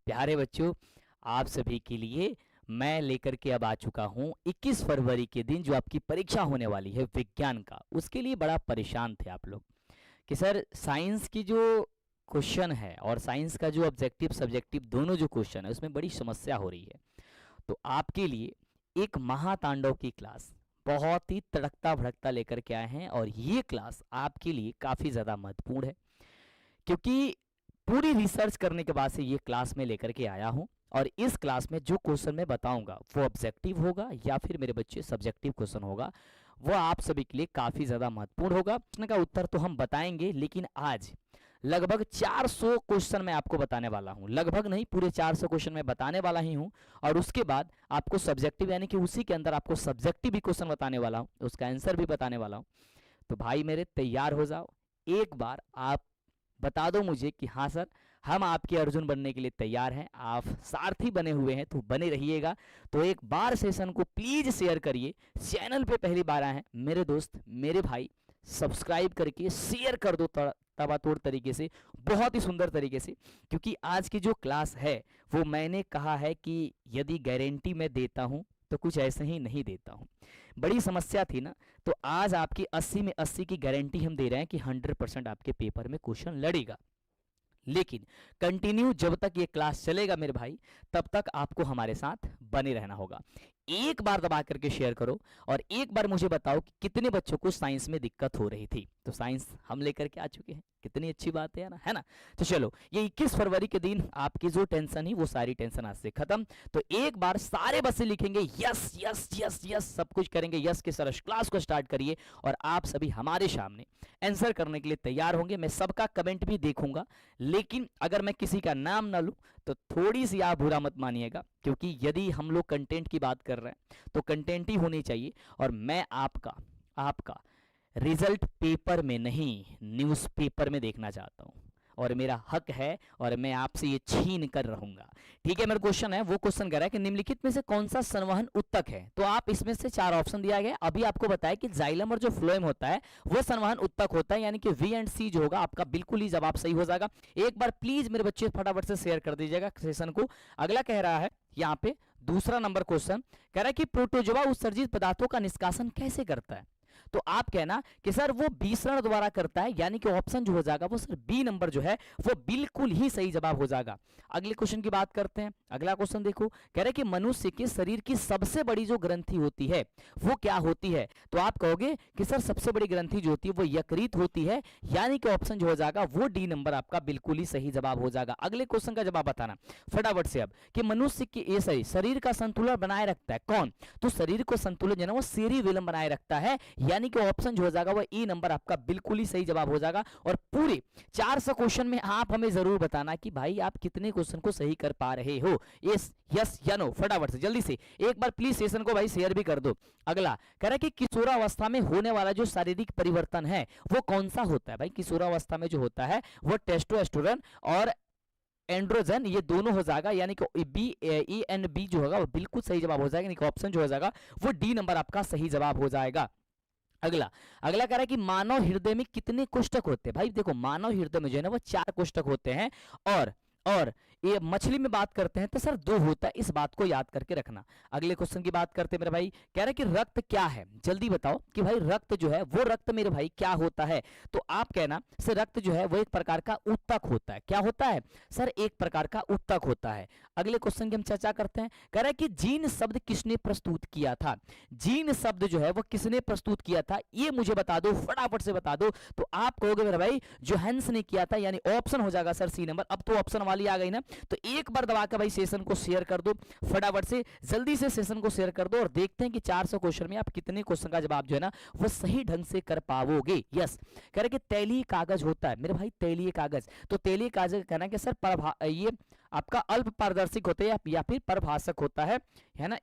प्यारे बच्चों, आप सभी के लिए मैं लेकर के अब आ चुका हूँ 21 फरवरी के दिन जो आपकी परीक्षा होने वाली है विज्ञान का। उसके लिए बड़ा परेशान थे आप लोग कि सर साइंस की जो क्वेश्चन है और साइंस का जो ऑब्जेक्टिव सब्जेक्टिव दोनों जो क्वेश्चन है उसमें बड़ी समस्या हो रही है। तो आपके लिए एक महातांडव की क्लास बहुत ही तड़कता भड़कता लेकर के आए हैं, और ये क्लास आपके लिए काफ़ी ज़्यादा महत्वपूर्ण है क्योंकि पूरी रिसर्च करने के बाद से ये क्लास में लेकर के आया हूँ। और इस क्लास में जो क्वेश्चन मैं बताऊंगा वो ऑब्जेक्टिव होगा या फिर मेरे बच्चे सब्जेक्टिव क्वेश्चन होगा, वो आप सभी के लिए काफ़ी ज़्यादा महत्वपूर्ण होगा। प्रश्न का उत्तर तो हम बताएंगे, लेकिन आज लगभग 400 क्वेश्चन मैं आपको बताने वाला हूं। लगभग नहीं, पूरे 400 क्वेश्चन मैं बताने वाला ही हूं। और उसके बाद आपको सब्जेक्टिव यानी कि उसी के अंदर आपको सब्जेक्टिव भी क्वेश्चन बताने वाला हूं, उसका आंसर भी बताने वाला हूं। तो भाई मेरे तैयार हो जाओ। एक बार आप बता दो मुझे कि हाँ सर, हम आपके अर्जुन बनने के लिए तैयार हैं, आप सारथी बने हुए हैं तो बने रहिएगा। तो एक बार सेशन को प्लीज शेयर करिए। चैनल पे पहली बार आए हैं मेरे दोस्त मेरे भाई, सब्सक्राइब करके शेयर कर दो तबातोड़ तरीके से, बहुत ही सुंदर तरीके से, क्योंकि आज की जो क्लास है वो मैंने कहा है कि यदि गारंटी मैं देता हूं तो कुछ ऐसे ही नहीं देता हूं। बड़ी समस्या थी ना, तो आज आपकी 80 में 80 की गारंटी हम दे रहे हैं कि 100% आपके पेपर में क्वेश्चन लड़ेगा। लेकिन कंटिन्यू जब तक ये क्लास चलेगा मेरे भाई, तब तक आपको हमारे साथ बने रहना होगा। एक बार दबा करके शेयर करो और एक बार मुझे बताओ कि कितने बच्चों को साइंस में दिक्कत हो रही थी। तो साइंस हम लेकर के आ चुके हैं, कितनी अच्छी बात है ना, है ना। तो चलो, ये 21 फरवरी के दिन आपकी जो टेंशन ही वो सारी टेंशन आज से खत्म। तो एक बार सारे बच्चे लिखेंगे यस यस यस यस, सब कुछ करेंगे यस के सर, क्लास को स्टार्ट करिए। और आप सभी हमारे सामने आंसर करने के लिए तैयार होंगे। मैं सबका कमेंट भी देखूंगा, लेकिन अगर मैं किसी का नाम ना लूं तो थोड़ी सी आप बुरा मत मानिएगा, क्योंकि यदि हम लोग कंटेंट की बात कर रहे हैं तो कंटेंट ही होनी चाहिए। और मैं आपका रिजल्ट पेपर में नहीं, न्यूज़पेपर में देखना चाहता हूं, और मेरा हक है और मैं आपसे ये छीन कर रहूंगा। ठीक है, मेरा क्वेश्चन है, वो क्वेश्चन कह रहा है कि निम्नलिखित में से कौन सा संवहन उत्तक है। तो आप इसमें से 4 ऑप्शन दिया गया। अभी आपको बताया कि जाइलम और जो फ्लोएम होता है वो संवहन उत्तक होता है, यानी कि वी एंड सी जो होगा आपका बिल्कुल ही जवाब सही हो जाएगा। एक बार प्लीज मेरे बच्चे फटाफट से शेयर कर दीजिएगा सेशन को। अगला कह रहा है यहाँ पे दूसरा नंबर क्वेश्चन कह रहा है कि प्रोटोजोआ उत्सर्जित पदार्थों का निष्कासन कैसे करता है। तो आप कहना कि सर वो विसरण द्वारा करता है, यानी कि ऑप्शन जो हो जाएगा वो सर बी नंबर जो है वो बिल्कुल ही सही जवाब हो जाएगा। अगले क्वेश्चन की बात करते हैं। अगला क्वेश्चन देखो, कह रहे कि मनुष्य के शरीर की सबसे बड़ी जो ग्रंथि होती है वो क्या होती है। तो आप कहोगे कि सर सबसे बड़ी ग्रंथि जो होती है वो यकृत होती है, यानी कि ऑप्शन जो हो जाएगा वो डी नंबर आपका बिल्कुल ही सही जवाब हो जाएगा। अगले क्वेश्चन का जवाब बताना फटाफट से अब कि मनुष्य की ये सही शरीर का संतुलन बनाए रखता है कौन। तो शरीर को संतुलन जो है वो सेरिबेलम बनाए रखता है, यानी कि ऑप्शन जो हो जाएगा वो ई नंबर आपका बिल्कुल ही सही जवाब हो जाएगा। और पूरे 400 क्वेश्चन में आप हमें जरूर बताना कि भाई आप कितने क्वेश्चन को सही कर पा रहे हो। यस यस या नो, फटाफट से जल्दी से एक बार प्लीज सेशन को भाई शेयर भी कर दो। अगला कह रहा है कि किशोरावस्था में होने वाला जो शारीरिक परिवर्तन है वो कौन सा होता है। भाई किशोरावस्था में जो होता है वो टेस्टोस्टेरोन और एंड्रोजन, ये दोनों हो जाएगा, यानी कि बी ए एंड बी जो होगा वो बिल्कुल सही जवाब हो जाएगा, यानी कि ऑप्शन जो हो जाएगा वो डी नंबर आपका सही जवाब हो जाएगा। अगला अगला कह रहा है कि मानव हृदय में कितने कोष्ठक होते हैं। भाई देखो, मानव हृदय में जो है ना वो 4 कोष्ठक होते हैं, और ये मछली में बात करते हैं तो सर 2 होता है, इस बात को याद करके रखना। अगले क्वेश्चन की बात करते हैं मेरे भाई, कह रहा है कि रक्त क्या है। जल्दी बताओ कि भाई रक्त जो है वो रक्त मेरे भाई क्या होता है। तो आप कहना सर रक्त जो है वो एक प्रकार का उत्तक होता है। क्या होता है सर, एक प्रकार का उत्तक होता है। अगले क्वेश्चन की हम चर्चा करते हैं। कह रहा है कि जीन शब्द किसने प्रस्तुत किया था। जीन शब्द जो है वो किसने प्रस्तुत किया था, ये मुझे बता दो, फटाफट से बता दो। तो आप कहोगे मेरे भाई जोहान्स ने किया था, यानी ऑप्शन हो जाएगा सर सी नंबर। अब तो ऑप्शन वाली आ गई ना, तो एक बार दबा के भाई सेशन को शेयर कर दो, फटाफट से जल्दी से सेशन को शेयर कर दो, और देखते हैं कि 400 क्वेश्चन में आप कितने क्वेश्चन का जवाब जो है ना वो सही ढंग से कर पाओगे। यस, कह रहे कि तैलीय कागज होता है मेरे भाई, तैलीय कागज। तो तैलीय कागज कहना है कि सर ये आपका अल्प पारदर्शिक होता है या फिर परभाषक होता है ना।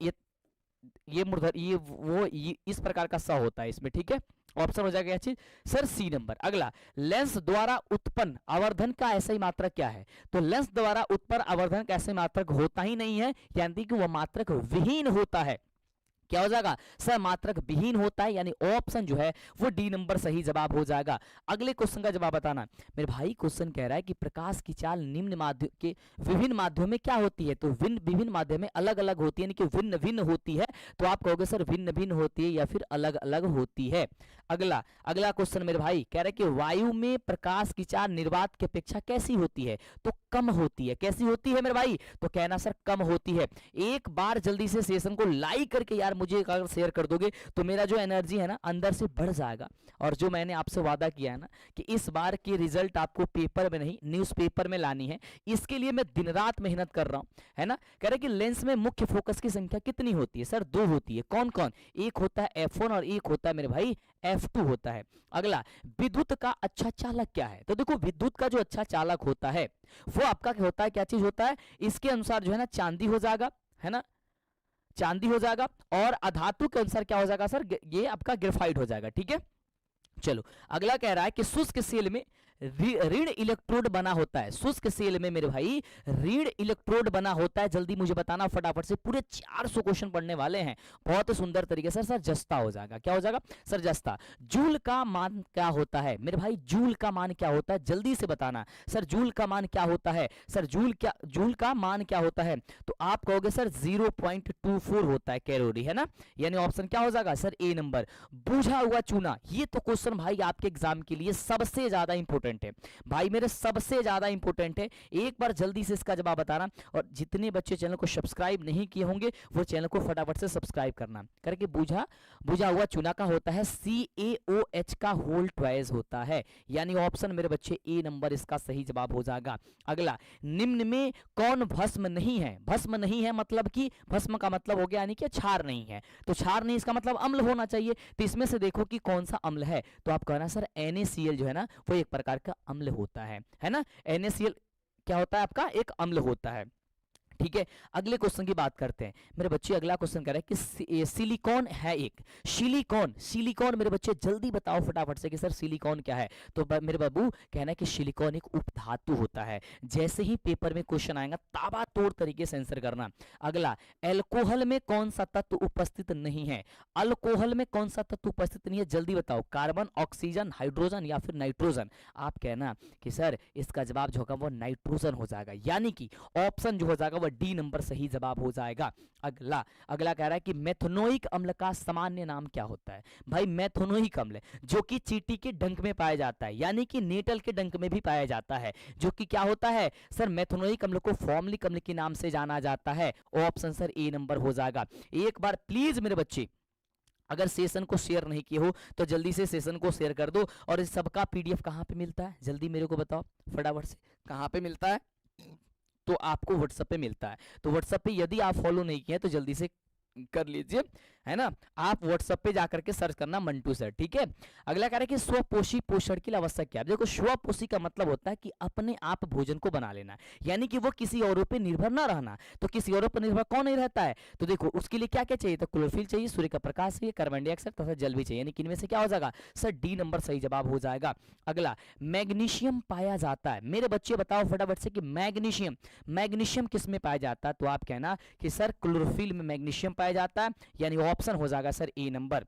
ये मूर्धर ये इस प्रकार का स होता है इसमें। ठीक है, ऑप्शन हो जाएगा क्या चीज सर सी नंबर। अगला, लेंस द्वारा उत्पन्न आवर्धन का ऐसा मात्रक क्या है। तो लेंस द्वारा उत्पन्न आवर्धन का ऐसा मात्रक होता ही नहीं है, यानी कि वह मात्रक विहीन होता है। क्या हो जाएगा सर, मात्रक विहीन होता है, यानी ऑप्शन जो है वो डी नंबर सही जवाब हो जाएगा। अगले क्वेश्चन का जवाब बताना। मेरे भाई क्वेश्चन कह रहा है कि प्रकाश की चाल निम्न माध्यम के विभिन्न माध्यमों में क्या होती है, तो विभिन्न माध्यम में अलग अलग होती है, यानी कि भिन्न भिन्न होती है। तो आप कहोगे सर भिन्न भिन्न होती है या फिर अलग अलग होती है। अगला अगला क्वेश्चन मेरे भाई कह रहा है कि वायु में प्रकाश की चाल निर्वात की अपेक्षा कैसी होती है, तो कम होती है। कैसी होती है मेरे भाई, तो कहना सर कम होती है। एक बार जल्दी से सेशन को लाइक करके यार मुझे अगर शेयर कर दोगे तो मेरा जो एनर्जी है ना अंदर से बढ़ जाएगा। और जो मैंने आपसे वादा किया है ना कि इस बार की रिजल्ट आपको पेपर में नहीं न्यूज़पेपर में लानी है, इसके लिए मैं दिन रात मेहनत कर रहा हूं, है ना। कह रहे कि लेंस में मुख्य फोकस की संख्या कितनी होती है, सर 2 होती है। कौन कौन, एक होता है f1 और एक होता है मेरे भाई f2 होता है। अगला, विद्युत का अच्छा चालक क्या है, तो देखो विद्युत का जो अच्छा चालक होता है वो आपका क्या होता है, क्या चीज होता है, इसके अनुसार जो है ना चांदी हो जाएगा, है ना, चांदी हो जाएगा। और अधातु के अनुसार क्या हो जाएगा सर, ये आपका ग्रेफाइट हो जाएगा, ठीक है। चलो अगला कह रहा है कि शुष्क सेल में ऋण इलेक्ट्रोड बना होता है। शुष्क सेल में मेरे भाई ऋण इलेक्ट्रोड बना होता है। जल्दी मुझे बताना फटाफट से, पूरे 400 क्वेश्चन पढ़ने वाले हैं बहुत सुंदर तरीके से। सर जस्ता हो जाएगा, क्या हो जाएगा सर जस्ता। जूल का मान क्या होता है मेरे भाई, जूल का मान क्या होता है, जल्दी से बताना सर जूल का मान क्या होता है। सर जूल का मान क्या होता है, तो आप कहोगे सर 0.24 होता है कैलोरी, है ना, यानी ऑप्शन क्या हो जाएगा सर ए नंबर। बुझा हुआ चूना, ये तो क्वेश्चन भाई आपके एग्जाम के लिए सबसे ज्यादा इंपॉर्टेंट है भाई मेरे, सबसे ज्यादा इंपॉर्टेंट है। एक बार जल्दी से इसका जवाब बताना। और जितने बच्चे चैनल को सब्सक्राइब नहीं किए होंगे वो चैनल को फटाफट से सब्सक्राइब करना करके। बुझा हुआ चूना का होता है CaOH का होल ट्वाइस होता है, यानी ऑप्शन मेरे बच्चे ए नंबर इसका सही जवाब हो जाएगा। अगला, निम्न में कौन भस्म नहीं है। भस्म नहीं है मतलब कि भस्म का मतलब हो गया यानी कि क्षार नहीं है, तो क्षार नहीं इसका मतलब अम्ल होना चाहिए। तो इसमें से देखो कि कौन सा अम्ल है, तो आप कहना सर NaCl जो है ना वो एक प्रकार का अम्ल होता है ना। NaCl क्या होता है आपका, एक अम्ल होता है, ठीक है। अगले क्वेश्चन की बात करते हैं मेरे बच्चे। अगला क्वेश्चन कह रहा है कि सिलिकॉन है एक, सिलिकॉन मेरे बच्चे जल्दी बताओ फटाफट से कि सर सिलिकॉन क्या है। तो मेरे बाबू कहना है कि सिलिकॉन एक उपधातु होता है। जैसे ही पेपर में क्वेश्चन आएगा ताबड़तोड़ तरीके से आंसर करना। अगला, अल्कोहल में कौन सा तत्व उपस्थित नहीं है। अल्कोहल में कौन सा तत्व उपस्थित नहीं है, जल्दी बताओ। कार्बन, ऑक्सीजन, हाइड्रोजन या फिर नाइट्रोजन। आप कहना कि सर इसका जवाब जो होगा वो नाइट्रोजन हो जाएगा, यानी कि ऑप्शन जो हो जाएगा डी नंबर सही जवाब हो जाएगा। अगला कह रहा है कि मेथनोइक अम्ल का सामान्य नाम क्या होता है। भाई मेथनोइक अम्ल जो कि चींटी के डंक में पाया जाता है, यानी कि नेटल के डंक में भी पाया जाता है, जो कि क्या होता है सर, मेथनोइक अम्ल को फॉर्मलिक अम्ल के नाम से जाना जाता है। ऑप्शन सर ए नंबर हो जाएगा। एक बार प्लीज मेरे बच्चे अगर सेशन को शेयर नहीं किए हो तो जल्दी से सेशन को शेयर कर दो। और इस सबका PDF कहाँ पे मिलता है, जल्दी मेरे को बताओ फटाफट से, कहाँ पे मिलता है, तो आपको व्हाट्सएप पे मिलता है। तो व्हाट्सएप पे यदि आप फॉलो नहीं किए तो जल्दी से कर लीजिए, है ना। आप व्हाट्सएप पे जाकर के सर्च करना मंटू सर, ठीक है। अगला कह रहा है कि स्वपोषी पोषण के लिए आवश्यक क्या है। देखो स्वपोषी का मतलब होता है कि अपने आप भोजन को बना लेना, यानी कि वो किसी औरों पे निर्भर ना रहना। तो किसी औरों पर निर्भर कौन नहीं रहता है, तो देखो उसके लिए क्या क्या चाहिए, तो क्लोरोफिल चाहिए, सूर्य का प्रकाश चाहिए, कार्बन डाइऑक्साइड तथा जल भी चाहिए, यानी कि इनमें से क्या हो जाएगा सर डी नंबर सही जवाब हो जाएगा। अगला, मैग्नीशियम पाया जाता है। मेरे बच्चे बताओ फटाफट से कि मैग्नीशियम किस में पाया जाता है, तो आप कहना कि सर क्लोरोफिल में मैग्नीशियम पाया जाता है, यानी ऑप्शन हो जाएगा सर ए नंबर।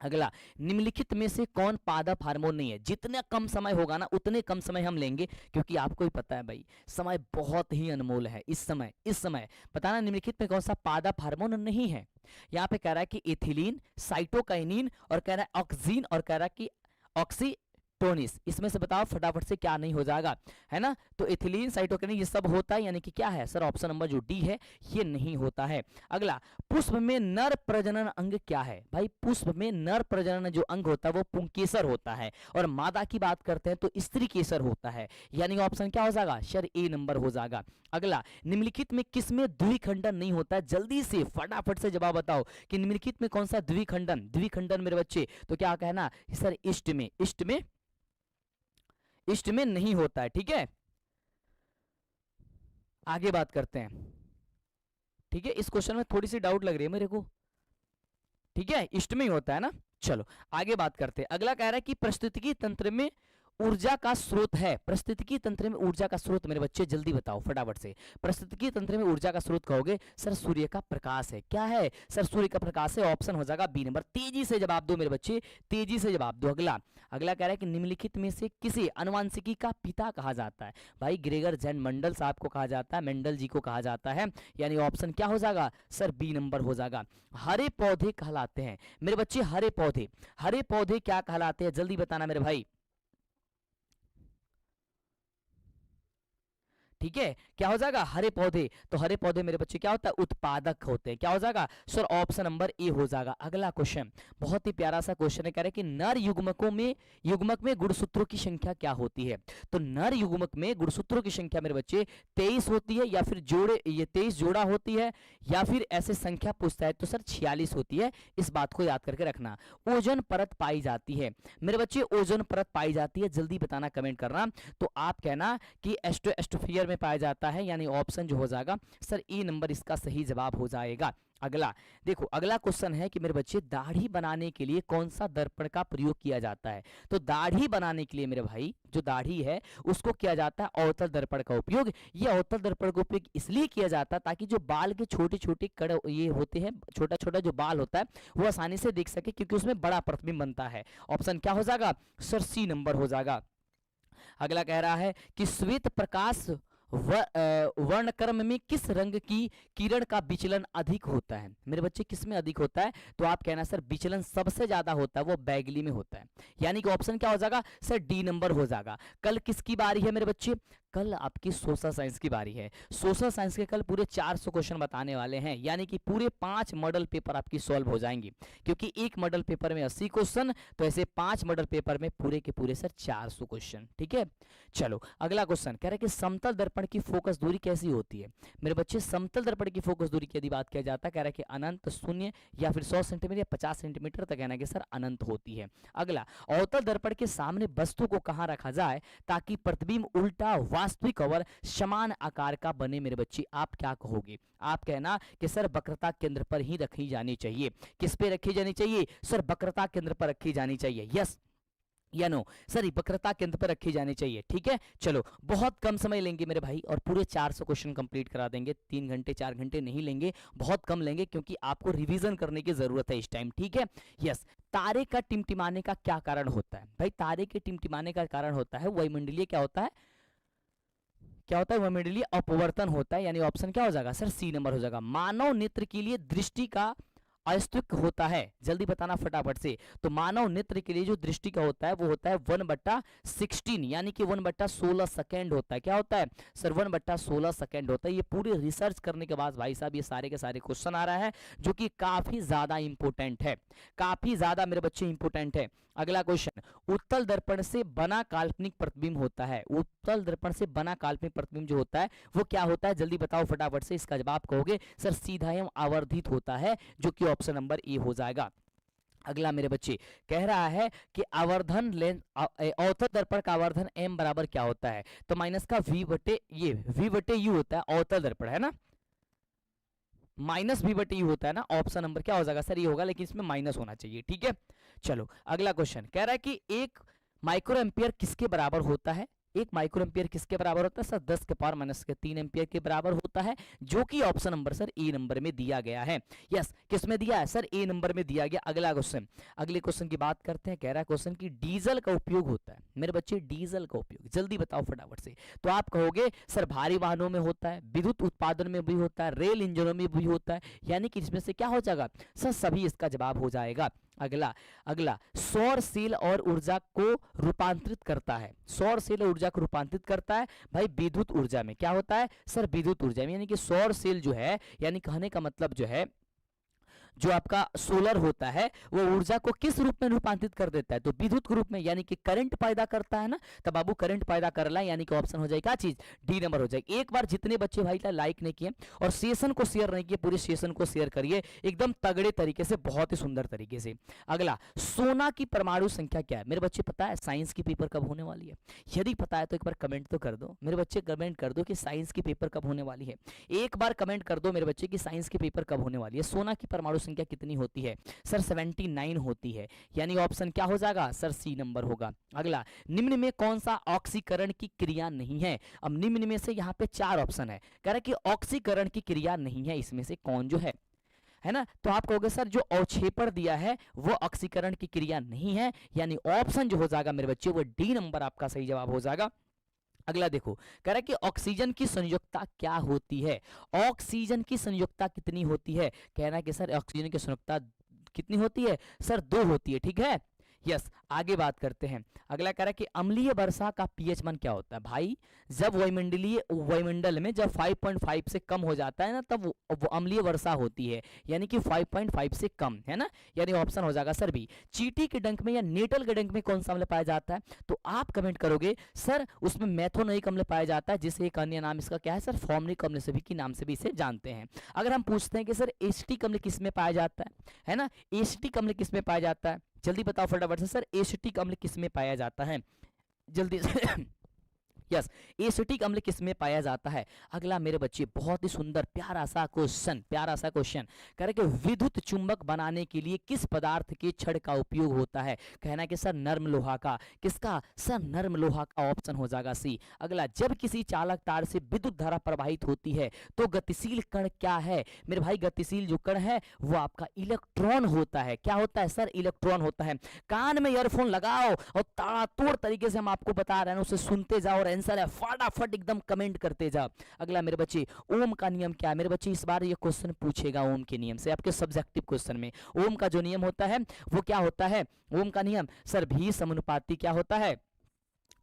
अगला, निम्नलिखित में से कौन पादप हार्मोन नहीं है। जितना कम समय होगा ना उतने कम समय हम लेंगे, क्योंकि आपको ही पता है भाई समय बहुत ही अनमोल है। इस समय बताना निम्नलिखित में कौन सा पादप हार्मोन नहीं है। यहाँ पे कह रहा है कि इथिलीन, साइटोकाइनिन, और कह रहा है ऑक्सीन, और कह रहा है कि ऑक्सीटोनिस। इसमें से बताओ फटाफट से क्या नहीं हो जाएगा, है ना। तो इथिलीन, साइटोकाइनिन ये सब होता है, यानी कि क्या है सर ऑप्शन नंबर जो डी है ये नहीं होता है। अगला, पुष्प में नर प्रजनन अंग क्या है। भाई पुष्प में नर प्रजनन जो अंग होता है वो पुंकेसर होता है, और मादा की बात करते हैं तो स्त्री केसर होता है, यानी ऑप्शन क्या हो जाएगा सर ए नंबर हो जाएगा। अगला, निम्नलिखित में किसमें द्विखंडन नहीं होता है, जल्दी से फटाफट से जवाब बताओ कि निम्नलिखित में कौन सा द्विखंडन मेरे बच्चे, तो क्या कहना सर इष्ट में नहीं होता है, ठीक है। आगे बात करते हैं, ठीक है। इस क्वेश्चन में थोड़ी सी डाउट लग रही है मेरे को, ठीक है, इष्ट में ही होता है ना। चलो आगे बात करते हैं। अगला कह रहा है कि पारिस्थितिकी तंत्र में ऊर्जा का स्रोत है। पारिस्थितिकी तंत्र में ऊर्जा का स्रोत मेरे बच्चे जल्दी बताओ फटाफट से। पारिस्थितिकी तंत्र में ऊर्जा का स्रोत कहोगे सर सूर्य का प्रकाश है। क्या है सर? सूर्य का प्रकाश है। ऑप्शन हो जाएगा बी नंबर। तेजी से जवाब दो मेरे बच्चे, तेजी से जवाब दो। अगला अगला कह रहा है कि निम्नलिखित में से किसे अनुवांशिकी का पिता कहा जाता है? भाई ग्रेगर जैन मंडल साहब को कहा जाता है, मेंडल जी को कहा जाता है, यानी ऑप्शन क्या हो जाएगा सर? बी नंबर हो जाएगा। हरे पौधे कहलाते हैं मेरे बच्चे, हरे पौधे, हरे पौधे क्या कहलाते हैं जल्दी बताना मेरे भाई। ठीक है, क्या हो जाएगा? हरे पौधे। तो हरे पौधे मेरे बच्चे क्या होता है? उत्पादक होते हैं। क्या हो जाएगा सर? ऑप्शन नंबर ए हो जाएगा। अगला क्वेश्चन बहुत ही प्यारा सा क्वेश्चन है, कह रहे हैं कि नर युग्मक में गुणसूत्रों की संख्या क्या होती है? तो नर युग्मक में गुणसूत्रों की संख्या मेरे बच्चे 23 होती है, या फिर जोड़े ये 23 जोड़ा होती है, या फिर ऐसे संख्या पूछता है तो सर 46 होती है। इस बात को याद करके रखना। ओजोन परत पाई जाती है मेरे बच्चे, ओजोन परत पाई जाती है, जल्दी बताना, कमेंट करना। तो आप कहना कि एस्ट्रोस्फीयर में पाया जाता है, यानी ऑप्शन जो हो जाएगा सर ए नंबर इसका सही जवाब हो जाएगा। अगला देखो, अगला क्वेश्चन है कि मेरे बच्चे दाढ़ी बनाने के लिए कौन सा दर्पण का प्रयोग किया जाता है? तो दाढ़ी बनाने के लिए मेरे भाई जो दाढ़ी है उसको किया जाता है अवतल दर्पण का उपयोग। ये अवतल दर्पण का उपयोग इसलिए किया जाता है ताकि जो बाल के छोटे छोटे कड़ ये होते हैं, छोटा छोटा जो बाल होता है वो आसानी से देख सके, क्योंकि उसमें बड़ा प्रतिबिंब बनता है। ऑप्शन क्या हो जाएगा सर? सी नंबर हो जाएगा। अगला कह रहा है कि श्वेत प्रकाश वर्णक्रम में किस रंग की किरण का विचलन अधिक होता है? मेरे बच्चे किस में अधिक होता है? तो आप कहना सर विचलन सबसे ज्यादा होता है वो बैगली में होता है, यानी कि ऑप्शन क्या हो जाएगा सर? डी नंबर हो जाएगा। कल किसकी बारी है मेरे बच्चे? कल आपकी सोशल साइंस की बारी है। सोशल साइंस के कल पूरे 400 क्वेश्चन बताने वाले हैं, यानी कि पूरे 5 मॉडल पेपर आपकी सॉल्व हो जाएंगे, क्योंकि एक मॉडल पेपर में 80 क्वेश्चन, तो ऐसे 5 मॉडल पेपर में पूरे के पूरे सर 400 क्वेश्चन। ठीक है, चलो अगला क्वेश्चन कह रहे हैं कि समतल दर्पण की फोकस दूरी कैसी होती है? मेरे बच्चे समतल दर्पण की फोकस दूरी की यदि बात किया जाता है, कह रहा है कि अनंत, शून्य, या फिर 100 सेंटीमीटर या 50 सेंटीमीटर तक, कहना है कि सर अनंत होती है। अगला, अवतल दर्पण के सामने वस्तु को कहां रखा जाए ताकि प्रतिबिंब उल्टा वास्तविक और समान आकार का बने? मेरे बच्चे आप क्या कहोगे? आप कहना कि सर वक्रता केंद्र पर ही रखी जानी चाहिए। किस पे रखी जानी चाहिए सर? वक्रता केंद्र पर रखी जानी चाहिए। यस या नो सर? वक्रता केंद्र पर रखी जानी चाहिए। ठीक है, चलो बहुत कम समय लेंगे मेरे भाई और पूरे 400 क्वेश्चन कंप्लीट करा देंगे। 3 घंटे 4 घंटे नहीं लेंगे, बहुत कम लेंगे, क्योंकि आपको रिवीजन करने की जरूरत है इस टाइम। ठीक है, यस। तारे का टिमटिमाने का क्या कारण होता है? भाई तारे के टिमटिमाने का कारण होता है वायुमंडलीय, क्या होता है? क्या होता है? वायुमंडलीय अपवर्तन होता है, यानी ऑप्शन क्या हो जाएगा सर? सी नंबर हो जाएगा। मानव नेत्र के लिए दृष्टि का अस्तित्व होता है, जल्दी बताना फटाफट से। तो मानव नेत्र के लिए जो दृष्टि का होता है वो होता है 1/16, यानी कि 1/16 सेकेंड होता है। क्या होता है सर? 1/16 सेकेंड होता है। ये पूरे रिसर्च करने के बाद भाई साहब ये सारे के सारे क्वेश्चन आ रहा है, जो कि काफी ज्यादा इंपोर्टेंट है, काफी ज्यादा मेरे बच्चे इंपोर्टेंट है। अगला क्वेश्चन, उत्तल दर्पण से बना काल्पनिक प्रतिबिंब होता है। उत्तल दर्पण से बना काल्पनिक प्रतिबिंब जो होता है वो क्या होता है? जल्दी बताओ फटाफट से। इसका जवाब कहोगे सर सीधा एवं आवर्धित होता है, जो कि ऑप्शन नंबर ए हो जाएगा। अगला मेरे बच्चे कह रहा है कि आवर्धन लेंस, अवतल दर्पण का आवर्धन m बराबर क्या होता है? तो माइनस का v बटे u होता है। अवतल दर्पण है ना, माइनस v बटे u होता है ना। ऑप्शन नंबर क्या हो जाएगा सर? ये होगा, लेकिन इसमें माइनस होना चाहिए। ठीक है, चलो अगला क्वेश्चन कह रहा है कि 1 माइक्रो एम्पियर किसके बराबर होता है? 1 माइक्रो एम्पियर किसके बराबर होता है सर? 10 के पावर माइनस के 3 एम्पियर के बराबर होता है, जो कि ऑप्शन नंबर सर ए नंबर में दिया गया है। यस, किस में दिया है सर? ए नंबर में दिया गया। अगला क्वेश्चन, अगले क्वेश्चन की बात करते हैं। कह रहा है क्वेश्चन की डीजल का उपयोग होता है। मेरे बच्चे डीजल का उपयोग जल्दी बताओ फटाफट से। तो आप कहोगे सर भारी वाहनों में होता है, विद्युत उत्पादन में भी होता है, रेल इंजनों में भी होता है, यानी कि इसमें से क्या हो जाएगा सर? सभी इसका जवाब हो जाएगा। अगला अगला सौर सेल और ऊर्जा को रूपांतरित करता है। सौर सेल और ऊर्जा को रूपांतरित करता है भाई विद्युत ऊर्जा में। क्या होता है सर? विद्युत ऊर्जा में, यानी कि सौर सेल जो है, यानी कहने का मतलब जो है जो आपका सोलर होता है वो ऊर्जा को किस रूप में रूपांतरित कर देता है? तो विद्युत रूप में, यानी कि करंट पैदा करता है ना। तब बाबू करंट पैदा कर रहा है, यानी कि ऑप्शन हो जाएगा क्या चीज? डी नंबर हो जाएगी। एक बार जितने बच्चे भाई लाइक नहीं किए और सेशन को शेयर नहीं किए, पूरे सेशन को शेयर करिए एकदम तगड़े तरीके से, बहुत ही सुंदर तरीके से। अगला, सोना की परमाणु संख्या क्या है? मेरे बच्चे पता है साइंस की पेपर कब होने वाली है? यदि पता है तो एक बार कमेंट तो कर दो मेरे बच्चे, कमेंट कर दो कि साइंस की पेपर कब होने वाली है। एक बार कमेंट कर दो मेरे बच्चे कि साइंस की पेपर कब होने वाली है। सोना की परमाणु संख्या कितनी होती है सर 79 होती है, यानी ऑप्शन क्या हो जाएगा सर सी नंबर होगा। अगला, निम्न में कौन सा ऑक्सीकरण की क्रिया नहीं है। अब निम्न में से यहाँ पे 4 ऑप्शन है, कह रहा है कि ऑक्सीकरण की क्रिया नहीं है, इसमें से कौन जो है ना। तो आप कहोगे सर जो अवक्षेपण दिया है वो ऑक्सीकरण की क्रिया नहीं है, यानी ऑप्शन जो हो जाएगा मेरे बच्चे वो डी नंबर आपका सही जवाब हो जाएगा। अगला देखो, कह रहा है कि ऑक्सीजन की संयुक्ता क्या होती है, ऑक्सीजन की संयुक्ता कितनी होती है, कहना है कि सर ऑक्सीजन की संयुक्ता कितनी होती है सर 2 होती है, ठीक है। यस, आगे बात करते हैं। अगला कह रहा है कि अम्लीय वर्षा का पीएच मान क्या होता है। भाई जब वायुमंडल में जब 5.5 से कम हो जाता है ना तब वो अम्लीय वर्षा होती है, यानी कि 5.5 से कम, है ना, यानी ऑप्शन हो जाएगा सर बी। चींटी के डंक में या नेटल के डंक में कौन सा अम्ल पाया जाता है, तो आप कमेंट करोगे सर उसमें मैथोनोइक अम्ल पाया जाता है, जिसे एक अन्य नाम इसका क्या है सर फॉर्मिक अम्ल सभी के नाम से भी इसे जानते हैं। अगर हम पूछते हैं कि सर एसिटिक अम्ल किस में पाया जाता है ना, एसिटिक अम्ल किस में पाया जाता है, जल्दी बताओ फटाफट से सर एसिटिक अम्ल किस में पाया जाता है, जल्दी से यस, एसिटिक अम्ल किस में पाया जाता है। अगला मेरे बच्चे बहुत ही सुंदर प्यारा सा क्वेश्चन कह रहे कि विद्युत चुंबक बनाने के लिए किस पदार्थ के छड़ का उपयोग होता है, कहना है कि सर नर्म लोहा का, किसका सर नर्म लोहा का, ऑप्शन हो जाएगा सी। अगला, जब किसी चालक तार से विद्युत धारा प्रवाहित होती है तो गतिशील कण क्या है, मेरे भाई गतिशील जो कण है वो आपका इलेक्ट्रॉन होता है। क्या होता है सर इलेक्ट्रॉन होता है। कान में ईयरफोन लगाओ और ताड़ातोड़ तरीके से हम आपको बता रहे हैं उसे सुनते जाओ और आंसर है फटाफट एकदम कमेंट करते जाओ। अगला मेरे बच्चे ओम का नियम क्या है, मेरे बच्चे इस बार ये क्वेश्चन पूछेगा ओम के नियम से आपके सब्जेक्टिव क्वेश्चन में। ओम का जो नियम होता है वो क्या होता है, ओम का नियम सर भी समानुपाती क्या होता है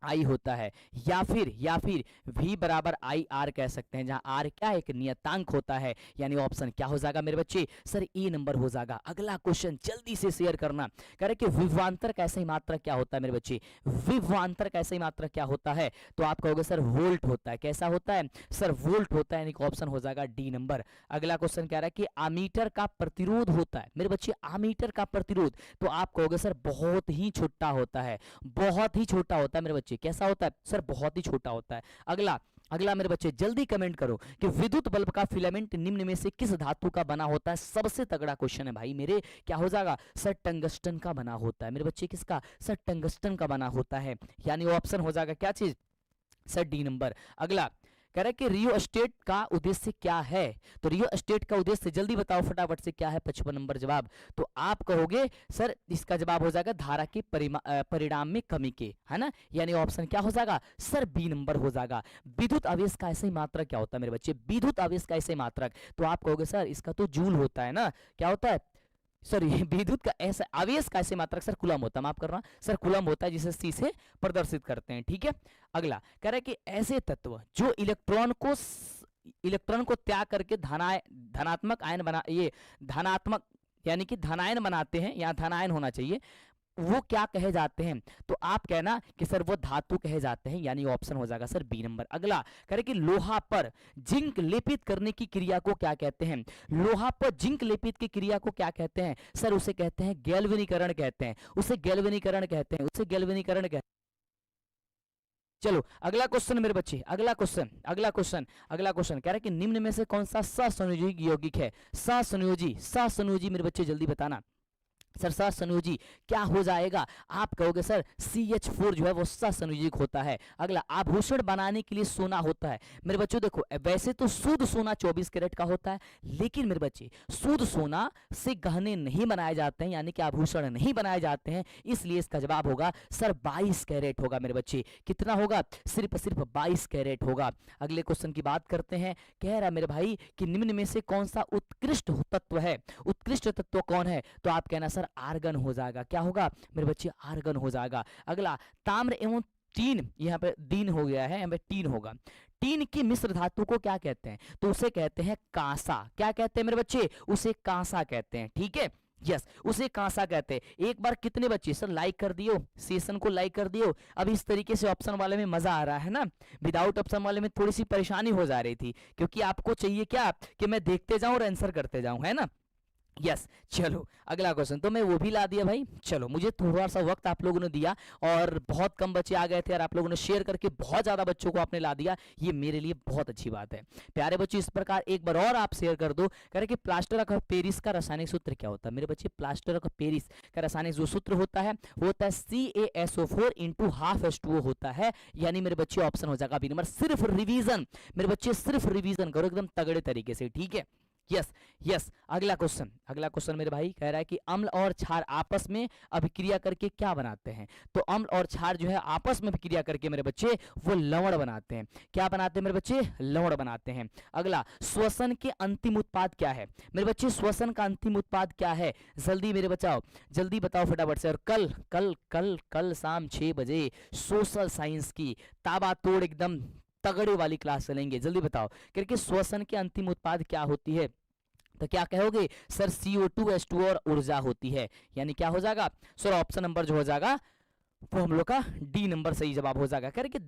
आई होता है, या फिर v बराबर आई आर कह सकते हैं, जहां आर क्या एक नियतांक होता है, यानी ऑप्शन क्या हो जाएगा मेरे बच्चे सर ए नंबर हो जाएगा। अगला क्वेश्चन जल्दी से शेयर करना, कह रहे कि विभवांतर का ऐसा ही मात्रा क्या होता है मेरे बच्चे, विभवांतर का ऐसा ही मात्रा क्या होता है, तो आप कहोगे सर वोल्ट होता है। कैसा होता है सर वोल्ट होता है, यानी ऑप्शन हो जाएगा डी नंबर। अगला क्वेश्चन कह रहा है कि आमीटर का प्रतिरोध होता है मेरे बच्चे, आमीटर का प्रतिरोध, तो आप कहोगे सर बहुत ही छोटा होता है, बहुत ही छोटा होता है मेरे बच्चे। कैसा होता है सर बहुत ही छोटा होता है। अगला मेरे बच्चे जल्दी कमेंट करो कि विद्युत बल्ब का फिलामेंट निम्न में से किस धातु का बना होता है। सबसे तगड़ा क्वेश्चन है भाई मेरे, क्या हो जाएगा सर टंगस्टन का बना होता है मेरे बच्चे, किसका सर टंगस्टन का बना होता है, यानी ऑप्शन हो जाएगा क्या चीज सर डी नंबर। अगला कह रहा है कि रियो एस्टेट का उद्देश्य क्या है, तो रियो एस्टेट का उद्देश्य जल्दी बताओ फटाफट से क्या है, 55 नंबर जवाब। तो आप कहोगे सर इसका जवाब हो जाएगा धारा के परिणाम में कमी के, है ना, यानी ऑप्शन क्या हो जाएगा सर बी नंबर हो जाएगा। विद्युत आवेश का ऐसे मात्रक क्या होता है मेरे बच्चे, विद्युत आवेश का ऐसे मात्रक, तो आप कहोगे सर इसका तो जूल होता है ना, क्या होता है सर विद्युत का ऐसा आवेश का ऐसे मात्रक सर कूलम होता है, माफ करना सर कूलम होता है, जिसे सी से प्रदर्शित करते हैं, ठीक है। अगला कह रहा है कि ऐसे तत्व जो इलेक्ट्रॉन को त्याग करके धनात्मक आयन बना, ये धनात्मक यानी कि धनायन बनाते हैं, यहाँ धनायन होना चाहिए, वो क्या कहे जाते हैं, तो आप कहना कि सर वो धातु कहे जाते हैं, यानी ऑप्शन हो जाएगा सर बी नंबर। अगला कह रहे कि लोहा पर जिंक लेपित करने की क्रिया को क्या कहते हैं, लोहा पर जिंक लेपित की क्रिया को क्या कहते हैं सर, उसे कहते हैं गैल्वेनीकरण कहते हैं, उसे गैल्वेनीकरण कहते हैं, उसे गैल्वेनीकरण कहते हैं। चलो अगला क्वेश्चन मेरे बच्चे, अगला क्वेश्चन कह रहा है कि निम्न में से कौन सा ससंयोजी यौगिक है, ससंयोजी मेरे बच्चे जल्दी बताना सर सहसंयोजी क्या हो जाएगा, आप कहोगे सर CH4 जो है वो सहसंयोजक होता है। अगला आभूषण बनाने के लिए सोना होता है मेरे बच्चों, देखो वैसे तो शुद्ध सोना 24 कैरेट का होता है, लेकिन मेरे बच्चे शुद्ध सोना से गहने नहीं बनाए जाते हैं, यानी कि आभूषण नहीं बनाए जाते हैं, इसलिए इसका जवाब होगा सर 22 कैरेट होगा मेरे बच्चे। कितना होगा सिर्फ 22 कैरेट होगा। अगले क्वेश्चन की बात करते हैं, कह रहा मेरे भाई कि निम्न में से कौन सा उत्कृष्ट तत्व है, उत्कृष्ट तत्व कौन है, तो आप कहना सर आर्गन हो जाएगा। क्या होगा मेरे बच्चे आर्गन हो जाएगा। अगला ताम्र एवं टीन, यहाँ पे दीन हो गया है, यहाँ पे टीन होगा। टीन की मिश्र धातु को क्या कहते हैं, तो उसे कहते हैं कांसा। क्या कहते हैं मेरे बच्चे, उसे कांसा कहते हैं, ठीक है, यस उसे कांसा कहते हैं। एक बार कितने बच्चे सर लाइक कर दियो, सेशन को लाइक कर दियो। अब इस तरीके से ऑप्शन वाले में मजा आ रहा है ना, विदाउट ऑप्शन वाले में थोड़ी सी परेशानी हो जा रही थी, क्योंकि आपको चाहिए क्या कि मैं देखते जाऊं और आंसर करते जाऊं, है ना। यस चलो अगला क्वेश्चन तो मैं वो भी ला दिया भाई। चलो मुझे थोड़ा सा वक्त आप लोगों ने दिया और बहुत कम बच्चे आ गए थे और आप लोगों ने शेयर करके बहुत ज्यादा बच्चों को आपने ला दिया, ये मेरे लिए बहुत अच्छी बात है। प्यारे बच्चों इस प्रकार एक बार और आप शेयर कर दो। कह रहे कि प्लास्टर ऑफ पेरिस का रासायनिक सूत्र क्या होता है मेरे बच्चे? प्लास्टर ऑफ पेरिस का रासायनिक जो सूत्र होता है वो होता है CaSO4 इंटू हाफ H2O होता है। यानी मेरे बच्चे ऑप्शन हो जाएगा बी नंबर। सिर्फ रिवीजन मेरे बच्चे, सिर्फ रिवीजन करो एकदम तगड़े तरीके से, ठीक है। यस यस अगला क्वेश्चन मेरे भाई कह रहा है कि अम्ल और क्षार आपस में अभिक्रिया करके क्या बनाते हैं? तो अम्ल और क्षार जो है आपस में अभिक्रिया करके मेरे बच्चे वो लवण बनाते हैं। क्या बनाते हैं मेरे बच्चे? लवण बनाते हैं। अगला, श्वसन के अंतिम उत्पाद क्या है मेरे बच्चे? श्वसन का अंतिम उत्पाद क्या है? जल्दी मेरे बचाओ, जल्दी बताओ फटाफट से। और कल कल कल कल शाम 6 बजे सोशल साइंस की ताबातोड़ एकदम तगड़े वाली क्लास चलेंगे, जल्दी बताओ क्योंकि श्वसन के अंतिम उत्पाद क्या होती है? तो क्या कहोगे सर? CO2 H2O और ऊर्जा होती है। यानी क्या हो जाएगा सर? ऑप्शन नंबर जो हो जाएगा वो हम लोग का डी नंबर सही जवाब हो जाएगा। कह रहे कि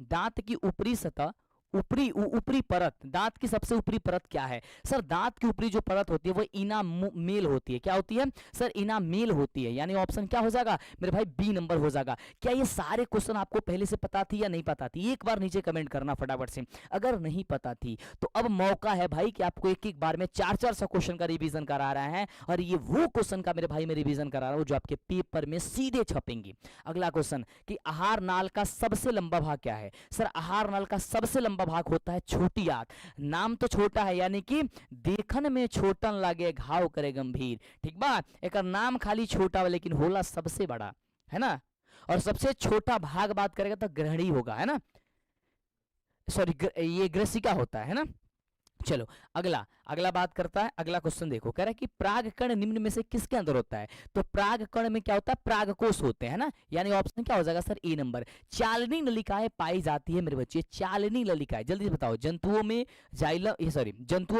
दांत की ऊपरी सतह, ऊपरी परत, दांत की सबसे ऊपरी परत क्या है सर? दांत की ऊपरी जो परत होती है वो इनामेल होती है। क्या होती है सर? इनामेल होती है। यानी ऑप्शन क्या हो जाएगा मेरे भाई? बी नंबर हो जाएगा। क्या ये सारे क्वेश्चन आपको पहले से पता थी या नहीं पता थी? एक बार नीचे कमेंट करना फटाफट से। अगर नहीं पता थी तो अब मौका है भाई कि आपको एक एक बार में 4-4 क्वेश्चन का रिवीजन करा रहा है और ये वो क्वेश्चन का मेरे भाई मैं रिवीजन करा रहा हूं जो आपके पेपर में सीधे छपेंगे। अगला क्वेश्चन कि आहार नाल का सबसे लंबा भाग क्या है सर? आहार नाल का सबसे लंबा भाग होता है छोटी आंत। नाम तो छोटा है यानी कि देखन में छोटन लागे घाव करे गंभीर, ठीक बा। एक नाम खाली छोटा है लेकिन होला सबसे बड़ा, है ना। और सबसे छोटा भाग बात करेगा तो ग्रहणी होगा, है ना, सॉरी ये ग्रसिका होता है ना। चलो अगला बात करता है। अगला क्वेश्चन देखो, कह रहा है कि प्राग कण निम्न में से किसके अंदर होता है? तो प्राग कण में क्या होता है? प्रागकोश होते हैं ना। यानी ऑप्शन क्या हो जाएगा सर? ए नंबर। चालनी नलिकाएं पाई जाती है मेरे बच्चे, चालनी नलिकाएं, जल्दी बताओ। जंतुओं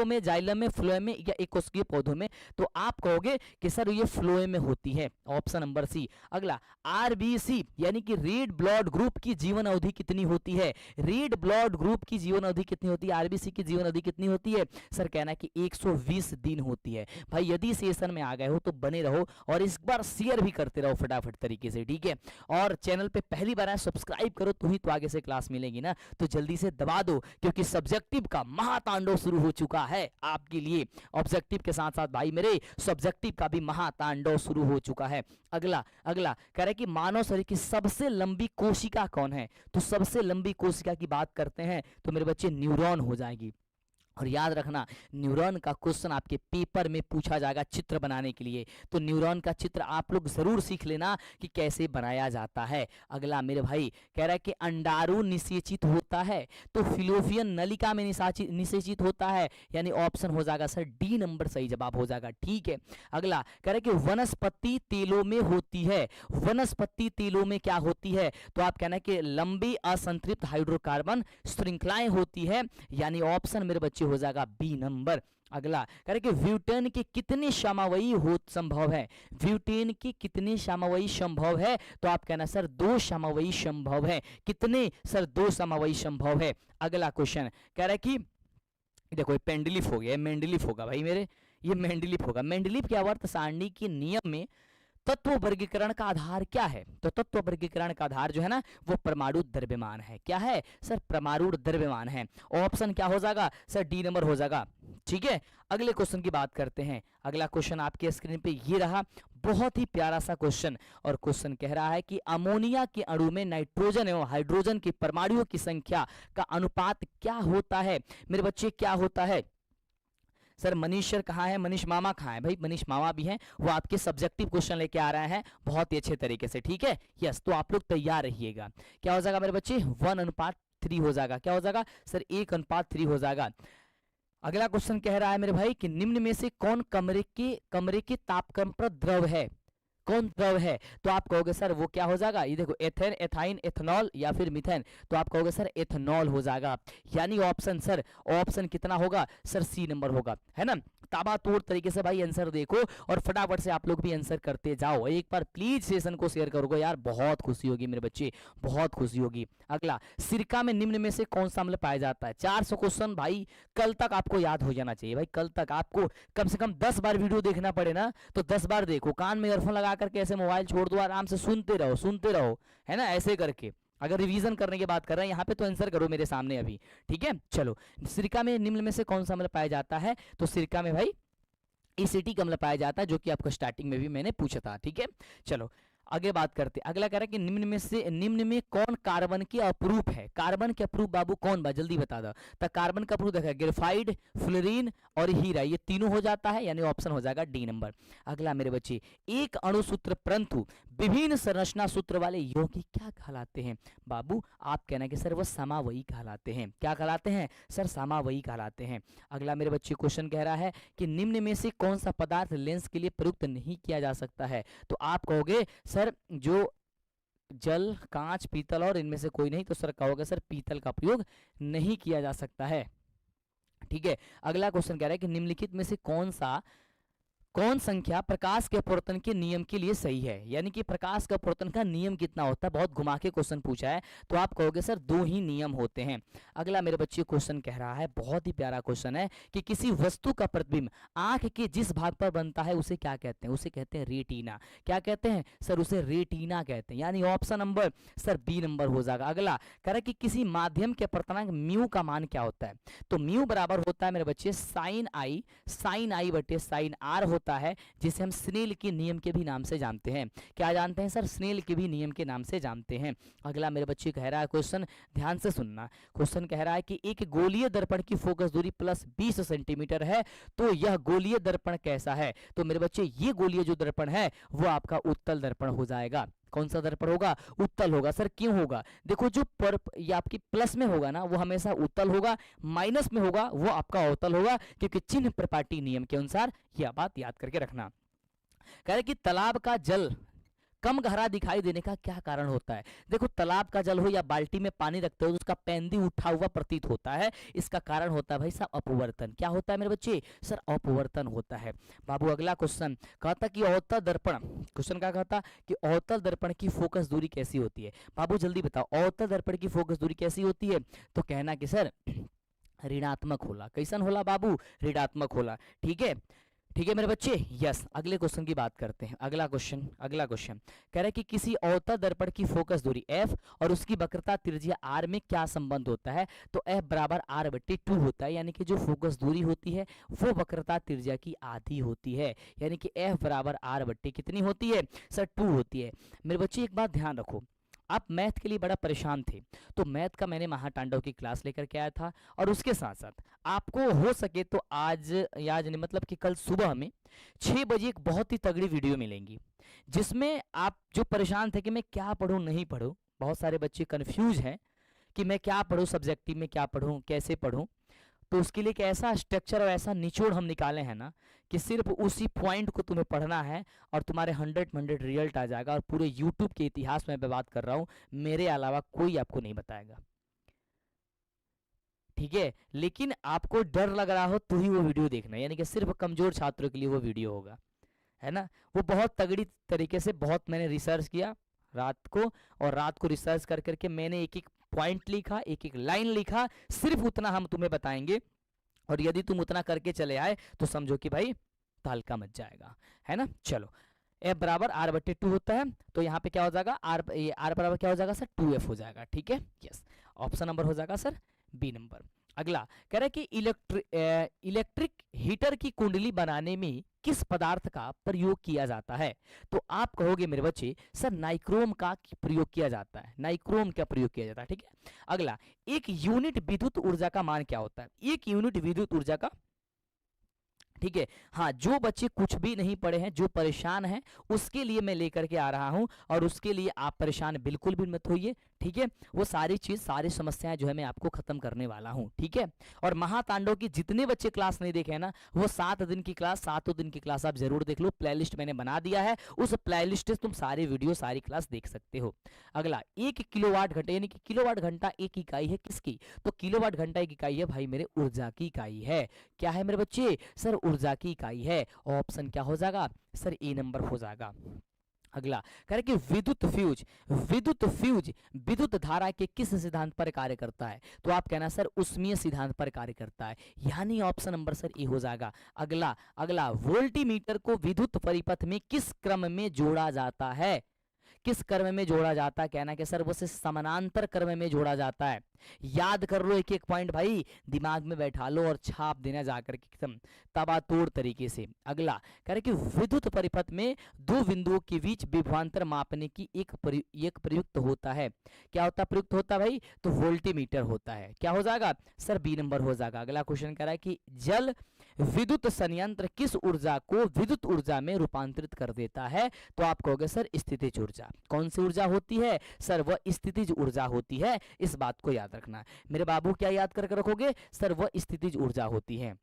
में जाइलम में फ्लोएम में या एकोष्ठीय पौधों में? तो आप कहोगे कि सर ये फ्लोएम में होती है, ऑप्शन नंबर सी। अगला, RBC यानी कि रेड ब्लड ग्रुप की जीवन अवधि कितनी होती है? रेड ब्लड ग्रुप की जीवन अवधि कितनी होती है? RBC की जीवन अवधि कितनी होती है सर? कहना है कि 120 दिन होती है। भाई यदि सेशन में आ गए हो तो बने रहो और इस बार शेयर भी करते रहो फटाफट तरीके से, ठीक है। और चैनल पे पहली बार आए सब्सक्राइब करो तो ही तो आगे से क्लास मिलेगी ना, तो जल्दी से दबा दो क्योंकि सब्जेक्टिव का महातांडव शुरू हो चुका है आपके लिए। ऑब्जेक्टिव के साथ साथ भाई मेरे सब्जेक्टिव का भी महातांडव शुरू हो चुका है। अगला कह रहे कि मानव शरीर की सबसे लंबी कोशिका कौन है? तो सबसे लंबी कोशिका की बात करते हैं तो मेरे बच्चे न्यूरॉन हो जाएगी। और याद रखना न्यूरॉन का क्वेश्चन आपके पेपर में पूछा जाएगा चित्र बनाने के लिए, तो न्यूरॉन का चित्र आप लोग जरूर सीख लेना कि कैसे बनाया जाता है। अगला मेरे भाई कह रहा है कि अंडाणु निषेचित होता है तो फिलोपियन नलिका में निषेचित होता है। यानी ऑप्शन हो जाएगा सर डी नंबर सही जवाब हो जाएगा, ठीक है। अगला कह रहा है कि वनस्पति तेलों में होती है। वनस्पति तेलों में क्या होती है? तो आप कहना है कि लंबी असंतृप्त हाइड्रोकार्बन श्रृंखलाएं होती है। यानी ऑप्शन मेरे बच्चे हो जाएगा बी नंबर। अगला कह रहे कि ब्यूटेन के कितने समावयी हो संभव है? ब्यूटेन के कितने समावयी संभव है? तो आप कहना सर 2 समावयी संभव है। कितने सर? 2 समावयी संभव है। अगला क्वेश्चन कह रहा है कि देखो ये पेंडलिफ हो गया, मेंडलिफ होगा भाई मेरे, ये मेंडलिफ होगा। मेंडलिफ के आवर्त सारणी के नियम में तत्व वर्गीकरण का आधार क्या है? तो तत्व वर्गीकरण का आधार जो है ना वो परमाणु द्रव्यमान है। क्या है सर? परमाणु द्रव्यमान है। ऑप्शन क्या हो जाएगा सर? डी नंबर हो जाएगा, ठीक है। अगले क्वेश्चन की बात करते हैं। अगला क्वेश्चन आपके स्क्रीन पे ये रहा, बहुत ही प्यारा सा क्वेश्चन। और क्वेश्चन कह रहा है कि अमोनिया के अणु में नाइट्रोजन एवं हाइड्रोजन की परमाणुओं की संख्या का अनुपात क्या होता है मेरे बच्चे? क्या होता है सर? मनीष सर कहाँ है? मनीष मामा कहाँ है? भाई मनीष मामा भी हैं, वो आपके सब्जेक्टिव क्वेश्चन लेके आ रहे हैं बहुत ही अच्छे तरीके से, ठीक है। यस, तो आप लोग तैयार रहिएगा। क्या हो जाएगा मेरे बच्चे? 1:3 हो जाएगा। क्या हो जाएगा सर? 1:3 हो जाएगा। अगला क्वेश्चन कह रहा है मेरे भाई कि निम्न में से कौन कमरे के तापक्रम पर द्रव है? कौन द्रव है? तो आप कहोगे सर वो क्या हो जाएगा, ये देखो एथेन, एथाइन, एथेनॉल या फिर मीथेन, तो आप कहोगे सर एथेनॉल हो जाएगा। यानी ऑप्शन सर, ऑप्शन कितना होगा सर, सी नंबर होगा, है ना। ताबड़तोड़ तरीके से भाई आंसर देखो और फटाफट से आप लोग भी आंसर करते जाओ। एक बार प्लीज सेशन को शेयर करोगे यार, बहुत खुशी होगी मेरे बच्चे, बहुत खुशी होगी। अगला, सिरका में निम्न में से कौन सा अम्ल पाया जाता है? 400 क्वेश्चन भाई कल तक आपको याद हो जाना चाहिए भाई, कल तक आपको कम से कम 10 बार वीडियो देखना पड़े ना, तो 10 बार देखो, कान में ईयरफोन लगा करके ऐसे मोबाइल छोड़ दो, आराम से सुनते रहो, है ना, ऐसे करके। अगर रिवीजन करने की बात कर रहे हैं यहाँ पे तो आंसर करो मेरे सामने अभी, ठीक है। चलो, सिरका में निम्न में से कौन सा अम्ल पाया जाता है? तो सिरका में भाई एसिटिक अम्ल पाया जाता है, जो कि आपको स्टार्टिंग में भी मैंने पूछा था, ठीक है। चलो आगे बात करते हैं। अगला कह रहा है कि निम्न में कौन कार्बन के अपरूप है? कार्बन के अपरूप बाबू कौन बा, जल्दी बता दो। तो कार्बन का अपरूप देखा, ग्रेफाइड, फ्लोरीन और हीरा, ये तीनों हो जाता है, यानी ऑप्शन हो जाएगा डी नंबर। अगला मेरे बच्चे, एक अणुसूत्र परंतु विभिन्न संरचना सूत्र वाले यौगिक क्या कहलाते हैं? बाबू आप कहना कि सर वो समावयी कहलाते हैं। क्या कहलाते हैं सर? समावयी कहलाते हैं। अगला मेरे बच्चे क्वेश्चन कह रहा है कि निम्न में से कौन सा पदार्थ लेंस के लिए प्रयुक्त नहीं किया जा सकता है? तो आप कहोगे सर जो जल, कांच, पीतल और इनमें से कोई नहीं, तो सर कहोगे सर पीतल का प्रयोग नहीं किया जा सकता है, ठीक है। अगला क्वेश्चन कह रहा है कि निम्नलिखित में से कौन संख्या प्रकाश के अपवर्तन के नियम के लिए सही है? यानी कि प्रकाश का अपवर्तन का नियम कितना होता है, बहुत घुमा के क्वेश्चन पूछा है, तो आप कहोगे सर 2 ही नियम होते हैं। अगला मेरे बच्चे क्वेश्चन कह रहा है, बहुत ही प्यारा क्वेश्चन है, कि किसी वस्तु का प्रतिबिंब आंख के जिस भाग पर बनता है उसे क्या कहते हैं? उसे कहते हैं रेटिना। क्या कहते हैं सर? उसे रेटिना कहते हैं, यानी option number sir B number हो जाएगा। अगला कह रहा है कि किसी माध्यम के अपवर्तनांक म्यू का मान क्या होता है? तो म्यू बराबर होता है मेरे बच्चे साइन आई बटे साइन आर होता है, जिसे हम स्नेल के नियम के भी नाम से जानते हैं। क्या जानते हैं सर? स्नेल के भी नियम के नाम से जानते हैं। अगला मेरे बच्चे कह रहा है क्वेश्चन, ध्यान से सुनना। क्वेश्चन कह रहा है कि एक गोलीय दर्पण की फोकस दूरी प्लस 20 सेंटीमीटर है, तो यह गोलीय दर्पण कैसा है? तो मेरे बच्चे ये गोलीय जो दर्पण है वो आपका उत्तल दर्पण हो जाएगा। कौन सा दर्पण होगा? उत्तल होगा। सर क्यों होगा? देखो जो ये आपकी प्लस में होगा ना वो हमेशा उत्तल होगा, माइनस में होगा वो आपका अवतल होगा, क्योंकि चिन्ह प्रपाटी नियम के अनुसार यह बात याद करके रखना। कह रहे कि तालाब का जल कम गहरा दिखाई देने का क्या कारण होता है? देखो तालाब का जल हो या बाल्टी में पानी रखते हो तो उसका पैंदी उठा हुआ प्रतीत होता है, इसका कारण होता है भाई साहब अपवर्तन। क्या होता है मेरे बच्चे? सर अपवर्तन होता है। बाबू अगला क्वेश्चन कहता कि अवतल दर्पण, क्वेश्चन क्या कहता कि अवतल दर्पण की फोकस दूरी कैसी होती है? बाबू जल्दी बताओ, अवतल दर्पण की फोकस दूरी कैसी होती है? तो कहना कि सर ऋणात्मक होला। कैसन होला बाबू? ऋणात्मक होला, ठीक है, ठीक है मेरे बच्चे, यस। अगले क्वेश्चन की बात करते हैं। अगला क्वेश्चन कह रहा है कि किसी अवतल दर्पण की फोकस दूरी f और उसकी वक्रता त्रिज्या r में क्या संबंध होता है? तो f बराबर r बटे 2 होता है, यानी कि जो फोकस दूरी होती है वो वक्रता त्रिज्या की आधी होती है, यानी कि f बराबर r बटे कितनी होती है सर? 2 होती है। मेरे बच्चे एक बात ध्यान रखो, आप मैथ के लिए बड़ा परेशान थे, तो मैथ का मैंने महातांडव की क्लास लेकर के आया था, और उसके साथ साथ आपको हो सके तो आज नहीं मतलब कि कल सुबह में 6 बजे एक बहुत ही तगड़ी वीडियो मिलेंगी, जिसमें आप जो परेशान थे कि मैं क्या पढूं नहीं पढूं, बहुत सारे बच्चे कंफ्यूज हैं कि मैं क्या पढूं, सब्जेक्टिव में क्या पढूं, कैसे पढूं, तो उसके लिए एक ऐसा स्ट्रक्चर और ऐसा निचोड़ हम निकाले हैं ना कि सिर्फ उसी पॉइंट को तुम्हें पढ़ना है और तुम्हारे 100 रिजल्ट आ जाएगा। और पूरे यूट्यूब के इतिहास में मैं बात कर रहा हूँ, मेरे अलावा कोई आपको नहीं बताएगा, ठीक है। लेकिन आपको डर लग रहा हो तो ही वो वीडियो देखना, यानी कि सिर्फ कमजोर छात्रों के लिए वो वीडियो होगा, है ना। वो बहुत तगड़ी तरीके से बहुत मैंने रिसर्च किया रात को, और रात को रिसर्च कर करके मैंने एक एक पॉइंट लिखा, एक एक लाइन लिखा, सिर्फ उतना हम तुम्हें बताएंगे, और यदि तुम उतना करके चले आए तो समझो कि भाई तहलका मच जाएगा, है ना। चलो f बराबर r बट्टे 2 होता है, तो यहाँ पे क्या हो जाएगा r बराबर क्या हो जाएगा सर? 2f हो जाएगा, ठीक है, यस। ऑप्शन नंबर हो जाएगा सर बी नंबर। अगला कह रहा है कि इलेक्ट्रिक हीटर की कुंडली बनाने में किस पदार्थ का प्रयोग किया जाता है? तो आप कहोगे मेरे बच्चे सर नाइक्रोम का प्रयोग किया जाता है, नाइक्रोम का प्रयोग किया जाता है, ठीक है। अगला, एक यूनिट विद्युत ऊर्जा का मान क्या होता है? एक यूनिट विद्युत ऊर्जा का, ठीक है। हाँ, जो बच्चे कुछ भी नहीं पढ़े हैं, जो परेशान हैं, उसके लिए मैं लेकर के आ रहा हूं, और उसके लिए आप परेशान बिल्कुल भी मत होइए, ठीक है, वो सारी चीज सारी समस्याएं जो है मैं आपको खत्म करने वाला हूँ, ठीक है। और महातांडव की जितने बच्चे क्लास नहीं देखे हैं ना, वो 7 दिन की क्लास, 7 दिन की क्लास आप जरूर देख लो, प्लेलिस्ट मैंने बना दिया है, उस प्लेलिस्ट से तुम सारी वीडियो सारी क्लास देख सकते हो। अगला, 1 किलोवाट घंटा, यानी कि किलोवाट घंटा एक इकाई है किसकी, तो किलोवाट घंटा एक इकाई है भाई मेरे ऊर्जा की इकाई है। क्या है मेरे बच्चे, सर ऊर्जा की इकाई है। ऑप्शन क्या हो जाएगा सर, ए नंबर हो जाएगा। अगला कह रहे कि विद्युत फ्यूज, विद्युत फ्यूज विद्युत धारा के किस सिद्धांत पर कार्य करता है, तो आप कहना सर उष्मीय सिद्धांत पर कार्य करता है, यानी ऑप्शन नंबर सर ए हो जाएगा। अगला अगला वोल्टीमीटर को विद्युत परिपथ में किस क्रम में जोड़ा जाता है, किस क्रम में जोड़ा जाता है, कहना कि सर वो से समानांतर क्रम में जोड़ा जाता है। याद कर लो एक एक पॉइंट भाई, दिमाग में बैठा लो और छाप देना जाकर के एकदम तबातोड़ तरीके से। अगला कह रहे कि विद्युत परिपथ में दो बिंदुओं के बीच विभवांतर मापने की एक प्रयुक्त होता है, क्या होता है प्रयुक्त होता है भाई, तो वोल्टीमीटर होता है। क्या हो जाएगा सर, बी नंबर हो जाएगा। अगला क्वेश्चन कह रहा है कि जल विद्युत संयंत्र किस ऊर्जा को विद्युत ऊर्जा में रूपांतरित कर देता है, तो आप कहोगे सर स्थितिज ऊर्जा। कौन सी ऊर्जा होती है सर, वह स्थितिज ऊर्जा होती है, इस बात को याद रखना। मेरे बाबू क्या याद करके रखोगे सर, वह स्थितिज ऊर्जा होती है।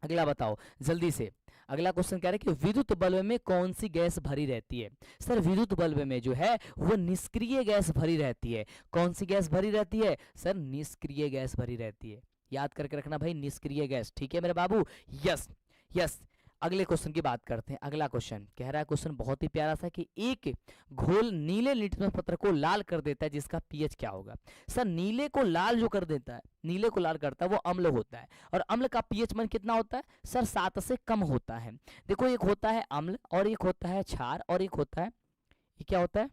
अगला बताओ जल्दी से, अगला क्वेश्चन कह रहे हैं कि विद्युत बल्ब में कौन सी गैस भरी रहती है, सर विद्युत बल्ब में जो है वो निष्क्रिय गैस भरी रहती है। कौन सी गैस भरी रहती है सर, निष्क्रिय गैस भरी रहती है, याद करके रखना भाई, निष्क्रिय गैस, ठीक है मेरे बाबू। Yes yes. अगले क्वेश्चन की बात करते हैं। अगला क्वेश्चन कह रहा है, क्वेश्चन बहुत ही प्यारा सा, कि एक घोल नीले लिटमस पत्र को लाल कर देता है जिसका पीएच क्या होगा। सर नीले को लाल जो कर देता है, नीले को लाल करता है वो अम्ल होता है, और अम्ल का पीएच मान कितना होता है सर, 7 से कम होता है। देखो एक होता है अम्ल, और एक होता है क्षार, और एक होता है, ये क्या होता है,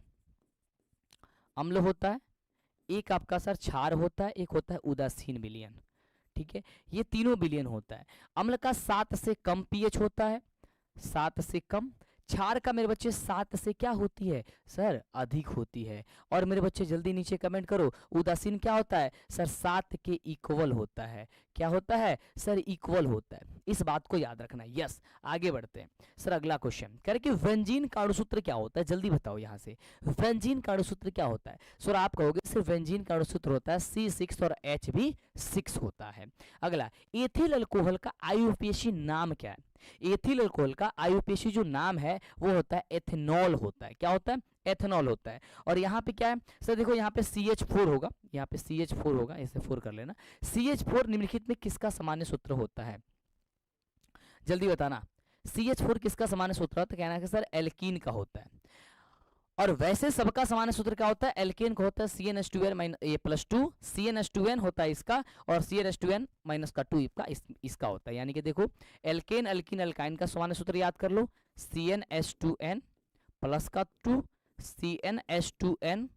अम्ल होता है, एक आपका सर क्षार होता है, एक होता है उदासीन विलयन, ठीक है, ये तीनों विलयन होता है। अम्ल का 7 से कम पीएच होता है, 7 से कम। क्षार का मेरे बच्चे 7 से क्या होती है सर, अधिक होती है। और मेरे बच्चे जल्दी नीचे कमेंट करो, उदासीन क्या होता है सर, 7 के इक्वल होता है। क्या होता है सर, इक्वल होता है, इस बात को याद रखना। यस, आगे बढ़ते हैं सर। अगला क्वेश्चन कह रहे कि व्यंजीन का अणुसूत्र क्या होता है, जल्दी बताओ यहाँ से, व्यंजीन का अणुसूत्र क्या होता है। सर आप कहोगे सिर्फ व्यंजीन का अणुसूत्र होता है C6 और H भी 6 होता है। अगला, एथिल अल्कोहल का आयुपेशी नाम क्या है, एथिल अल्कोहल का आयुपेशी जो नाम है वो होता है एथेनॉल होता है। क्या होता है, एथेनॉल होता है। और यहाँ पे क्या है सर, देखो यहाँ पे CH4 होगा, यहाँ पे CH4 होगा, इसे 4 कर लेना। CH4 निम्नलिखित में किसका सामान्य सूत्र होता है, जल्दी बताना। CH4 किसका सामान्य सूत्र होता है, कहना है कि सर एल्कीन का होता है। और वैसे सबका सामान्य सूत्र क्या होता है, एल्केन का होता है CnH2n +2, CnH2n होता है इसका, और CnH2n -2 इसका होता है। यानी कि देखो एल्केन अल्कीन अल्काइन का सामान्य सूत्र याद कर लो, CnH2n +2, CnH2n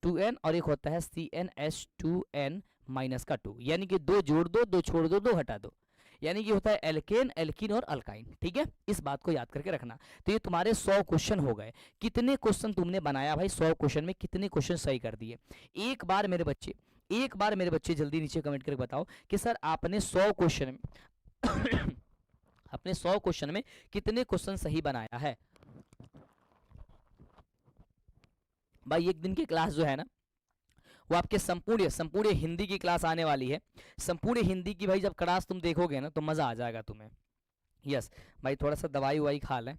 2n, और एक होता है CnH2n -2, यानी कि 2 जोड़ दो, 2 छोड़ दो, 2 हटा दो, यानी कि होता है एल्केन एल्कीन और अल्काइन, ठीक है, इस बात को याद करके रखना। तो ये तुम्हारे 100 क्वेश्चन हो गए। कितने क्वेश्चन तुमने बनाया भाई, 100 क्वेश्चन में कितने क्वेश्चन सही कर दिए, एक बार मेरे बच्चे जल्दी नीचे कमेंट करके बताओ कि सर आपने 100 क्वेश्चन में अपने 100 क्वेश्चन में कितने क्वेश्चन सही बनाया है। भाई एक दिन की क्लास जो है ना, वो आपके संपूर्ण हिंदी की क्लास आने वाली है। संपूर्ण हिंदी की भाई जब क्लास तुम देखोगे ना तो मजा आ जाएगा तुम्हें। यस भाई, थोड़ा सा दवाई ववाई खा लें,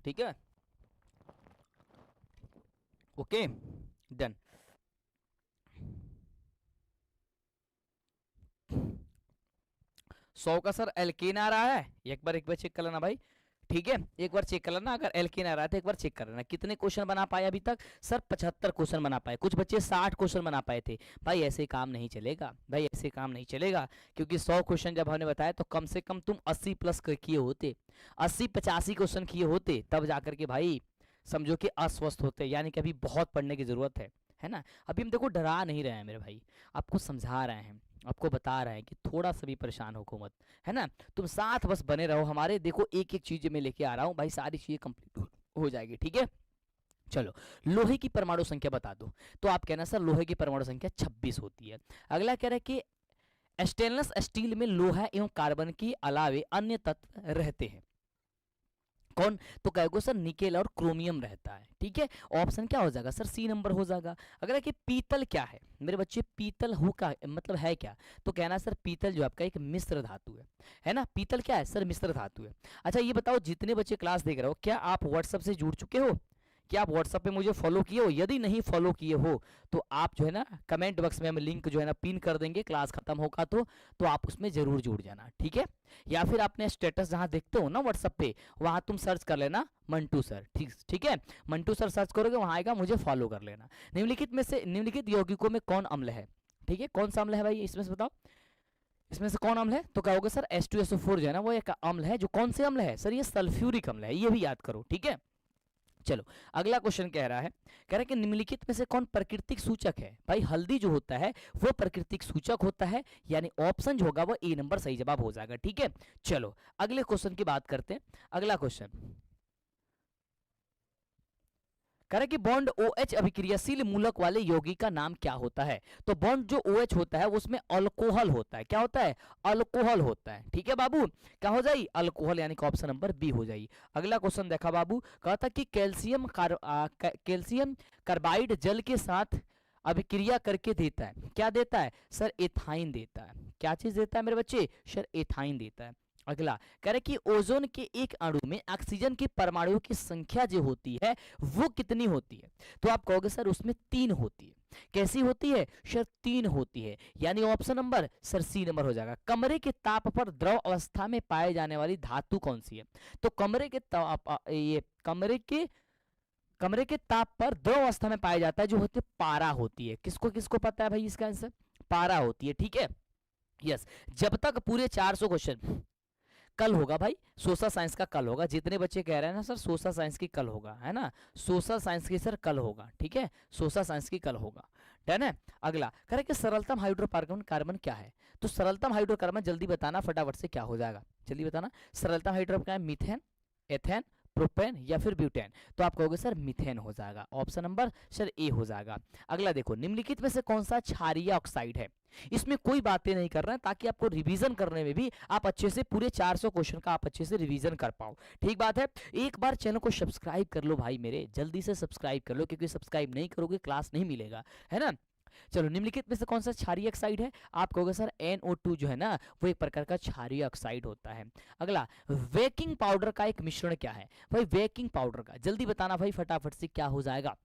ठीक है, ओके डन। सौ का सर एल्केन आ रहा है, एक बार चेक कर लेना भाई, ठीक है, एक बार चेक कर लेना। अगर एल्केन आ रहा है तो एक बार चेक कर लेना। कितने क्वेश्चन बना पाए अभी तक सर, 75 क्वेश्चन बना पाए। कुछ बच्चे 60 क्वेश्चन बना पाए थे। भाई ऐसे काम नहीं चलेगा, भाई ऐसे काम नहीं चलेगा, क्योंकि 100 क्वेश्चन जब हमने बताया तो कम से कम तुम 80 प्लस किए होते, 80-85 क्वेश्चन किए होते, तब जाकर के भाई समझो कि अस्वस्थ होते, यानी कि अभी बहुत पढ़ने की जरूरत है ना। अभी हम देखो डरा नहीं रहे हैं मेरे भाई, आपको समझा रहे हैं, आपको बता रहे हैं कि थोड़ा सा भी परेशान हो मत, है ना। तुम साथ बस बने रहो हमारे, देखो एक एक चीज मैं लेके आ रहा हूँ भाई, सारी चीजें कंप्लीट हो जाएगी, ठीक है। चलो, लोहे की परमाणु संख्या बता दो, तो आप कहना सर लोहे की परमाणु संख्या 26 होती है। अगला कह रहा है कि स्टेनलेस स्टील में लोहा एवं कार्बन के अलावे अन्य तत्व रहते हैं। कौन? तो कहोगे सर निकेल और क्रोमियम रहता है। ठीक है, ऑप्शन क्या हो जाएगा सर? सी नंबर हो जाएगा। अगर कि पीतल क्या है मेरे बच्चे, पीतल हो का मतलब है क्या? तो कहना सर पीतल जो आपका एक मिश्र धातु है ना। पीतल क्या है सर? मिश्र धातु है। अच्छा ये बताओ जितने बच्चे क्लास देख रहे हो, क्या आप व्हाट्सएप से जुड़ चुके हो? क्या आप व्हाट्सएप पे मुझे फॉलो किए हो? यदि नहीं फॉलो किए हो तो आप जो है ना कमेंट बॉक्स में हम लिंक जो है ना पिन कर देंगे, क्लास खत्म होगा तो आप उसमें जरूर जुड़ जाना। ठीक है, या फिर अपने स्टेटस जहां देखते हो ना व्हाट्सएप पे, वहां तुम सर्च कर लेना मंटू सर। ठीक है, मंटू सर सर्च करोगे वहां आएगा, मुझे फॉलो कर लेना। निम्नलिखित में से निम्नलिखित यौगिकों में कौन अम्ल है? ठीक है, कौन सा अम्ल है भाई इसमें से बताओ, इसमें से कौन अम्ल है? तो कहोगे सर H2SO4 जो है ना वो एक अम्ल है। जो कौन से अम्ल है सर? ये सल्फ्यूरिक अम्ल है, ये भी याद करो। ठीक है, चलो अगला क्वेश्चन कह रहा है कि निम्नलिखित में से कौन प्राकृतिक सूचक है? भाई हल्दी जो होता है वो प्राकृतिक सूचक होता है, यानी ऑप्शन जो होगा वो ए नंबर सही जवाब हो जाएगा। ठीक है, चलो अगले क्वेश्चन की बात करते हैं। अगला क्वेश्चन कह रहा है कि बॉन्ड OH अभिक्रियाशील मूलक वाले यौगिक का नाम क्या होता है? तो बॉन्ड जो OH होता है उसमें अल्कोहल होता है। क्या होता है? अल्कोहल होता है। ठीक है बाबू, क्या हो जाएगी? अल्कोहल, यानी कि ऑप्शन नंबर बी हो जाएगी। अगला क्वेश्चन देखा बाबू, कहा था कि कैल्शियम कार्बाइड जल के साथ अभिक्रिया करके देता है। क्या देता है सर? एथाइन देता है। क्या चीज देता है मेरे बच्चे? सर एथाइन देता है। अगला कह रहे कि ओजोन के एक अणु में ऑक्सीजन के परमाणुओं की संख्या जो होती है वो कितनी होती है? तो आप कहोगे सर उसमें 3 होती है। कैसी होती है सर? 3 होती है, यानी option number sir C number हो जाएगा। कमरे के ताप पर द्रव अवस्था में पाए जाने वाली धातु कौन सी है? तो कमरे के ताप ये कमरे के ताप पर द्रव अवस्था में पाया जाता है जो होती है पारा होती है। किसको किसको पता है भाई इसका आंसर? पारा होती है। ठीक है, यस। जब तक पूरे 400 क्वेश्चन कल होगा भाई, सोशल साइंस का कल होगा। जितने बच्चे कह रहे हैं ना सर सोशल साइंस की कल होगा, है ना, सोशल साइंस की सर कल होगा। ठीक है, सोशल साइंस की कल होगा। डन है। अगला कह रहे कि सरलतम हाइड्रोकार्बन कार्बन क्या है? तो सरलतम हाइड्रोकार्बन जल्दी बताना फटाफट से क्या हो जाएगा, जल्दी बताना। सरलतम हाइड्रोकार्बन क्या है? मीथेन, एथेन, प्रोपेन या फिर ब्यूटेन? तो आप कहोगे सर मीथेन हो जाएगा। ऑप्शन नंबर सर ए हो जाएगा। अगला देखो, निम्नलिखित में से कौन सा क्षारीय ऑक्साइड है? इसमें कोई बातें नहीं कर रहे हैं ताकि आपको रिवीजन करने में भी आप अच्छे से पूरे 400 क्वेश्चन का आप अच्छे से रिवीजन कर पाओ। ठीक बात है, एक बार चैनल को सब्सक्राइब कर लो भाई मेरे, जल्दी से सब्सक्राइब कर लो, क्योंकि सब्सक्राइब नहीं करोगे क्लास नहीं मिलेगा, है ना। चलो निम्नलिखित में से कौन सा क्षारीय ऑक्साइड है? आप कहोगे सर NO2 जो है ना वो एक प्रकार का क्षारीय ऑक्साइड होता है। अगला, बेकिंग पाउडर का एक मिश्रण क्या है? भाई बेकिंग पाउडर का जल्दी बताना भाई फटाफट से क्या हो जाएगा,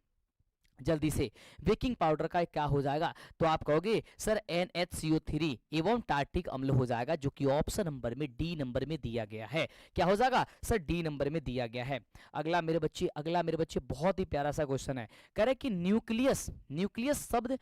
जल्दी से। बेकिंग पाउडर का क्या हो जाएगा? तो आप कहोगे सर NHCO3 एवं टार्टिक अम्ल हो जाएगा, जो कि ऑप्शन नंबर में डी नंबर में दिया गया है। क्या हो जाएगा सर? डी नंबर में दिया गया है। अगला मेरे बच्चे बहुत ही प्यारा सा क्वेश्चन है। कह रहे कि न्यूक्लियस शब्द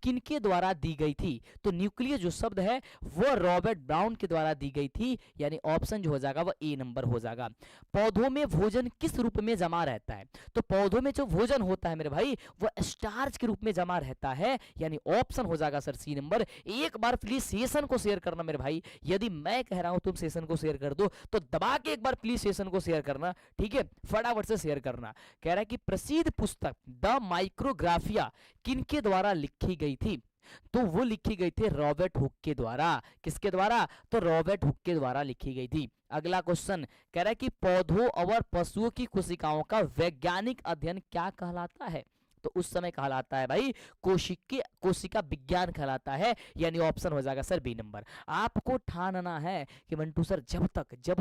किनके द्वारा दी गई थी? तो न्यूक्लियस जो शब्द है वो रॉबर्ट ब्राउन के द्वारा दी गई थी, यानी ऑप्शन जो हो जाएगा वो ए नंबर हो जाएगा। पौधों में भोजन किस रूप में जमा रहता है? तो पौधों में जो भोजन होता है मेरे भाई वो स्टार्च के रूप में जमा रहता है, यानी ऑप्शन हो जाएगा सर सी नंबर। एक बार प्लीज सेशन को शेयर करना मेरे भाई, यदि मैं कह रहा हूं तुम सेशन को शेयर कर दो तो दबा के एक बार प्लीज सेशन को शेयर करना। ठीक है, फटाफट से शेयर करना। कह रहा है कि प्रसिद्ध पुस्तक द माइक्रोग्राफिया किनके द्वारा लिखी गई थी? तो वो लिखी गई थी रॉबर्ट हुक के द्वारा। किसके द्वारा? तो रॉबर्ट हुक के द्वारा लिखी गई थी। अगला क्वेश्चन कह रहा है कि पौधों और पशुओं की कोशिकाओं का वैज्ञानिक अध्ययन क्या कहलाता है? तो उस समय कहलाता है भाई कोशिका विज्ञान कहलाता है, यानी ऑप्शन हो जाएगा सर बी नंबर। आपको ठानना है कि मंटू सर जब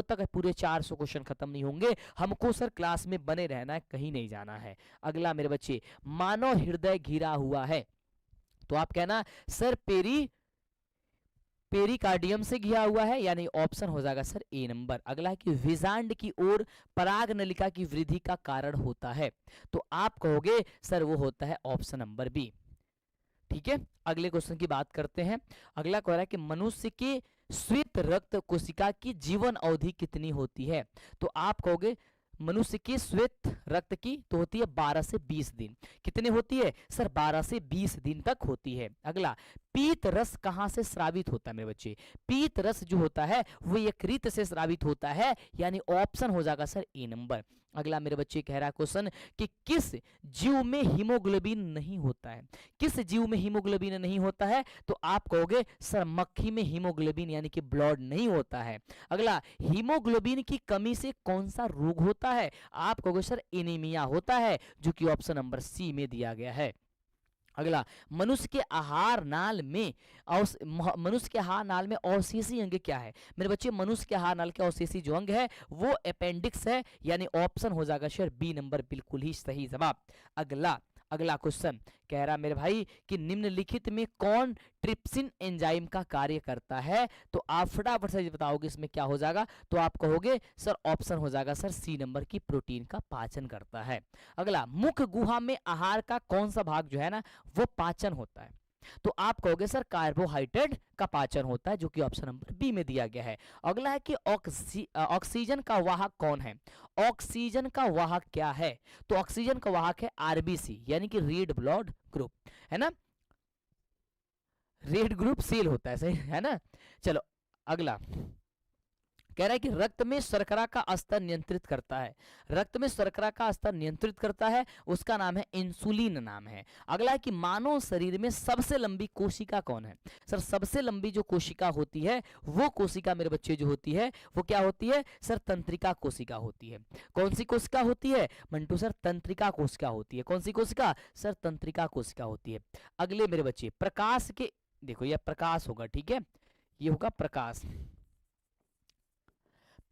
तक पूरे 400 क्वेश्चन खत्म नहीं होंगे हमको सर क्लास में बने रहना है, कहीं नहीं जाना है। अगला मेरे बच्चे, मानव हृदय घिरा हुआ है, तो आप कहना सर पेरिकार्डियम से घिरा हुआ है, यानी ऑप्शन हो जाएगा सर ए नंबर। अगला है कि विजांड की ओर पराग नलिका की वृद्धि का कारण होता है, तो आप कहोगे सर वो होता है ऑप्शन नंबर बी। ठीक है, अगले क्वेश्चन की बात करते हैं। अगला कह रहा है कि मनुष्य के श्वेत रक्त कोशिका की जीवन अवधि कितनी होती है? तो आप कहोगे मनुष्य की श्वेत रक्त की तो होती है 12 से 20 दिन। कितने होती है सर? 12 से 20 दिन तक होती है। अगला, पीत रस कहाँ से स्रावित होता है मेरे बच्चे? पीत रस जो होता है वो यकृत से स्रावित होता है, यानी ऑप्शन हो जाएगा सर ए नंबर। अगला मेरे बच्चे कह रहा है क्वेश्चन कि किस जीव में हीमोग्लोबिन नहीं होता है, किस जीव में हीमोग्लोबिन नहीं होता है, तो आप कहोगे सर मक्खी में हीमोग्लोबिन यानी कि ब्लड नहीं होता है। अगला हीमोग्लोबिन की कमी से कौन सा रोग होता है, आप कहोगे सर एनीमिया होता है, जो कि ऑप्शन नंबर सी में दिया गया है। अगला मनुष्य के आहार नाल में मनुष्य के आहार नाल में अवशेषी अंग क्या है, मेरे बच्चे मनुष्य के आहार नाल के अवशेषी जो अंग है वो अपेंडिक्स है, यानी ऑप्शन हो जाएगा सर बी नंबर, बिल्कुल ही सही जवाब। अगला क्वेश्चन कह रहा मेरे भाई कि निम्नलिखित में कौन ट्रिप्सिन एंजाइम का कार्य करता है, तो आप फटाफट से बताओगे इसमें क्या हो जाएगा, तो आप कहोगे सर ऑप्शन हो जाएगा सर सी नंबर की प्रोटीन का पाचन करता है। अगला मुख गुहा में आहार का कौन सा भाग जो है ना वो पाचन होता है, तो आप कहोगे सर कार्बोहाइड्रेट का पाचन होता है, जो कि ऑप्शन नंबर बी में दिया गया है। अगला है कि ऑक्सीजन का वाहक कौन है, ऑक्सीजन का वाहक क्या है, तो ऑक्सीजन का वाहक है आरबीसी यानी कि रेड ब्लड ग्रुप, है ना, रेड ग्रुप सेल होता है, सही है ना। चलो अगला कह रहा है कि रक्त में शर्करा का स्तर नियंत्रित करता है, रक्त में शर्करा का स्तर नियंत्रित करता है, उसका नाम है इंसुलिन नाम है। अगला है कि मानव शरीर में सबसे लंबी कोशिका कौन है, सर सबसे लंबी जो कोशिका होती है वो कोशिका मेरे बच्चे जो होती है वो क्या होती है, सर तंत्रिका कोशिका होती है। कौन सी कोशिका होती है मंटू, सर तंत्रिका कोशिका होती है। कौन सी कोशिका, सर तंत्रिका कोशिका होती है। अगले मेरे बच्चे प्रकाश के, देखो यह प्रकाश होगा, ठीक है, ये होगा प्रकाश।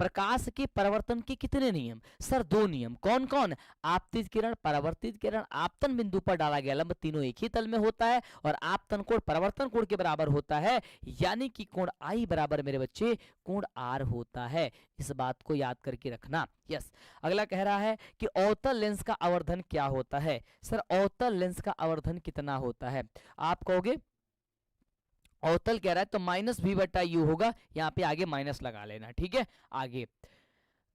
प्रकाश के परिवर्तन के कितने नियम, सर दो नियम, कौन कौन, आपतित किरण परावर्तित किरण, आपतन बिंदु पर डाला गया लंब तीनों एक ही तल में होता है, और आपतन कोण परिवर्तन कोण के बराबर होता है, यानी कि कोण आई बराबर मेरे बच्चे कोण आर होता है। इस बात को याद करके रखना। यस, अगला कह रहा है कि अवतल लेंस का आवर्धन क्या होता है, सर अवतल लेंस का आवर्धन कितना होता है, आप कहोगे अवतल कह रहा है तो माइनस वी बटा यू होगा, यहाँ पे आगे माइनस लगा लेना, ठीक है। आगे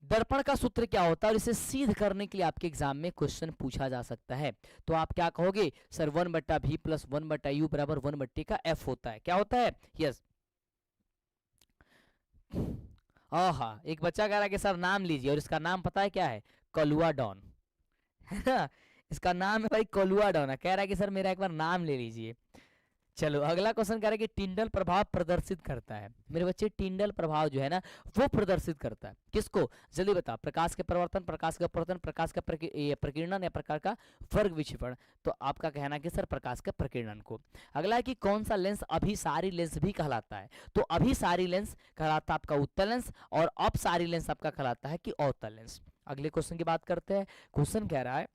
दर्पण का सूत्र क्या होता है, और इसे सिद्ध करने के लिए आपके एग्जाम में क्वेश्चन पूछा जा सकता है, तो आप क्या कहोगे, सर 1 बटा वी प्लस 1 बटा यू बराबर 1 बट्टे का एफ होता है, क्या होता है, यस। हाँ, एक बच्चा कह रहा है कि सर नाम लीजिए, और इसका नाम पता है क्या है, कलुआ डॉन, है ना, इसका नाम है भाई कलुआ डॉन है, कह रहा है कि सर मेरा एक बार नाम ले लीजिए। चलो अगला क्वेश्चन कह रहा है कि टिंडल प्रभाव प्रदर्शित करता है, मेरे बच्चे टिंडल प्रभाव जो है ना वो प्रदर्शित करता है किसको, जल्दी बताओ, प्रकाश के परिवर्तन, प्रकाश का अपवर्तन, प्रकाश का प्रकीर्णन या प्रकार का वर्ग विक्षेपण, तो आपका कहना है कि सर प्रकाश के प्रकीर्णन को। अगला है कि कौन सा लेंस अभिसारी लेंस भी कहलाता है, तो अभिसारी लेंस कहलाता है आपका उत्तल लेंस, और अपसारी लेंस आपका कहलाता है कि अवतल लेंस। अगले क्वेश्चन की बात करते हैं। क्वेश्चन कह रहा है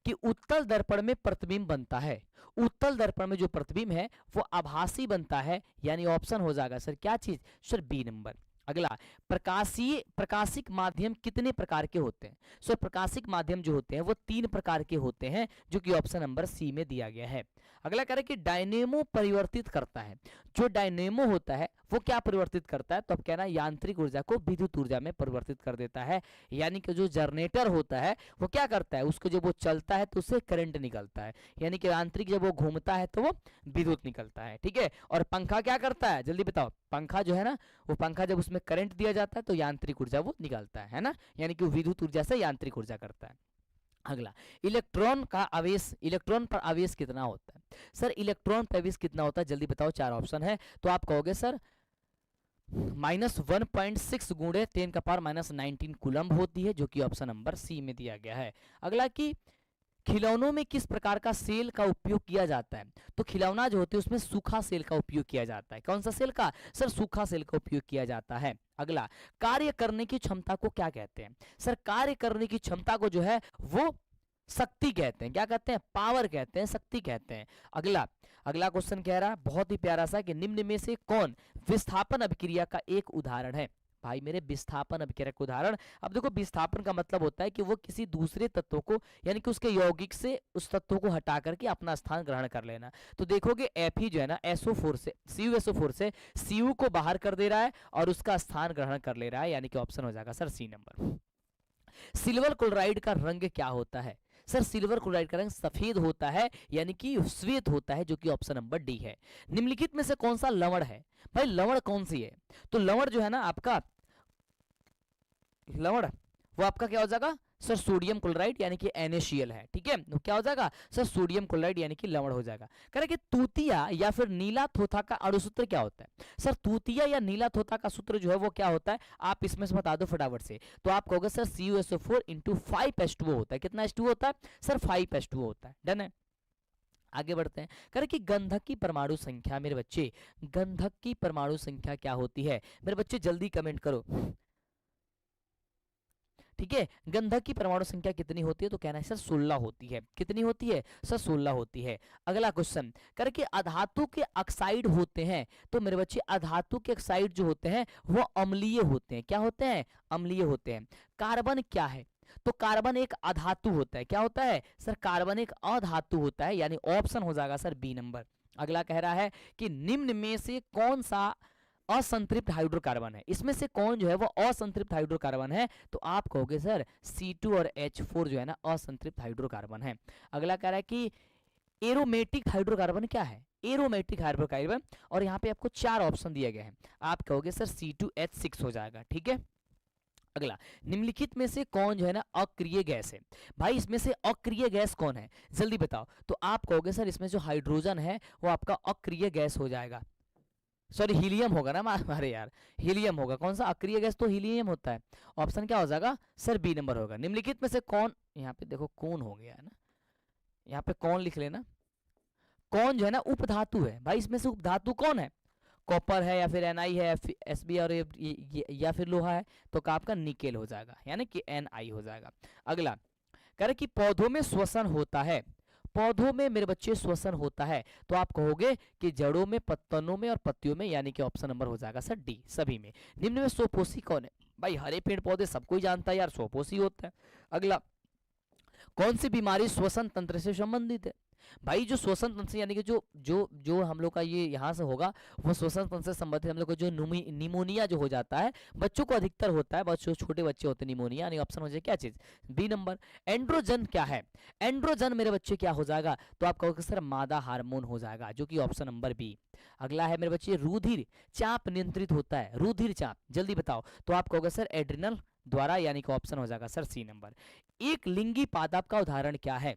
कि उत्तल दर्पण में प्रतिबिंब बनता है, उत्तल दर्पण में जो प्रतिबिंब है वो आभासी बनता है, यानी ऑप्शन हो जाएगा सर क्या चीज, सर बी नंबर। अगला प्रकाशिक माध्यम कितने प्रकार के होते हैं, सो प्रकाशिक माध्यम जो होते हैं वो 3 प्रकार के होते हैं, जो कि ऑप्शन नंबर सी में दिया गया है। अगला कह रहा है कि डायनेमो परिवर्तित करता है, जो डायनेमो होता है वो क्या परिवर्तित करता है, तो अब कहना यांत्रिक ऊर्जा को विद्युत ऊर्जा में परिवर्तित कर देता है, यानी कि जो जनरेटर होता है वो क्या करता है, उसको जब वो चलता है तो उससे करंट निकलता है, यानी कि यांत्रिक जब वो घूमता है तो वो विद्युत निकलता है, ठीक है। और पंखा क्या करता है, जल्दी बताओ, पंखा जो है ना वो पंखा जब उसमें करंट दिया जाता है तो यांत्रिक ऊर्जा वो निकालता है ना, यानी कि वो विद्युत ऊर्जा से यांत्रिक ऊर्जा करता है। अगला इलेक्ट्रॉन का आवेश, इलेक्ट्रॉन पर आवेश कितना होता है, सर इलेक्ट्रॉन पर आवेश कितना होता है, जल्दी बताओ, 4 ऑप्शन है, तो आप कहोगे सर -1.6 गुणे 10⁻⁻19 कूलम्ब होती है, जो कि ऑप्शन नंबर सी में दिया गया है। अगला कि खिलौनों में किस प्रकार का सेल का उपयोग किया जाता है, तो खिलौना जो होते हैं उसमें सूखा सेल का उपयोग किया जाता है, कौन सा सेल का, सर सूखा सेल का उपयोग किया जाता है। अगला कार्य करने की क्षमता को क्या कहते हैं, सर कार्य करने की क्षमता को जो है वो शक्ति कहते हैं, क्या कहते हैं, पावर कहते हैं, शक्ति कहते हैं। अगला क्वेश्चन कह रहा है बहुत ही प्यारा सा कि निम्न में से कौन विस्थापन अभिक्रिया का एक उदाहरण है, भाई मेरे विस्थापन अभिक्रिया का उदाहरण, अब देखो विस्थापन का मतलब होता है कि वो किसी दूसरे तत्व को यानी कि उसके यौगिक से उस तत्व को हटा करके अपना स्थान ग्रहण कर लेना, तो देखोगे Fe जो है ना SO4 से CuSO4 से Cu को बाहर कर दे रहा है और उसका स्थान ग्रहण कर ले रहा है, यानी कि ऑप्शन हो जाएगा sir C number. Silver chloride का रंग क्या होता है, सर सिल्वर क्लोराइड का रंग सफेद होता है, यानी कि श्वेत होता है, जो कि ऑप्शन नंबर डी है। निम्नलिखित में से कौन सा लवण है, भाई लवण कौन सी है, तो लवण जो है ना आपका लवण वो आपका क्या हो जाएगा, सर सोडियम क्लोराइड यानी कि NaCl है, ठीक है। तो क्या हो जाएगा सर सोडियम क्लोराइड यानी कि लवण हो जाएगा। कह रहे कि तूतिया या फिर नीला थोथा का अणुसूत्र क्या होता है। सर तूतिया या नीला थोथा का सूत्र जो है वो क्या होता है, आप इसमें से बता दो फटाफट से। तो आप कहोगे सर CuSO4 × 5H2O होता है। कितना H2O होता है सर 5H2O होता है। डन है, आगे बढ़ते हैं। कह रहे कि गंधक की परमाणु संख्या, मेरे बच्चे गंधक की परमाणु संख्या क्या होती है, मेरे बच्चे जल्दी कमेंट करो, ठीक है। गंधक की परमाणु संख्या कितनी होती है, तो कहना है सर 16 होती है। कितनी होती है सर 16 होती है। अगला क्वेश्चन कर कि अधातु के ऑक्साइड होते हैं, तो मेरे बच्चे अधातु के ऑक्साइड जो होते हैं वो अम्लीय होते हैं। क्या होते हैं, अम्लीय होते हैं। कार्बन क्या है, तो कार्बन एक अधातु होता है। क्या होता है सर, कार्बन एक अधातु होता है, यानी ऑप्शन हो जाएगा सर बी नंबर। अगला कह रहा है कि निम्न में से कौन सा असंतृप्त हाइड्रोकार्बन है, इसमें से कौन जो है वो असंतृप्त हाइड्रोकार्बन है, तो आप कहोगे सर C2 और H4 जो है ना असंतृप्त हाइड्रोकार्बन है। अगला कह रहा है कि एरोमेटिक हाइड्रोकार्बन क्या है, एरोमेटिक हाइड्रोकार्बन, और यहाँ पे आपको 4 ऑप्शन दिए गए हैं। आप कहोगे सर C2H6 हो जाएगा, ठीक है। अगला, निम्नलिखित में से कौन जो है ना अक्रिय गैस है। भाई इसमें से अक्रिय गैस कौन है, जल्दी बताओ। तो आप कहोगे सर इसमें जो हाइड्रोजन है वो आपका अक्रिय गैस हो जाएगा। सॉरी हीलियम होगा ना हमारे यार, हीलियम होगा। कौन सा अक्रिय गैस, तो हीलियम होता है। ऑप्शन क्या हो जाएगा सर बी नंबर होगा। निम्नलिखित में से कौन, यहाँ पे देखो कौन हो गया है ना, यहाँ पे कौन लिख लेना। कौन जो है ना उपधातु है। भाई इसमें से उपधातु कौन है, कॉपर है या फिर Na है या फिर Sb और या फिर लोहा है, तो आपका निकेल हो जाएगा, यानी कि Ni हो जाएगा। अगला कह रहे कि पौधों में श्वसन होता है, पौधों में मेरे बच्चे श्वसन होता है, तो आप कहोगे कि जड़ों में, पत्तनों में और पत्तियों में, यानी कि ऑप्शन नंबर हो जाएगा सर डी, सभी में। निम्न में स्वपोषी कौन है, भाई हरे पेड़ पौधे सबको ही जानता है यार, स्वपोषी होता है। अगला, कौन सी बीमारी श्वसन तंत्र से संबंधित है। भाई जो श्वसन तंत्र यानी कि जो जो जो हम लोग का ये यहाँ से होगा वो श्वसन तंत्र से संबंधित हम लोग को जो निमोनिया जो हो जाता है, बच्चों को अधिकतर होता है, बच्चों छोटे बच्चे होते हैं निमोनिया, यानी ऑप्शन हो जाए क्या चीज बी नंबर। एंड्रोजन क्या है, एंड्रोजन मेरे बच्चे क्या हो जाएगा, तो आप कहोगे सर मादा हार्मोन हो जाएगा, जो कि ऑप्शन नंबर बी। अगला है मेरे बच्चे रुधिर चाप नियंत्रित होता है, रुधिर चाप जल्दी बताओ, तो आप कहोगे सर एड्रिनल द्वारा, यानी कि ऑप्शन हो जाएगा सर सी नंबर। एक लिंगी पादप का उदाहरण क्या है,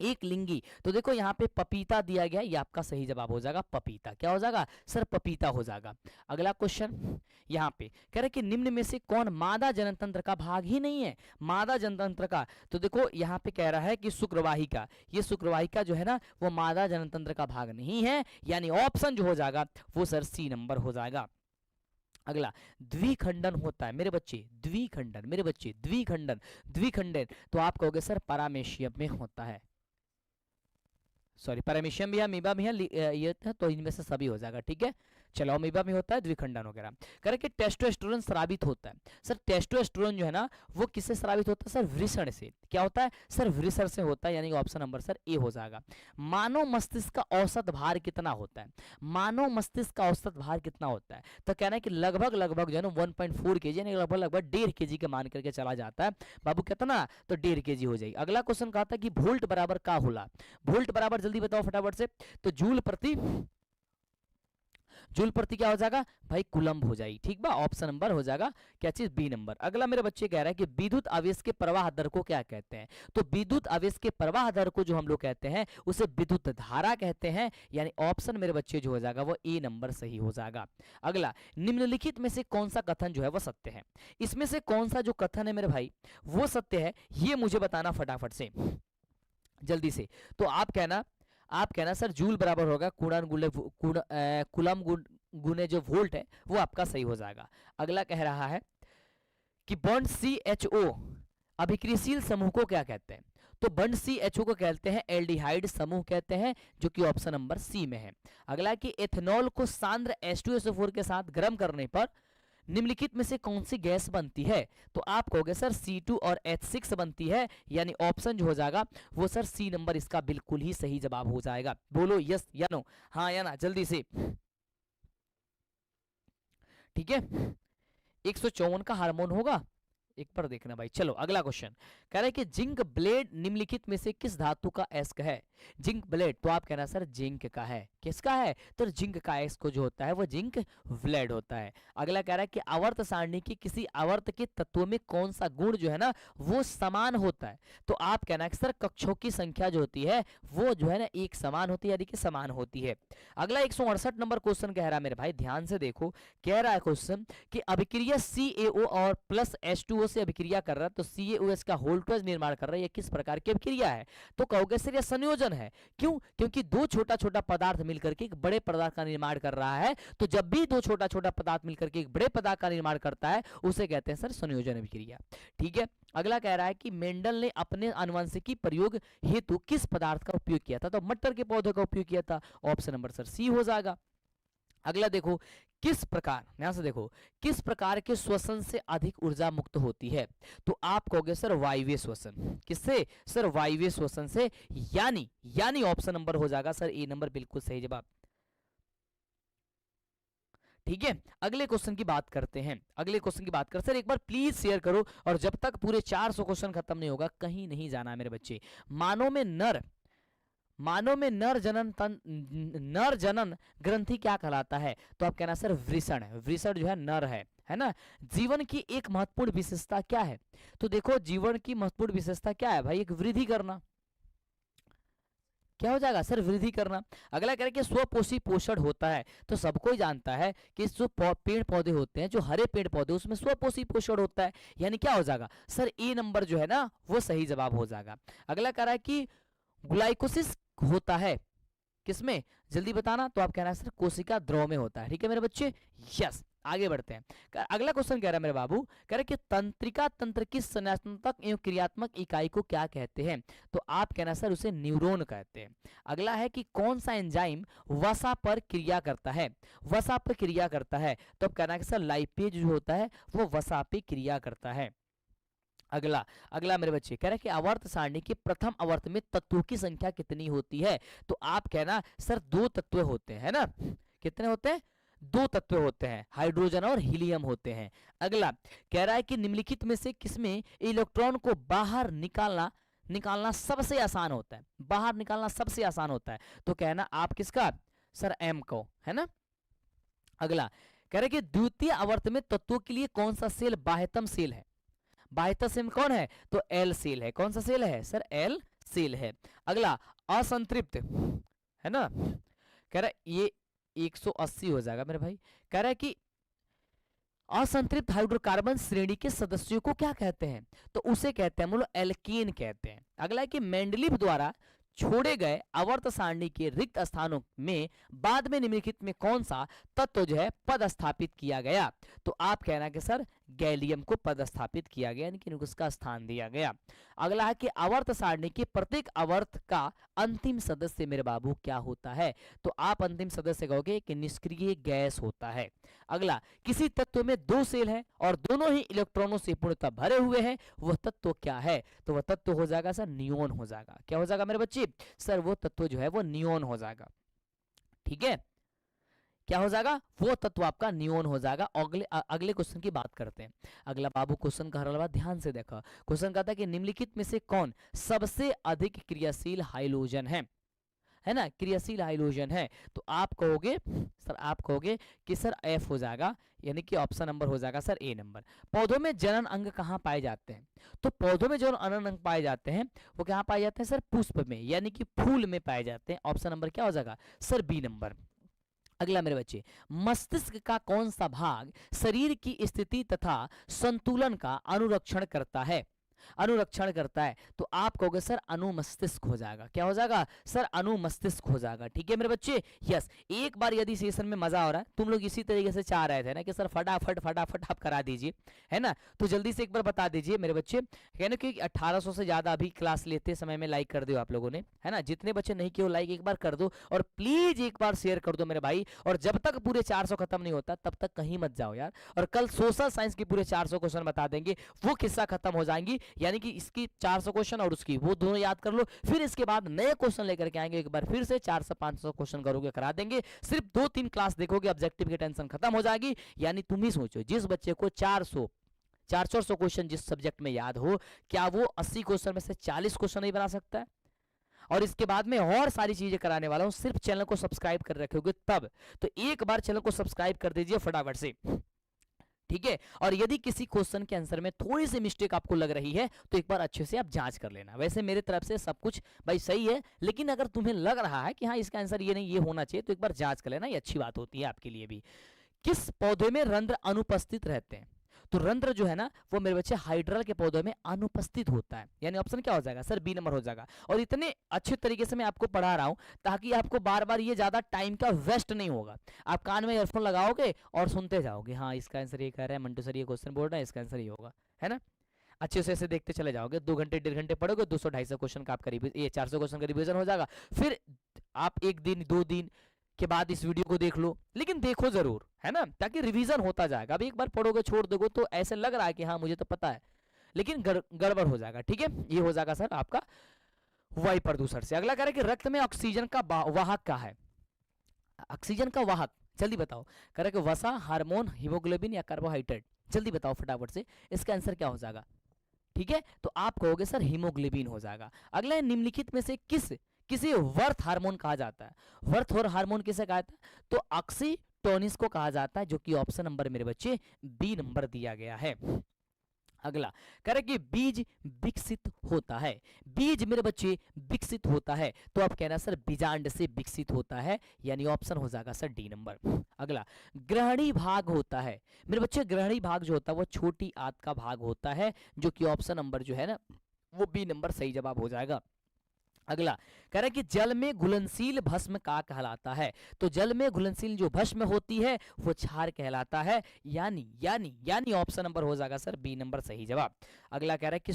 एक लिंगी, तो देखो यहाँ पे पपीता दिया गया है, ये आपका सही जवाब हो जाएगा पपीता। क्या हो जाएगा सर पपीता हो जाएगा। अगला क्वेश्चन यहाँ पे कह रहे कि निम्न में से कौन मादा जननतंत्र का भाग ही नहीं है, मादा जननतंत्र का, तो देखो यहाँ पे कह रहा है कि शुक्रवाहिका, ये शुक्रवाहिका जो है ना वो मादा जननतंत्र का भाग नहीं है, यानी ऑप्शन जो हो जाएगा वो सर सी नंबर हो जाएगा। अगला, द्विखंडन होता है मेरे बच्चे, द्विखंडन मेरे बच्चे, द्विखंडन, द्विखंडन, तो आप कहोगे सर पैरामेशियम में होता है, सॉरी पैरामीशियम भी है, अमीबा भी है, ये था, तो इनमें से सभी हो जाएगा, ठीक है। चलो अमीबा में होता है द्विखंडन वगैरह। कह रहे कि टेस्टोस्टेरोन स्रावित होता है, सर टेस्टोस्टेरोन जो है ना वो किससे स्रावित होता है सर वृषण से। क्या होता है सर वृषण से होता है, यानी ऑप्शन नंबर सर ए हो जाएगा। मानव मस्तिष्क का औसत भार कितना होता है, मानव मस्तिष्क का औसत भार कितना होता है, तो कहना है कि लगभग लगभग जो है ना 1.4 kg, यानी लगभग लगभग 1.5 kg के मान करके चला जाता है। बाबू कितना, तो 1.5 kg हो जाएगी। अगला क्वेश्चन कहा था कि वोल्ट बराबर का होला, वोल्ट बराबर जल्दी बताओ फटाफट से, तो जूल प्रति, जूल प्रति क्या हो जाएगा भाई कूलम्ब हो जाएगी, ठीक बा, ऑप्शन नंबर हो जाएगा क्या चीज बी नंबर। अगला मेरे बच्चे कह रहा है कि विद्युत आवेश के प्रवाह दर को क्या कहते हैं, तो विद्युत आवेश के प्रवाह दर को जो हम लोग कहते हैं उसे विद्युत धारा कहते हैं, यानी ऑप्शन मेरे बच्चे जो हो जाएगा वो ए नंबर सही हो जाएगा। अगला, निम्नलिखित में से कौन सा कथन जो है वो सत्य है, इसमें से कौन सा जो कथन है मेरे भाई वो सत्य है, ये मुझे बताना फटाफट से जल्दी से। तो आप कहना सर जूल बराबर होगा कूलम गुने जो वोल्ट है वो आपका सही हो जाएगा। अगला कह रहा है कि बॉन्ड CHO अभिक्रियाशील समूह को क्या कहते हैं, तो बॉन्ड CHO को कहते हैं एल्डिहाइड समूह कहते हैं, जो कि ऑप्शन नंबर सी में है। अगला कि एथेनॉल को सांद्र H2SO4 के साथ गर्म करने पर निम्नलिखित में से कौन सी गैस बनती है, तो आप कहोगे सर C2 और H6 बनती है, यानी ऑप्शन जो हो जाएगा वो सर सी नंबर इसका बिल्कुल ही सही जवाब हो जाएगा। बोलो यस या नो, हाँ या ना जल्दी से, ठीक है। 154 का हार्मोन होगा, एक बार देखना भाई। चलो अगला क्वेश्चन कह रहे हैं कि जिंक ब्लेड निम्नलिखित में से किस धातु का एस्क है, जिंक ब्लेड, तो आप कहना सर जिंक का है। किसका है? तो जिंक का है। इसको जो होता है वो जिंक ब्लेड होता है। अगला कह रहा है कि आवर्त सारणी की किसी आवर्त के तत्व में कौन सा गुण जो है ना वो समान होता है। तो आप कहना है कि सर कक्षों की संख्या जो होती है वो जो है ना एक समान होती है, यानी कि समान होती है। अगला 168 नंबर क्वेश्चन कह रहा है मेरे भाई, ध्यान से देखो। कह रहा है क्वेश्चन कि अभिक्रिया CaO और प्लस H2O से अभिक्रिया कर रहा है, तो CaOH का होल्टवेज निर्माण कर रहा है, ये किस प्रकार की अभिक्रिया है? तो कहोगे सर ये संयोजन है। क्यों? क्योंकि दो छोटा छोटा पदार्थ मिलकर के एक बड़े पदार्थ का निर्माण कर रहा है। तो जब भी दो छोटा छोटा पदार्थ मिलकर के एक बड़े पदार्थ का निर्माण करता है उसे कहते हैं सर संयोजन अभिक्रिया। ठीक है। अगला कह रहा है कि मेंडल ने अपने आनुवंशिकी प्रयोग हेतु किस पदार्थ का उपयोग किया था? तो मटर के पौधे का उपयोग किया था। ऑप्शन नंबर सर सी हो जाएगा। अगला देखो, किस प्रकार, यहां से देखो, किस प्रकार के श्वसन से अधिक ऊर्जा मुक्त होती है? तो आप कहोगे सर वायवीय श्वसन। किससे? सर वायवीय श्वसन से, यानी ऑप्शन नंबर हो जाएगा सर ए नंबर, बिल्कुल सही जवाब। ठीक है। अगले क्वेश्चन की बात करते हैं। अगले क्वेश्चन की बात कर सर एक बार प्लीज शेयर करो, और जब तक पूरे 400 क्वेश्चन खत्म नहीं होगा कहीं नहीं जाना है मेरे बच्चे। मानव में नर जनन ग्रंथि क्या कहलाता है? तो आप कहना सर वृषण। वृषण जो है नर है ना। जीवन की एक महत्वपूर्ण विशेषता क्या है? तो देखो जीवन की महत्वपूर्ण विशेषता क्या है भाई? एक वृद्धि करना। क्या हो जाएगा सर? वृद्धि करना। अगला कह रहे कि स्वपोषी पोषण होता है, तो सबको ही जानता है कि जो पेड़ पौधे होते हैं, जो हरे पेड़ पौधे, उसमें स्वपोषी पोषण होता है, यानी क्या हो जाएगा सर? ए नंबर जो है ना वो सही जवाब हो जाएगा। अगला कह रहा है कि ग्लाइकोसिस होता है किसमें? जल्दी बताना। तो आप कह रहे हैं सर कोशिका द्रव में होता है। ठीक है मेरे बच्चे, यस। आगे बढ़ते हैं। अगला क्वेश्चन कह रहा है मेरे बाबू, कह रहे कि तंत्रिका तंत्र की संरचनात्मक एवं क्रियात्मक इकाई को क्या कहते हैं? तो आप कहना सर उसे न्यूरॉन कहते हैं। अगला है कि कौन सा एंजाइम वसा पर क्रिया करता है? वसा पर क्रिया करता है, तो आप कहना है कि सर लाइपेज जो होता है वो वसा पे क्रिया करता है। अगला मेरे बच्चे कह रहे हैं कि आवर्त सारणी के प्रथम आवर्त में तत्वों की संख्या कितनी होती है? तो आप कहना सर 2 तत्व होते हैं ना। कितने होते हैं? 2 तत्व होते हैं, हाइड्रोजन और हीलियम होते हैं। अगला कह रहा है कि निम्नलिखित में से किसमें इलेक्ट्रॉन को बाहर निकालना सबसे आसान होता है? बाहर निकालना सबसे आसान होता है, तो कहना आप किसका? सर एम को, है ना। अगला कह रहे कि द्वितीय आवर्त में तत्वों के लिए कौन सा सेल बाह्यतम सेल है? बाह्यतम सेल कौन है? तो एल सेल है। कौन सा सेल है सर? एल सेल है। अगला असंतृप्त, है ना। कह रहा है ये 180 हो जाएगा मेरे भाई। कह रहा है कि असंतृप्त हाइड्रोकार्बन श्रेणी के सदस्यों को क्या कहते हैं? तो उसे कहते हैं एल्केन कहते हैं। अगला है कि मेंडलीव द्वारा छोड़े गए आवर्त सारणी के रिक्त स्थानों में बाद में निम्नलिखित में कौन सा तत्व जो है पदस्थापित किया गया? तो आप कहना कि सर गैलियम को पदस्थापित किया गया, यानी कि उसका स्थान दिया गया। अगला है कि आवर्त सारणी के प्रत्येक आवर्त का अंतिम सदस्य मेरे बाबू क्या होता है? तो आप अंतिम सदस्य कहोगे कि निष्क्रिय गैस होता है। अगला, किसी तत्व में 2 सेल है और दोनों ही इलेक्ट्रॉनों से पूर्णतः भरे हुए हैं, वह तत्व क्या है? तो वह तत्व हो जाएगा सर नियोन हो जाएगा। क्या हो जाएगा मेरे बच्चे? सर वो तत्व जो है वो नियोन हो जाएगा। ठीक है, क्या हो जाएगा? वो तत्व आपका नियोन हो जाएगा। अगले क्वेश्चन की बात करते हैं। अगला बाबू क्वेश्चन का हर ध्यान से देखा। क्वेश्चन कहता है कि निम्नलिखित में से कौन सबसे अधिक क्रियाशील हाइड्रोजन है ना, क्रियाशील हाइड्रोजन है? तो आप कहोगे सर, आप कहोगे कि सर एफ हो जाएगा, यानी कि ऑप्शन नंबर हो जाएगा सर ए नंबर। पौधों में जनन अंग कहाँ पाए जाते हैं? तो पौधों में जो जनन अंग पाए जाते हैं वो कहाँ पाए जाते हैं सर? पुष्प में, यानी कि फूल में पाए जाते हैं। ऑप्शन नंबर क्या हो जाएगा सर? B number. अगला मेरे बच्चे, मस्तिष्क का कौन सा भाग शरीर की स्थिति तथा संतुलन का अनुरक्षण करता है? तो आप कहोगे सर अनुमस्तिष्क हो जाएगा। क्या हो जाएगा सर? अनुमस्तिष्क हो जाएगा। ठीक है मेरे बच्चे, यस। एक बार यदि सेशन में मजा हो रहा है, तुम लोग इसी तरीके से चाह रहे थे ना कि सर फटाफट आप करा दीजिए, है ना, तो जल्दी से एक बार बता दीजिए मेरे बच्चे, है ना, क्योंकि 1800 से ज्यादा अभी क्लास लेते समय में लाइक कर दो आप लोगों ने, है ना। जितने बच्चे नहीं किए लाइक एक बार कर दो, और प्लीज एक बार शेयर कर दो मेरे भाई। और जब तक पूरे 400 खत्म नहीं होता तब तक कहीं मत जाओ यार। और कल सोशल साइंस की पूरे 400 क्वेश्चन बता देंगे, वो किस्सा खत्म हो जाएंगी, यानी कि इसकी 400 क्वेश्चन और उसकी वो दोनों याद कर लो। फिर इसके बाद नए क्वेश्चन लेकर के आएंगे, एक बार फिर से 400-500 क्वेश्चन करोगे, करा देंगे। सिर्फ 2-3 क्लास देखोगे, ऑब्जेक्टिव की टेंशन खत्म हो जाएगी। यानी तुम ही सोचो, जिस बच्चे को 400 क्वेश्चन जिस सब्जेक्ट में याद हो, क्या वो 80 क्वेश्चन में से 40 क्वेश्चन नहीं बना सकता है? और इसके बाद में और सारी चीजें कराने वाला हूं, सिर्फ चैनल को सब्सक्राइब कर रखोगे तब। तो एक बार चैनल को सब्सक्राइब कर दीजिए फटाफट से, ठीक है। और यदि किसी क्वेश्चन के आंसर में थोड़ी सी मिस्टेक आपको लग रही है तो एक बार अच्छे से आप जांच कर लेना। वैसे मेरे तरफ से सब कुछ भाई सही है, लेकिन अगर तुम्हें लग रहा है कि हाँ इसका आंसर ये नहीं ये होना चाहिए, तो एक बार जांच कर लेना, ये अच्छी बात होती है आपके लिए भी। किस पौधे में रंध्र अनुपस्थित रहते हैं? तो रंध्र जो है ना वो मेरे बच्चे हाइड्रल के पौधों में अनुपस्थित होता है, यानी ऑप्शन क्या हो जाएगा सर? बी नंबर हो जाएगा। और इतने अच्छे तरीके से मैं आपको पढ़ा रहा हूं ताकि आपको बार बार ये ज्यादा टाइम का वेस्ट नहीं होगा। आप कान में ईयरफोन लगाओगे और सुनते जाओगे, हाँ इसका आंसर ये कह रहा है, मंटू सर ये क्वेश्चन बोल रहा है, इसका आंसर ये होगा, है ना। अच्छे से ऐसे देखते चले जाओगे, 2 घंटे 1.5 घंटे पढ़ोगे, 200-250 क्वेश्चन का आप करीब ये 400 क्वेश्चन का रिवीजन हो जाएगा। फिर आप 1 दिन 2 दिन के बाद इस वीडियो को देख लो, लेकिन देखो जरूर, है ना, ताकि रिवीजन होता जाएगा। अब एक बार पढ़ोगे छोड़ दोगे तो ऐसे लग रहा है कि हाँ मुझे तो पता है, लेकिन गड़बड़ हो जाएगा, ठीक है। ये हो जाएगा सर आपका वायु प्रदूषण से। अगला कह रहा है कि रक्त में ऑक्सीजन का वाहक क्या है? ऑक्सीजन का वाहक जल्दी बताओ। कह रहा है कि वसा, हार्मोन, हीमोग्लोबिन या कार्बोहाइड्रेट? जल्दी बताओ फटाफट से, इसका आंसर क्या हो जाएगा? ठीक है, तो आप कहोगे सर हीमोग्लोबिन हो जाएगा। अगला है निम्नलिखित में से किसे वर्थ हार्मोन कहा जाता है? वर्थ और हार्मोन किसे कहा जाता है? तो ऑक्सीटोसिन को कहा जाता है, जो कि ऑप्शन नंबर मेरे बच्चे बी नंबर दिया गया है। अगला कह रहे कि बीज विकसित होता है। बीज मेरे बच्चे विकसित होता है, तो आप कहना सर बीजांड से विकसित होता है, यानी ऑप्शन हो जाएगा सर डी नंबर। अगला ग्रहणी भाग होता है। मेरे बच्चे ग्रहणी भाग जो होता है वो छोटी आंत का भाग होता है, जो कि ऑप्शन नंबर जो है ना वो बी नंबर सही जवाब हो जाएगा। अगला कह रहा है कि जल में घुलनशील भस्म का कहलाता है। तो जल में घुलनशील जो भस्म होती है वो क्षार कहलाता है, यानी ऑप्शन नंबर हो जाएगा सर बी नंबर सही जवाब। अगला कह रहा है कि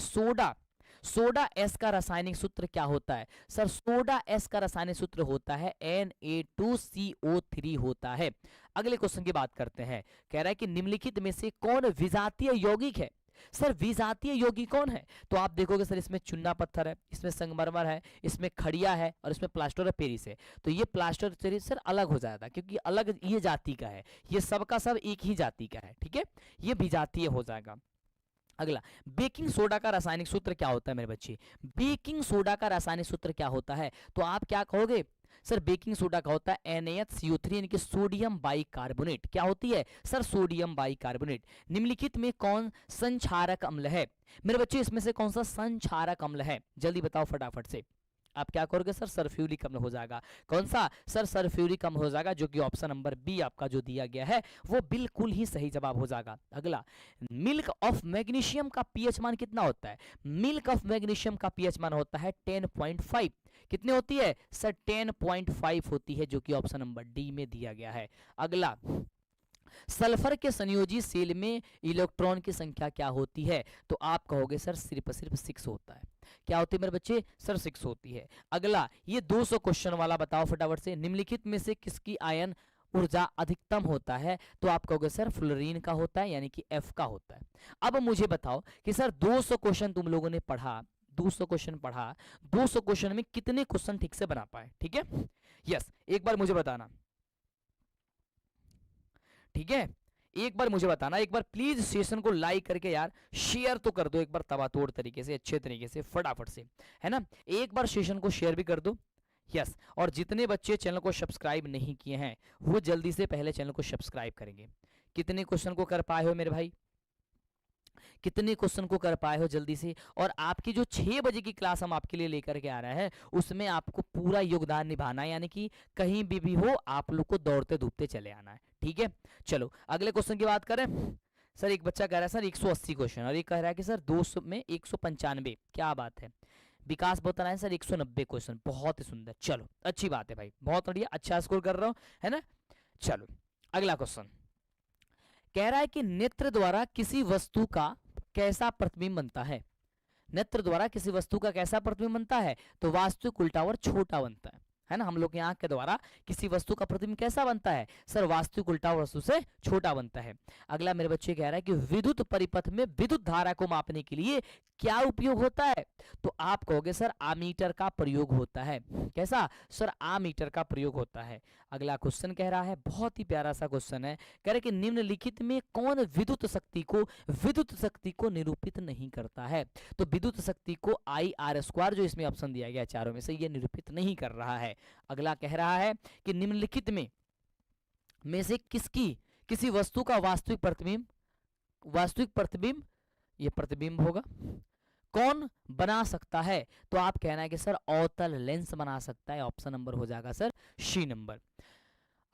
सोडा एस का रासायनिक सूत्र क्या होता है? सर सोडा एस का रासायनिक सूत्र होता है Na2CO3 होता है। अगले क्वेश्चन की बात करते हैं। कह रहा है कि निम्नलिखित में से कौन विजातीय यौगिक है? सर विजातीय यौगिक कौन है? तो आप देखोगे सर इसमें चुन्ना पत्थर है, इसमें संगमरमर है, इसमें खड़िया है और इसमें प्लास्टर ऑफ पेरिस है। तो ये प्लास्टर ऑफ पेरिस सर अलग हो जाता है क्योंकि अलग ये जाति का है, ये सबका सब एक ही जाति का है, ठीक है, ये विजातीय हो जाएगा। अगला बेकिंग सोडा का रासायनिक सूत्र क्या होता है मेरे बच्चे? बेकिंग सोडा का रासायनिक सूत्र क्या होता है? तो आप क्या कहोगे सर? बेकिंग सोडा का होता है NaHCO3 यानी कि सोडियम बाइकार्बोनेट। क्या होती है सर? Sodium bicarbonate. निम्नलिखित में कौन संक्षारक अम्ल है? मेरे बच्चे इसमें से कौन सा संक्षारक अम्ल है? जल्दी बताओ फटाफट से। आप क्या करोगे सर? सल्फ्यूरिक अम्ल हो जाएगा। कौन सा सर? सल्फ्यूरिक अम्ल हो जाएगा, जो कि ऑप्शन नंबर बी आपका जो दिया गया है वो बिल्कुल ही सही जवाब हो जाएगा। अगला मिल्क ऑफ मैग्नीशियम का पीएच मान कितना होता है? मिल्क ऑफ मैग्नीशियम का पीएच मान होता है 10.5। कितने होती है सर? 10.5 होती है, जो कि ऑप्शन नंबर डी में दिया गया है। अगला सल्फर के संयोजी सेल में इलेक्ट्रॉन की संख्या क्या होती है? तो आप कहोगे सर सिर्फ 6 होता है। क्या होती है मेरे बच्चे? सर 6 होती है। अगला ये 200 क्वेश्चन वाला बताओ फटाफट से। निम्नलिखित में से किसकी आयन ऊर्जा अधिकतम होता है? तो आप कहोगे सर फ्लोरीन का होता है, यानी कि एफ का होता है। अब मुझे बताओ कि सर 200 क्वेश्चन तुम लोगों ने पढ़ा, 200 क्वेश्चन पढ़ा, 200 क्वेश्चन में कितने क्वेश्चन ठीक से बना पाए? ठीक है, यस, एक बार मुझे बताना, ठीक है, एक बार मुझे बताना। एक बार प्लीज सेशन को लाइक करके यार शेयर तो कर दो एक बार तबातोड़ तरीके से, अच्छे तरीके से, फटाफट से, है ना। एक बार सेशन को शेयर भी कर दो, यस। और जितने बच्चे चैनल को सब्सक्राइब नहीं किए हैं वो जल्दी से पहले चैनल को सब्सक्राइब करेंगे। कितने क्वेश्चन को कर पाए हो मेरे भाई? कितने क्वेश्चन को कर पाए हो जल्दी से? और आपकी जो 6 बजे की क्लास हम आपके लिए लेकर के आ रहे हैं उसमें आपको पूरा योगदान निभाना है, यानी कि कहीं भी हो आप लोग को दौड़ते धूपते चले आना है, ठीक है। चलो अगले क्वेश्चन की बात करें। सर एक बच्चा कह रहा है सर 180 क्वेश्चन, और एक कह रहा है कि सर 200 में 195। क्या बात है? विकास बता रहा है सर 190 क्वेश्चन। बहुत ही सुंदर, चलो अच्छी बात है भाई, बहुत बढ़िया, अच्छा स्कोर कर रहा हूं, है ना। चलो अगला क्वेश्चन कह रहा है कि नेत्र द्वारा किसी वस्तु का कैसा प्रतिबिंब बनता है? नेत्र द्वारा किसी वस्तु का कैसा प्रतिबिंब बनता है? तो वास्तविक उल्टा और छोटा बनता है। है ना, हम लोग की आंख के द्वारा किसी वस्तु का प्रतिबिंब कैसा बनता है सर, वास्तविक उल्टा वस्तु से छोटा बनता है। अगला मेरे बच्चे कह रहा है कि विद्युत परिपथ में विद्युत धारा को मापने के लिए क्या उपयोग होता है, तो आप कहोगे सर आमीटर का प्रयोग होता है। कैसा सर, आमीटर का प्रयोग होता है। अगला क्वेश्चन कह रहा है, बहुत ही प्यारा सा क्वेश्चन है, कह रहे कि निम्नलिखित में कौन विद्युत शक्ति को निरूपित नहीं करता है, तो विद्युत शक्ति को I/R² जो इसमें ऑप्शन दिया गया चारों में से, ये निरूपित नहीं कर रहा है। अगला कह रहा है कि निम्नलिखित में से किसी वस्तु का वास्तविक प्रतिबिंब ये प्रतिबिंब होगा, कौन बना सकता है, तो आप कहना है कि सर अवतल लेंस बना सकता है। ऑप्शन नंबर हो जाएगा सर सी नंबर।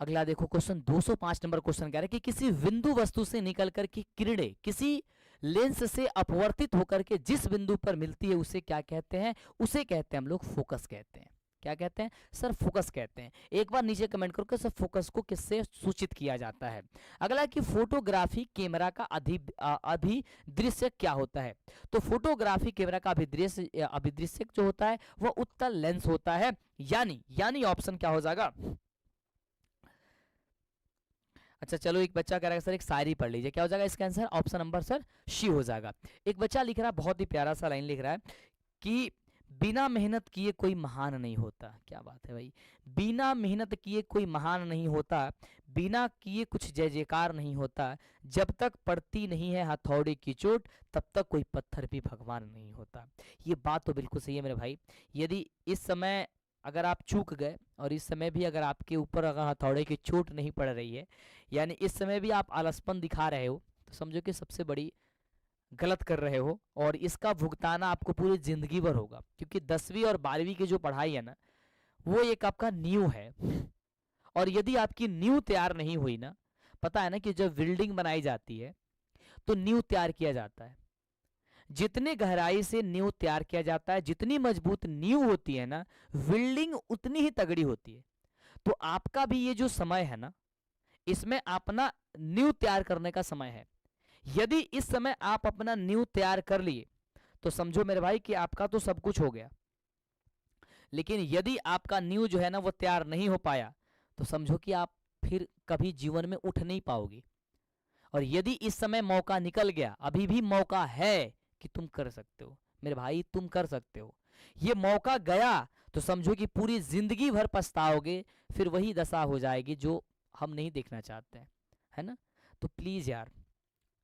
अगला देखो क्वेश्चन 205 नंबर क्वेश्चन कह रहा है कि किसी बिंदु वस्तु से निकलकर की किरणें किसी लेंस से अपवर्तित होकर के जिस बिंदु पर मिलती है उसे क्या कहते हैं, उसे कहते हैं हम लोग फोकस कहते हैं। क्या कहते हैं सर, फोकस कहते हैं। एक बार नीचे कमेंट करो कि सर फोकस को किससे सूचित किया जाता है। अगला कि फोटोग्राफी कैमरा का अभिदृश्य क्या होता है, तो फोटोग्राफी कैमरा का अभिदृश्य जो होता है वह उत्तल लेंस होता है। यानी ऑप्शन क्या हो जाएगा, अच्छा चलो, एक बच्चा कह रहा है सर एक शायरी पढ़ लीजिए, क्या हो जाएगा इसका आंसर, ऑप्शन नंबर सर सी हो जाएगा। एक बच्चा लिख रहा है, बहुत ही प्यारा सा लाइन लिख रहा है कि बिना मेहनत किए कोई महान नहीं होता। क्या बात है भाई, बिना मेहनत किए कोई महान नहीं होता, बिना किए कुछ जय जयकार नहीं होता, जब तक पड़ती नहीं है हथौड़े की चोट तब तक कोई पत्थर भी भगवान नहीं होता। ये बात तो बिल्कुल सही है मेरे भाई। यदि इस समय अगर आप चूक गए और इस समय भी अगर आपके ऊपर अगर हथौड़े की चोट नहीं पड़ रही है, यानी इस समय भी आप आलसपन दिखा रहे हो, तो समझो कि सबसे बड़ी गलत कर रहे हो, और इसका भुगताना आपको पूरी जिंदगी भर होगा। क्योंकि 10वीं और 12वीं की जो पढ़ाई है ना, वो एक आपका नींव है, और यदि आपकी नींव तैयार नहीं हुई ना, पता है ना कि जब बिल्डिंग बनाई जाती है तो नींव तैयार किया जाता है, जितने गहराई से नींव तैयार किया जाता है, जितनी मजबूत नींव होती है ना, बिल्डिंग उतनी ही तगड़ी होती है। तो आपका भी ये जो समय है ना, इसमें अपना नींव तैयार करने का समय है। यदि इस समय आप अपना नींव तैयार कर लिए तो समझो मेरे भाई कि आपका तो सब कुछ हो गया। लेकिन यदि आपका नींव जो है ना वो तैयार नहीं हो पाया, तो समझो कि आप फिर कभी जीवन में उठ नहीं पाओगे। और यदि इस समय मौका निकल गया, अभी भी मौका है कि तुम कर सकते हो मेरे भाई, तुम कर सकते हो। ये मौका गया तो समझो कि पूरी जिंदगी भर पछताओगे, फिर वही दशा हो जाएगी जो हम नहीं देखना चाहते हैं, है ना। तो प्लीज यार,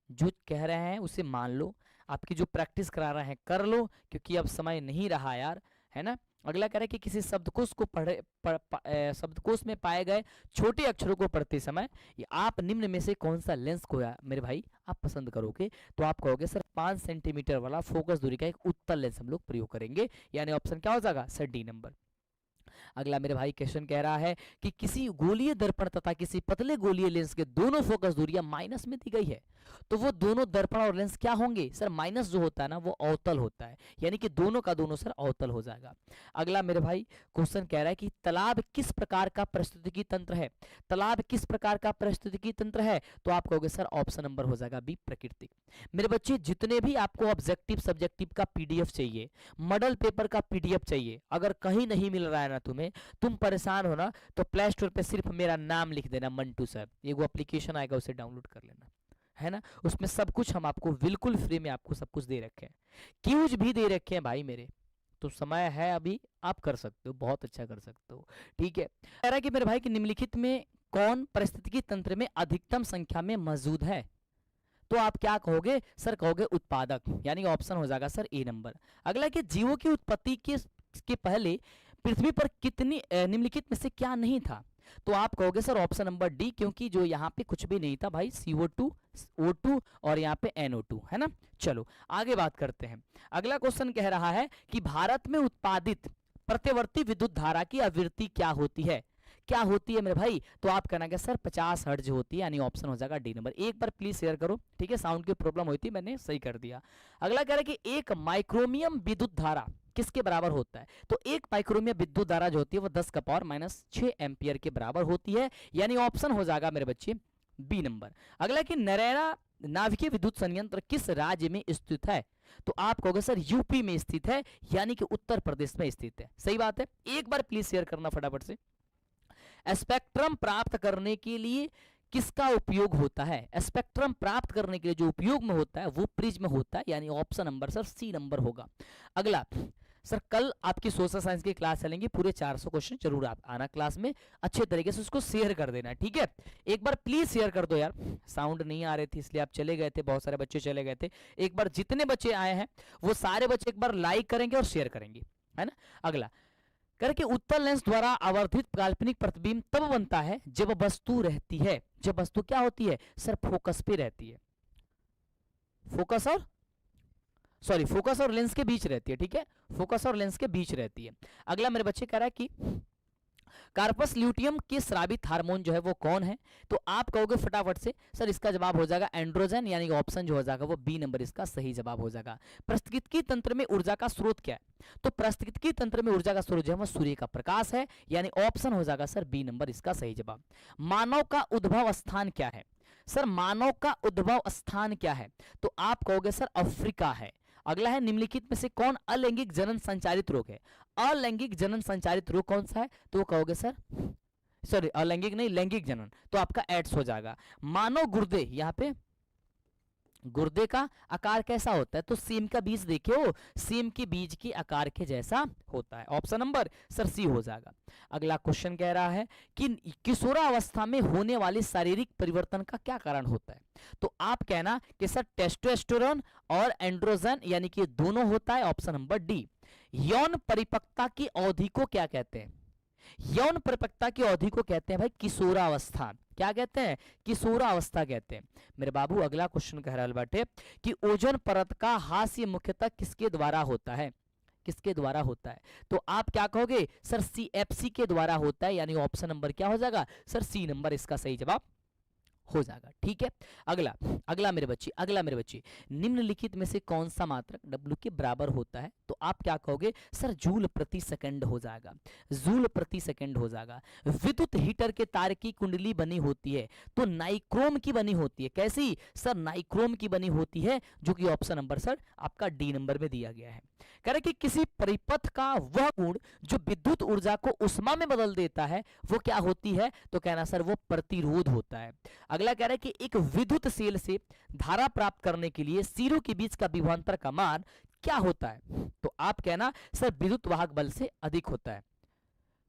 जो कह रहे हैं उसे मान लो, आपकी जो प्रैक्टिस करा रहे हैं कर लो, क्योंकि अब समय नहीं रहा यार, है ना। अगला कह रहा है कि किसी शब्दकोश को शब्दकोश में पाए गए छोटे अक्षरों को पढ़ते समय आप निम्न में से कौन सा लेंस को मेरे भाई आप पसंद करोगे, तो आप कहोगे सर 5 सेंटीमीटर वाला फोकस दूरी का एक उत्तल लेंस हम लोग प्रयोग करेंगे, यानी ऑप्शन क्या हो जाएगा सर डी नंबर। अगला मेरे भाई क्वेश्चन कह रहा है कि किसी गोलीय दर्पण तथा किसी पतले गोलीय लेंस के दोनों फोकस दूरियां माइनस में दी गई है, तो वो दोनों दर्पण और लेंस क्या होंगे सर, माइनस जो होता है ना वो अवतल होता है, यानी कि दोनों का दोनों सर अवतल हो जाएगा। अगला मेरे भाई क्वेश्चन कह रहा है कि तालाब किस प्रकार का पारिस्थितिकी तंत्र है, तालाब किस प्रकार का पारिस्थितिकी तंत्र है, तो आप कहोगे सर ऑप्शन नंबर हो जाएगा बी प्राकृतिक। मेरे बच्चे जितने भी आपको ऑब्जेक्टिव सब्जेक्टिव का पीडीएफ चाहिए, मॉडल पेपर का पीडीएफ चाहिए, अगर कहीं नहीं मिल रहा है ना तुम्हें, तुम परेशान हो ना, तो प्ले स्टोर पे सिर्फ मेरा नाम लिख देना मंटू सर, ये वो एप्लीकेशन आएगा उसे डाउनलोड कर लेना, है ना। उसमें सब कुछ हम आपको बिल्कुल फ्री में आपको सब कुछ दे रखे हैं, क्यूज भी दे रखे हैं भाई मेरे, तो समय है अभी, आप कर सकते हो, बहुत अच्छा कर सकते हो, ठीक है। कह रहा है कि मेरे भाई कि निम्नलिखित में कौन पारिस्थितिकी तंत्र में अधिकतम संख्या में मौजूद है, तो आप क्या कहोगे सर, कहोगे उत्पादक, यानी ऑप्शन हो जाएगा सर ए नंबर। अगला कि जीवों की उत्पत्ति के पहले पृथ्वी पर कितनी निम्नलिखित में से क्या नहीं था, तो आप कहोगे सर ऑप्शन नंबर डी, क्योंकि जो यहाँ पे कुछ भी नहीं था भाई, CO2 O2 और यहाँ पे NO2, है ना। चलो आगे बात करते हैं। अगला क्वेश्चन कह रहा है कि भारत में उत्पादित प्रत्यवर्ती विद्युत धारा की आवृत्ति क्या होती है, क्या होती है मेरे भाई, तो आप कहना कि सर 50 हर्ट्ज होती है, यानी ऑप्शन हो जाएगा डी नंबर। एक बार प्लीज शेयर करो, ठीक है, साउंड की प्रॉब्लम हुई थी, मैंने सही कर दिया। अगला कह रहा है कि एक माइक्रोमियम विद्युत धारा किसके बराबर होता है, तो एक माइक्रोमियम विद्युत धारा जो होती है वो 10 का पावर -6 एम्पियर के बराबर होती है, यानी ऑप्शन हो जाएगा मेरे बच्चे बी नंबर। अगला कि नरेला नाभिकीय विद्युत संयंत्र किस राज्य में स्थित है? तो आप कहोगे सर यूपी में स्थित है, यानी कि उत्तर प्रदेश में स्थित है। सही बात है, एक बार प्लीज शेयर करना फटाफट से। स्पेक्ट्रम प्राप्त करने के लिए किसका उपयोग होता है? स्पेक्ट्रम प्राप्त करने के लिए जो उपयोग में होता है वो प्रिज्म होता है, यानी option number sir C number होगा। अगला सर कल आपकी सोशल साइंस की क्लास चलेंगी, पूरे 400 क्वेश्चन जरूर आप आना क्लास में, अच्छे तरीके से उसको शेयर कर देना, ठीक है? एक बार प्लीज शेयर कर दो यार, साउंड नहीं आ रही थी इसलिए आप चले गए थे, बहुत सारे बच्चे चले गए थे। एक बार जितने बच्चे आए हैं वो सारे बच्चे एक बार लाइक करेंगे और शेयर करेंगे, है ना? अगला करके उत्तल लेंस द्वारा आवर्धित काल्पनिक प्रतिबिंब तब बनता है जब वस्तु रहती है, जब वस्तु क्या होती है सर? फोकस पे रहती है। फोकस और लेंस के बीच रहती है, ठीक है? फोकस और लेंस के बीच रहती है। अगला मेरे बच्चे कह रहा है कि कार्पस ल्यूटियम के स्रावित हार्मोन जो है वो कौन है? तो आप कहोगे फटाफट से सर इसका जवाब हो जाएगा एंड्रोजन, यानी ऑप्शन जो हो जाएगा वो बी नंबर इसका सही जवाब हो जाएगा। पारिस्थितिकी तंत्र में ऊर्जा का स्रोत क्या है? तो पारिस्थितिकी तंत्र में ऊर्जा का स्रोत जो है वो सूर्य का प्रकाश है, यानी ऑप्शन हो जाएगा सर बी नंबर इसका सही जवाब। मानव का उद्भव स्थान क्या है? सर मानव का उद्भव स्थान क्या है? तो आप कहोगे सर अफ्रीका है। अगला है निम्नलिखित में से कौन अलैंगिक जनन संचारित रोग है? अलैंगिक जनन संचारित रोग कौन सा है? तो वो कहोगे सर सॉरी अलैंगिक नहीं लैंगिक जनन, तो आपका एड्स हो जाएगा। मानव गुर्दे, यहाँ पे गुर्दे का आकार कैसा होता है? तो सेम का बीज देखे हो, सेम के बीज के आकार के जैसा होता है, ऑप्शन नंबर सर सी हो जाएगा। अगला क्वेश्चन कह रहा है कि किशोरावस्था में होने वाले शारीरिक परिवर्तन का क्या कारण होता है? तो आप कहना कि सर टेस्टोस्टेरोन और एंड्रोजन, यानी कि दोनों होता है, ऑप्शन नंबर डी। यौन परिपक्वता की अवधि को क्या कहते हैं? यौन परिपक्वता की अवधि को कहते हैं भाई किशोरावस्था। क्या कहते हैं? किशोरावस्था कहते हैं। मेरे बाबू अगला क्वेश्चन कह रहा बाटे कि ओजोन परत का हास्य मुख्यतः किसके द्वारा होता है? किसके द्वारा होता है? तो आप क्या कहोगे सर CFC के द्वारा होता है, यानी ऑप्शन नंबर क्या हो जाएगा सर सी नंबर इसका सही जवाब हो जाएगा, ठीक है? अगला मेरे बच्चे निम्नलिखित में से कौन सा मात्रक W के बराबर होता है? तो आप क्या कहोगे सर जूल प्रति सेकंड हो जाएगा, जूल प्रति सेकंड हो जाएगा। विद्युत हीटर के तार की कुंडली बनी होती है तो नाइक्रोम की बनी होती है, कैसी सर? नाइक्रोम की बनी होती है, जो कि ऑप्शन नंबर सर आपका डी नंबर में दिया गया है। कह रहे कि किसी परिपथ का वह गुण जो विद्युत ऊर्जा को उष्मा में बदल देता है वो क्या होती है? तो कहना सर वो प्रतिरोध होता है। अगला कह रहा है कि एक विद्युत सेल से धारा प्राप्त करने के लिए सिरों के बीच का विभवांतर का मान क्या होता है? तो आप कहना सर विद्युत वाहक बल से अधिक होता है।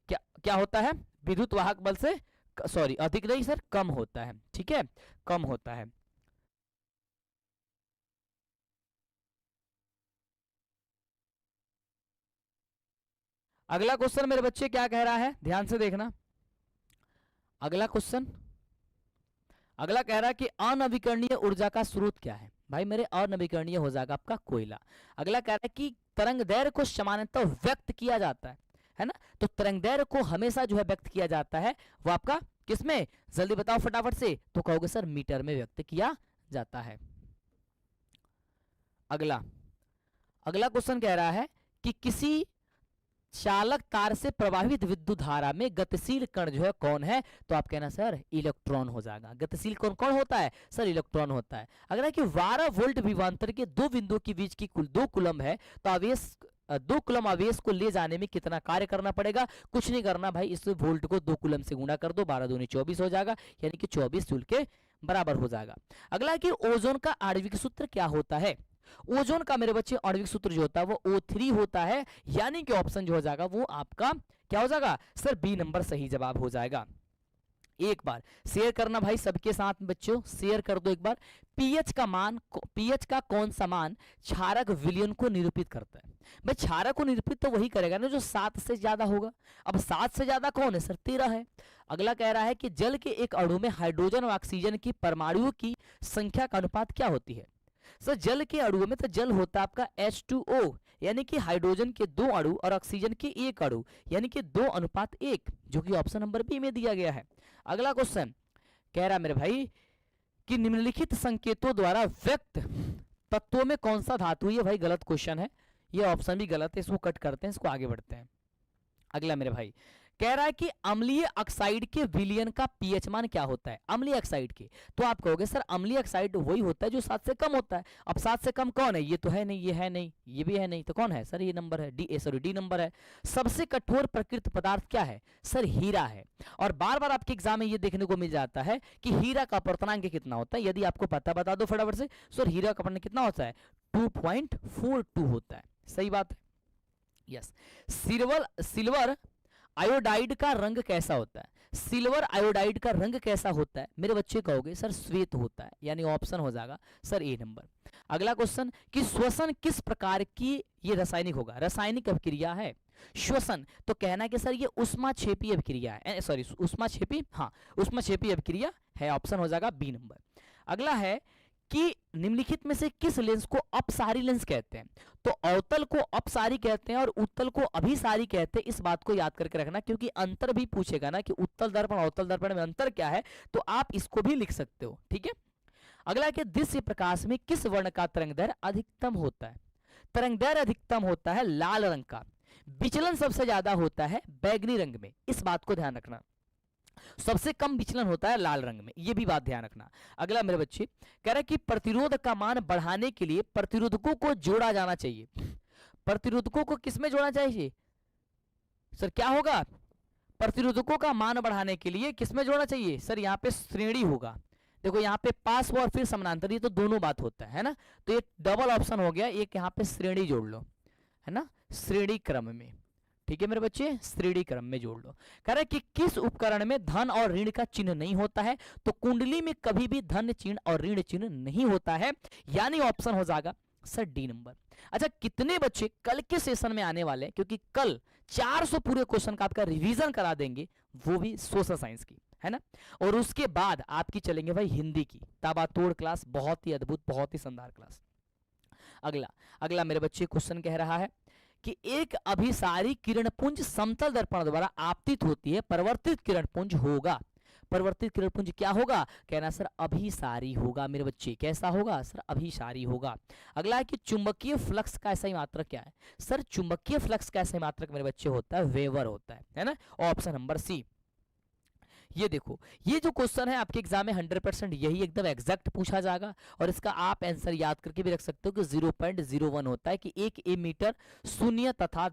क्या होता है? विद्युत वाहक बल से सॉरी अधिक नहीं सर कम होता है, ठीक है? कम होता है। अगला क्वेश्चन मेरे बच्चे क्या कह रहा है, ध्यान से देखना। अगला क्वेश्चन अगला कह रहा है कि अनवीकरणीय ऊर्जा का स्रोत क्या है? भाई मेरे अनवीकरणीय हो जाएगा आपका कोयला। अगला कह रहा है कि तरंग दैर्घ्य को सामान्यतः व्यक्त किया जाता है ना? तो तरंग दैर्घ्य को हमेशा जो है व्यक्त किया जाता है वो आपका किसमें? जल्दी बताओ फटाफट से। तो कहोगे सर मीटर में व्यक्त किया जाता है। अगला क्वेश्चन कह रहा है कि किसी चालक तार से प्रवाहित विद्युत धारा में गतिशील कण जो है कौन है? तो आप कहना सर इलेक्ट्रॉन हो जाएगा। गतिशील कण कौन होता है? सर इलेक्ट्रॉन होता है। अगर है कि 12 वोल्ट विभवांतर के दो बिंदुओं के बीच की कुल 2 कूलम है तो आवेश 2 कूलम आवेश को ले जाने में कितना कार्य करना पड़ेगा? कुछ नहीं करना भाई, इस वोल्ट को 2 कूलम से गुणा कर दो, 12 दूनी 24 हो जाएगा, यानी कि 24 जूल के बराबर हो जाएगा। अगला है कि ओजोन का आणविक सूत्र क्या होता है? ओजोन का मेरे बच्चे आणविक सूत्र जो होता है वो O3 होता है, यानी कि ऑप्शन जो हो जाएगा वो आपका क्या हो जाएगा सर? बी नंबर सही जवाब हो जाएगा। एक बार शेयर करना भाई सबके साथ बच्चों, शेयर कर दो एक बार। पीएच का कौन सा मान क्षारक विलयन को निरूपित करता है? भाई क्षारक को निरूपित तो वही करेगा ना जो 7 से ज्यादा होगा। अब 7 से ज्यादा कौन है सर? 13 है। अगला कह रहा है कि जल के एक अणु में हाइड्रोजन और ऑक्सीजन की परमाणुओं की संख्या का अनुपात क्या होती है? सर जल के अणुओं में तो जल होता है आपका H2O, यानी कि हाइड्रोजन के 2 अणु और ऑक्सीजन के 1 अणु, यानी कि 2:1, जो कि ऑप्शन नंबर बी में दिया गया है। अगला क्वेश्चन कह रहा मेरे भाई कि निम्नलिखित संकेतों द्वारा व्यक्त तत्वों में कौन सा धातु? ये भाई गलत क्वेश्चन है, ये ऑप्शन भी गलत है, इसको कट करते हैं, इसको आगे बढ़ते हैं। अगला मेरे भाई कह रहा है कि अम्लीय ऑक्साइड के विलयन का पीएच मान क्या होता है, अम्लीय ऑक्साइड के। तो आप कहोगे सर अम्लीय ऑक्साइड वही होता है जो 7 से कम होता है। अब 7 से कम कौन है, ये तो है नहीं, ये है नहीं, ये भी है नहीं, तो कौन है सर, ये नंबर है डी, सॉरी डी नंबर है। सबसे कठोर प्रकृत पदार्थ क्या है सर, हीरा है। और बार बार आपके एग्जाम में ये देखने को मिल जाता है कि हीरा का अपवर्तनांक कितना होता है, यदि आपको पता बता दो फटाफट से। सर हीरा का अपवर्तनांक कितना होता है, 2.42 होता है, सही बात है, यस। सिल्वर आयोडाइड का रंग कैसा होता है, सिल्वर आयोडाइड का रंग कैसा होता है मेरे बच्चे, कहोगे सर श्वेत होता है, यानी ऑप्शन हो जाएगा सर ए नंबर। अगला क्वेश्चन कि श्वसन किस प्रकार की ये रासायनिक होगा, रासायनिक अभिक्रिया है श्वसन, तो कहना है कि सर ये उष्माक्षेपी अभिक्रिया है, सॉरी उष्माक्षेपी, हाँ उष्माक्षेपी अभिक्रिया है, ऑप्शन हो जाएगा बी नंबर। अगला है कि निम्नलिखित में से किस लेंस को अपसारी लेंस कहते हैं, तो अवतल को अपसारी कहते हैं और उत्तल को अभिसारी कहते हैं। इस बात को याद करके रखना, क्योंकि अंतर भी पूछेगा ना कि उत्तल दर्पण अवतल दर्पण में अंतर क्या है, तो आप इसको भी लिख सकते हो, ठीक है। अगला कि दृश्य प्रकाश में किस वर्ण का तरंगदैर्घ्य अधिकतम होता है, तरंगदैर्घ्य अधिकतम होता है लाल रंग का, विचलन सबसे ज्यादा होता है बैगनी रंग में, इस बात को ध्यान रखना, सबसे कम विचलन होता है लाल रंग में, ये भी बात ध्यान रखना। अगला मेरे बच्चे कह रहा है कि प्रतिरोध का मान बढ़ाने के लिए प्रतिरोधकों को जोड़ा जाना चाहिए, प्रतिरोधकों को किसमें जोड़ना चाहिए सर, क्या होगा, प्रतिरोधकों का मान बढ़ाने के लिए किसमें जोड़ना चाहिए सर, यहाँ पे श्रेणी होगा, देखो यहाँ पे पास और फिर समानांतर, ये तो दोनों बात होता है ना, तो ये डबल ऑप्शन हो गया, एक यहाँ पे श्रेणी जोड़ लो, है ना, श्रेणी क्रम में, ठीक है मेरे बच्चे, श्रेणी क्रम में जोड़ लो। कह रहा है कि किस उपकरण में धन और ऋण का चिन्ह नहीं होता है, तो कुंडली में कभी भी धन चिन्ह और ऋण चिन्ह नहीं होता है, यानी ऑप्शन हो जाएगा सर डी नंबर। अच्छा कितने बच्चे कल के सेशन में आने वाले हैं, क्योंकि कल 400 पूरे क्वेश्चन का आपका रिवीजन करा देंगे, वो भी सोशल साइंस की, है ना, और उसके बाद आपकी चलेंगे भाई हिंदी की ताबातोड़ क्लास, बहुत ही अद्भुत, बहुत ही शानदार क्लास। अगला मेरे बच्चे क्वेश्चन कह रहा है कि एक अभिसारी किरणपुंज समतल दर्पण द्वारा आपतित होती है, परिवर्तित किरणपुंज होगा, परिवर्तित किरणपुंज क्या होगा, कहना सर अभिसारी होगा मेरे बच्चे, कैसा होगा सर अभिसारी होगा। अगला है कि चुंबकीय फ्लक्स का ऐसा मात्रक क्या है, सर चुंबकीय फ्लक्स का ऐसा मात्रक मेरे बच्चे होता है वेबर होता है ना, ऑप्शन नंबर सी। ये देखो ये जो क्वेश्चन है आपके एग्जाम में 100% यही एकदम एग्जैक्ट पूछा जाएगा, और इसका आप आंसर याद करके भी रख सकते हो कि 0.01 होता है कि एक एमीटर शून्य तथा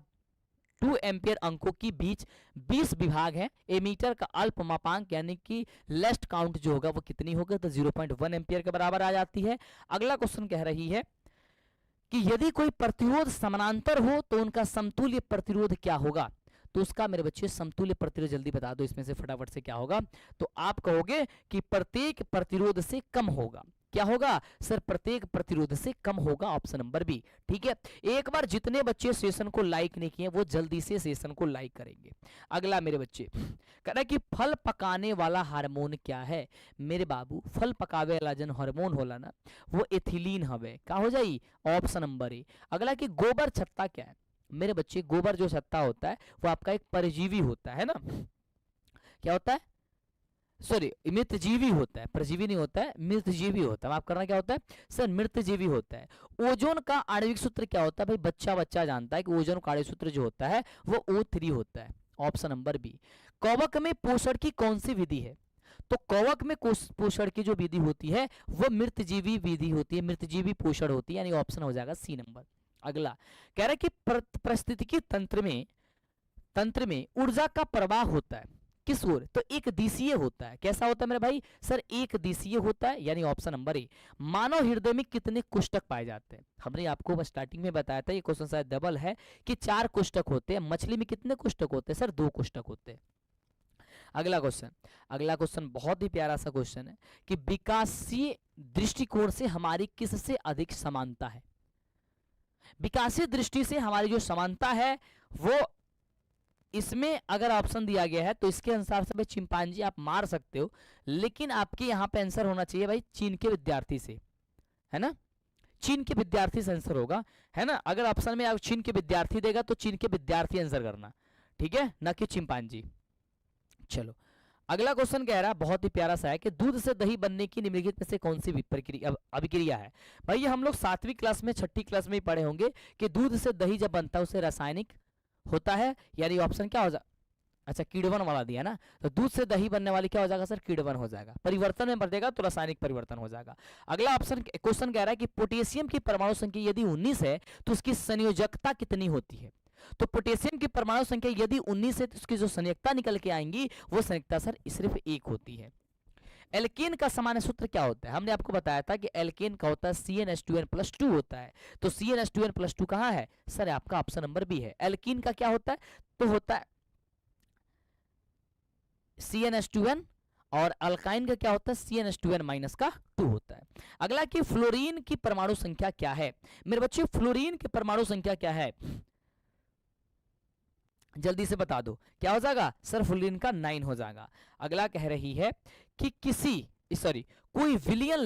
2 एम्पियर अंकों की बीच 20 विभाग है, एमीटर का अल्प मापांक यानी कि लेस्ट काउंट जो होगा वो कितनी होगा, तो 0.1 एम्पियर के बराबर आ जाती है। अगला क्वेश्चन कह रही है कि यदि कोई प्रतिरोध समानांतर हो तो उनका समतुल्य प्रतिरोध क्या होगा, तो उसका मेरे बच्चे समतुल्य प्रतिरोध जल्दी बता दो इसमें से फटाफट से क्या होगा, तो आप कहोगे कि प्रत्येक प्रतिरोध से कम होगा, क्या होगा सर प्रत्येक प्रतिरोध से कम होगा, ऑप्शन नंबर बी, ठीक है। एक बार जितने बच्चे सेशन को लाइक नहीं किए वो जल्दी से सेशन को लाइक करेंगे। अगला मेरे बच्चे कह रहा है कि फल पकाने वाला हार्मोन क्या है, मेरे बाबू फल पकावे वाला जन हार्मोन होला ना वो एथिलीन हवे, क्या हो जाई, ऑप्शन नंबर ए। अगला कि गोबर छत्ता क्या है मेरे बच्चे, गोबर जो छत्ता होता है वो आपका एक परजीवी होता है ना, क्या होता है सॉरी मृतजीवी होता है, परजीवी नहीं होता है, मृतजीवी होता है, माफ करना क्या होता है सर मृतजीवी होता है। ओजोन का आणविक सूत्र क्या होता है भाई, बच्चा जानता है कि ओजोन का आणविक सूत्र जो होता है वो O3 होता है, ऑप्शन नंबर बी। कवक में पोषण की कौन सी विधि है, तो कवक में पोषण की जो विधि होती है वो मृतजीवी विधि होती है, मृतजीवी पोषण होती है, यानी ऑप्शन हो जाएगा सी नंबर। अगला कह रहा है कि पारिस्थितिकी तंत्र में ऊर्जा का प्रवाह होता है किस ओर, तो एक दिशीय होता है, कैसा होता है मेरे भाई सर एक दिशीय होता है, यानी ऑप्शन नंबर ए। मानव हृदय में कितने कुष्ठक पाए जाते हैं, हमने आपको स्टार्टिंग में बताया था, ये क्वेश्चन शायद डबल है कि 4 कुष्ठक होते हैं, मछली में कितने कुष्ठक होते हैं सर 2 कुष्ठक होते हैं। अगला क्वेश्चन बहुत ही प्यारा सा क्वेश्चन है कि विकासीय दृष्टिकोण से हमारी किससे अधिक समानता है, विकासीय दृष्टि से हमारी जो समानता है वो इसमें अगर ऑप्शन दिया गया है तो इसके अनुसार से भाई चिंपांजी आप मार सकते हो, लेकिन आपके यहाँ पे आंसर होना चाहिए भाई चीन के विद्यार्थी से, है ना, चीन के विद्यार्थी से आंसर होगा, है ना। अगर ऑप्शन में आप चीन के विद्यार्थी देगा तो चीन के विद्यार्थी आंसर करना, ठीक है, ना कि चिंपांजी। चलो अगला क्वेश्चन कह रहा है बहुत ही प्यारा सा है कि दूध से दही बनने की निम्नलिखित में से कौन सी अभिक्रिया है। भाई ये हम लोग 7वीं क्लास में 6ठी क्लास में ही पढ़े होंगे कि दूध से दही जब बनता है उसे रासायनिक होता है, यानी ऑप्शन क्या हो जाए अच्छा किण्वन वाला दिया ना, तो दूध से दही बनने वाली क्या हो जाएगा सर, किण्वन हो जाएगा। परिवर्तन में बढ़ेगा तो रासायनिक परिवर्तन हो जाएगा। अगला ऑप्शन क्वेश्चन कह रहा है कि पोटेशियम की परमाणु संख्या यदि 19 है तो उसकी संयोजकता कितनी होती है। तो पोटेशियम की परमाणु संख्या यदि 19 है तो उसकी जो संयोजकता निकल के आएंगी वो संयोजकता सर सिर्फ 1 होती है। एल्केन का सामान्य सूत्र क्या होता है, हमने आपको बताया था कि एल्केन का होता है CnH2n+2 होता है। तो CnH2n+2 कहाँ है सर, आपका ऑप्शन नंबर बी है। एल्कीन का क्या होता है, तो होता है CnH2n, और अल्काइन का क्या होता है CnH2n-2 होता है। अगला कि फ्लोरीन की परमाणु संख्या क्या है। मेरे बच्चे फ्लोरीन की परमाणु संख्या क्या है, जल्दी से बता दो, क्या हो जाएगा सर, फ्लोरीन का 9 हो जाएगा। अगला कह रही है कि कोई विलियन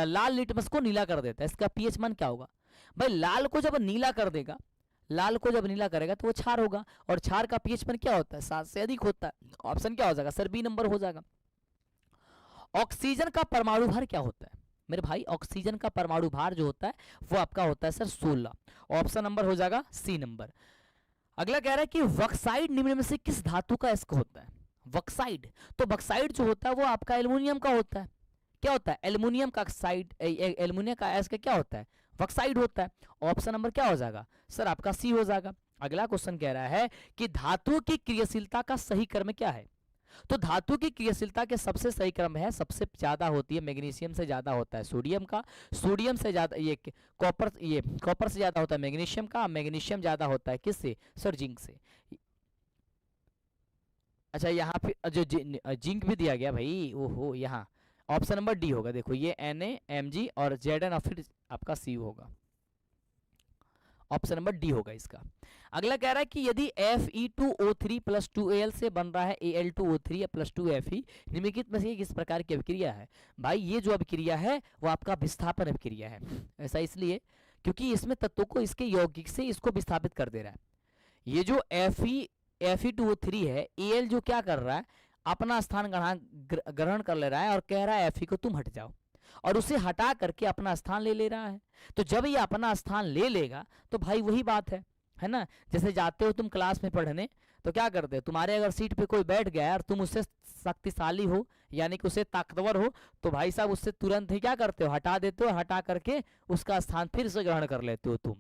लाल लिटमस को नीला कर देता है, इसका पीएच मान क्या होगा। भाई लाल को जब नीला कर देगा, लाल को जब नीला करेगा तो वो क्षार होगा, और क्षार का पीएच मान क्या होता है 7 से अधिक होता है। ऑप्शन क्या हो जाएगा सर, बी नंबर हो जाएगा। ऑक्सीजन का परमाणु भार क्या होता है मेरे भाई, ऑक्सीजन का परमाणु भार जो होता है वो आपका होता है सर 16। ऑप्शन नंबर हो जाएगा सी नंबर। अगला कह रहा है कि बॉक्साइट निम्न में से किस धातु का अयस्क होता है। बॉक्साइट, तो बॉक्साइट जो होता है वो आपका एल्युमिनियम का होता है। क्या होता है, एल्युमिनियम का ऑक्साइड, एल्युमिनियम का अयस्क क्या होता है, बॉक्साइट होता है। ऑप्शन नंबर क्या हो जाएगा सर, आपका सी हो जाएगा। अगला क्वेश्चन कह रहा है कि धातु की क्रियाशीलता का सही क्रम क्या है। तो धातु की क्रियाशीलता के सबसे सही क्रम है, सबसे ज्यादा होती है मैग्नीशियम से ज्यादा होता है सोडियम का, सोडियम से ज्यादा ये कॉपर से ज्यादा होता है मैग्नीशियम का, मैग्नीशियम ज्यादा होता है किससे सर, जिंक से। अच्छा यहाँ पे जो जिंक भी दिया गया भाई, ओहो, यहाँ ऑप्शन नंबर डी होगा। देखो ये Na, Mg और Zn और फिर आपका सी होगा, ऑप्शन नंबर डी होगा इसका। अगला कह रहा है कि यदि Fe2O3 + 2Al से बन रहा है Al2O3 + 2Fe, निम्नलिखित में से किस प्रकार की अभिक्रिया है। भाई ये जो अभिक्रिया है वो आपका विस्थापन अभिक्रिया है। ऐसा इसलिए क्योंकि इसमें तत्वों को इसके यौगिक से इसको विस्थापित कर दे रहा है। ये जो Fe2O3 है, Al जो क्या कर रहा है, अपना स्थान ग्रहण कर ले रहा है और कह रहा है Fe को तुम हट जाओ, और उसे हटा करके अपना स्थान ले रहा है। तो जब ये अपना स्थान ले लेगा तो भाई वही बात है ना, जैसे जाते हो तुम क्लास में पढ़ने तो क्या करते हो, तुम्हारे अगर सीट पे कोई बैठ गया और तुम उससे शक्तिशाली हो यानी कि उससे ताकतवर हो, तो भाई साहब उससे तुरंत ही क्या करते हो, हटा देते हो, हटा करके उसका स्थान फिर से ग्रहण कर लेते हो तुम।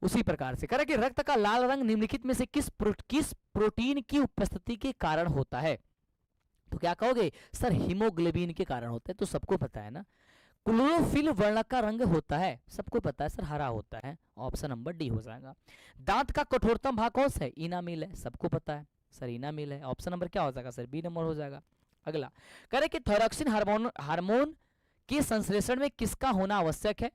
उसी प्रकार से करें कि रक्त का लाल रंग निम्नलिखित में से किस प्रोटीन की उपस्थिति के कारण होता है। तो क्या कहोगे सर, हीमोग्लोबिन के कारण होता है, तो सबको पता है ना। क्लोरोफिल वर्ण का रंग होता है, सबको पता है सर, हरा होता है। ऑप्शन नंबर डी हो जाएगा। दांत का कठोरतम भाग कौन सा है, इनामिल है, सबको पता है सर, इनामिल है। ऑप्शन नंबर क्या हो जाएगा सर, बी नंबर हो जाएगा। अगला करें कि थायरॉक्सिन हार्मोन के संश्लेषण में किसका होना आवश्यक है।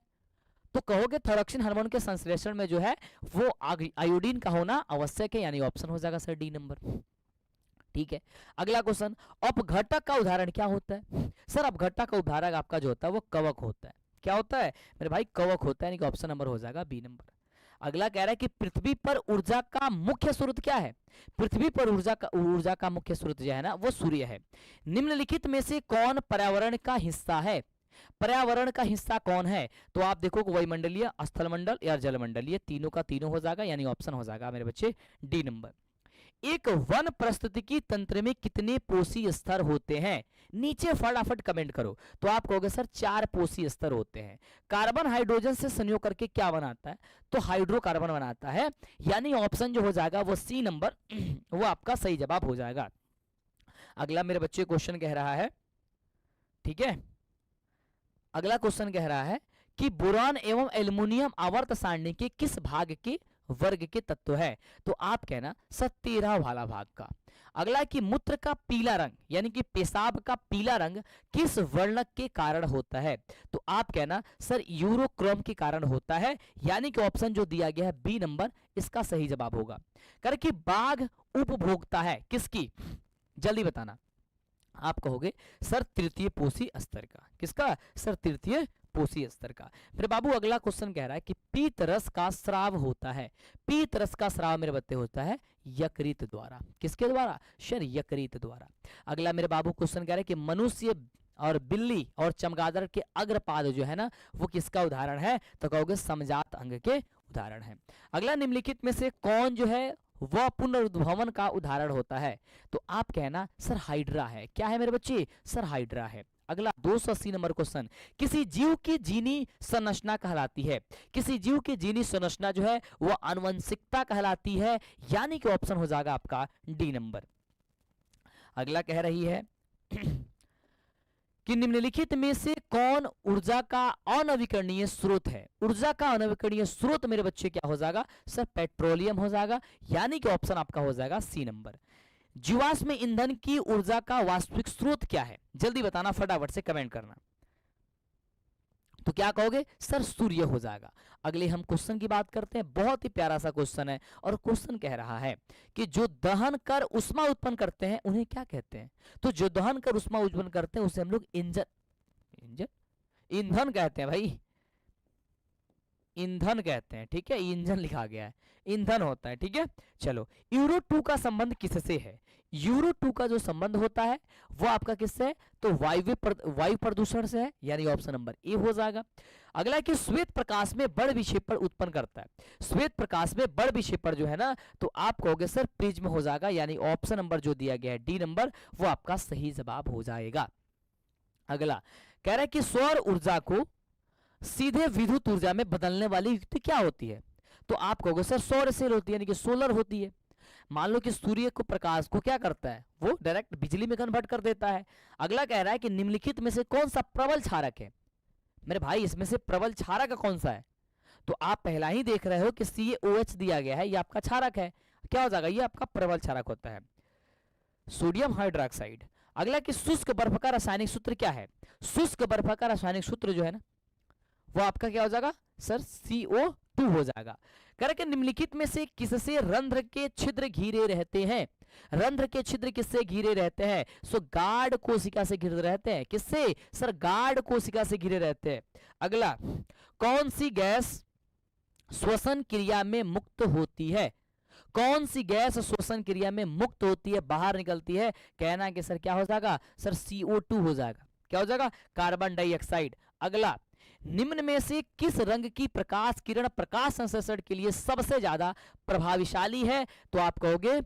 तो कहोगे थायरॉक्सिन हार्मोन के संश्लेषण में जो है वो आयोडीन का होना आवश्यक है, यानी ऑप्शन हो जाएगा सर डी नंबर। ठीक है। अगला क्वेश्चन, अपघटक का उदाहरण क्या होता है। सर अपघटक का उदाहरण आपका जो होता है वो कवक होता है। क्या होता है मेरे भाई, कवक होता है, यानी कि ऑप्शन नंबर हो जाएगा बी नंबर। अगला कह रहा है कि पृथ्वी पर ऊर्जा का मुख्य स्रोत क्या है। पृथ्वी पर ऊर्जा का मुख्य स्रोत जो है ना वो सूर्य है। निम्नलिखित में से कौन पर्यावरण का हिस्सा है। पर्यावरण का हिस्सा कौन है, तो आप देखो वायुमंडलीय, स्थलमंडल या जलमंडलीय, तीनों का तीनों हो जाएगा, यानी ऑप्शन हो जाएगा मेरे बच्चे डी नंबर। एक वन पारिस्थितिकी तंत्र में कितने पोषी स्तर होते हैं, नीचे फटाफट कमेंट करो। तो आप कहोगे सर 4 पोषी स्तर होते हैं। कार्बन हाइड्रोजन से संयोग करके क्या बनाता है, तो हाइड्रोकार्बन बनाता है, यानी ऑप्शन जो हो जाएगा वो सी नंबर वो आपका सही जवाब हो जाएगा। अगला मेरे बच्चे क्वेश्चन कह रहा है, ठीक है, अगला क्वेश्चन कह रहा है कि बोरान एवं एल्युमिनियम आवर्त सारणी के किस भाग के वर्ग के तत्व है। तो आप कहना सर 13 वाला भाग का। अगला कि मूत्र का पीला रंग यानी कि पेशाब का पीला रंग किस वर्णक के कारण होता है। तो आप कहना सर यूरोक्रोम के कारण होता है, यानी कि ऑप्शन जो दिया गया है बी नंबर इसका सही जवाब होगा। कर कि बाघ उपभोक्ता है किसकी, जल्दी बताना। आप कहोगे सर तृतीय पोषी स्तर का। किसका सर, तृतीय पोषी स्तर का। फिर बाबू अगला क्वेश्चन कह रहा है कि पीत रस का स्राव होता है। पीत रस का स्राव मेरे बच्चे होता है यकृत द्वारा। किसके द्वारा सर, यकृत द्वारा। अगला मेरे बाबू क्वेश्चन कह रहा है कि मनुष्य और बिल्ली और चमगादड़ के अग्रपाद जो है ना वो किसका उदाहरण है। तो कहोगे समजात अंग के उदाहरण है। अगला निम्नलिखित में से कौन जो है वह पुनरुद्भवन का उदाहरण होता है। तो आप कहना सर हाइड्रा है। क्या है मेरे बच्चे? सर हाइड्रा है। अगला 280 नंबर क्वेश्चन, किसी जीव की जीनी संरचना कहलाती है। किसी जीव की जीनी संरचना जो है वह आनुवंशिकता कहलाती है, यानी कि ऑप्शन हो जाएगा आपका डी नंबर। अगला कह रही है कि निम्नलिखित में से कौन ऊर्जा का अनवीकरणीय स्रोत है। ऊर्जा का अनवीकरणीय स्रोत मेरे बच्चे क्या हो जाएगा? सर पेट्रोलियम हो जाएगा, यानी कि ऑप्शन आपका हो जाएगा सी नंबर। जीवाश्म ईंधन की ऊर्जा का वास्तविक स्रोत क्या है? जल्दी बताना, फटाफट से कमेंट करना। तो क्या कहोगे? सर सूर्य हो जाएगा। अगले हम क्वेश्चन की बात करते हैं, बहुत ही प्यारा सा क्वेश्चन है, और क्वेश्चन कह रहा है कि जो दहन कर उष्मा उत्पन्न करते हैं उन्हें क्या कहते हैं? तो जो दहन कर उष्मा उत्पन्न करते हैं उसे हम लोग ईंधन कहते हैं भाई, ईंधन कहते हैं। ठीक है, इंजन लिखा गया है, ईंधन होता है। ठीक है, चलो यूरो 2 का संबंध किससे है? यूरो 2 का जो संबंध होता है वो आपका किससे है? तो वायु प्रदूषण से है, यानी ऑप्शन नंबर ए हो जाएगा। अगला कि श्वेत प्रकाश में बड़ विक्षेपण उत्पन्न करता है। श्वेत प्रकाश में बड़ विक्षेपण जो है ना, तो आप कहोगे सर प्रिज्म हो जाएगा, यानी ऑप्शन नंबर जो दिया गया है डी नंबर वो आपका सही जवाब हो जाएगा। अगला कह रहा है कि सौर ऊर्जा को सीधे विद्युत ऊर्जा में बदलने वाली युक्ति क्या होती है? तो आप कहोगे सर सौर सेल होती है, यानी कि सोलर होती है। मान लो कि सूर्य को प्रकाश को क्या करता है, वो डायरेक्ट बिजली में कन्वर्ट कर देता है। अगला कह रहा है कि निम्नलिखित में से कौन सा प्रबल क्षारक है? मेरे भाई इसमें से प्रबल क्षारक कौन सा है? तो आप पहला ही देख रहे हो कि CaOH दिया गया है, ये आपका क्षारक है। क्या हो जाएगा? ये आपका प्रबल क्षारक होता है, सोडियम हाइड्रोक्साइड। अगला कि शुष्क बर्फ का रासायनिक सूत्र क्या है? शुष्क बर्फ का रासायनिक सूत्र जो है ना वो आपका क्या हो जाएगा? सर CO2 हो जाएगा। करके निम्नलिखित में से किससे रंध्र के छिद्र घिरे रहते हैं? रंध्र के छिद्र किससे घिरे रहते हैं? सो गार्ड कोशिका से घिरे रहते हैं। किससे? सर गार्ड कोशिका से घिरे रहते हैं। अगला, कौन सी गैस श्वसन क्रिया में मुक्त होती है? कौन सी गैस श्वसन क्रिया में मुक्त होती है, बाहर निकलती है? कहना है कि सर क्या हो जाएगा? सर CO2 हो जाएगा। क्या हो जाएगा? Carbon dioxide. अगला, निम्न में से किस रंग की प्रकाश किरण प्रकाश संश्लेषण के लिए सबसे ज्यादा प्रभावशाली है? तो आप कहोगे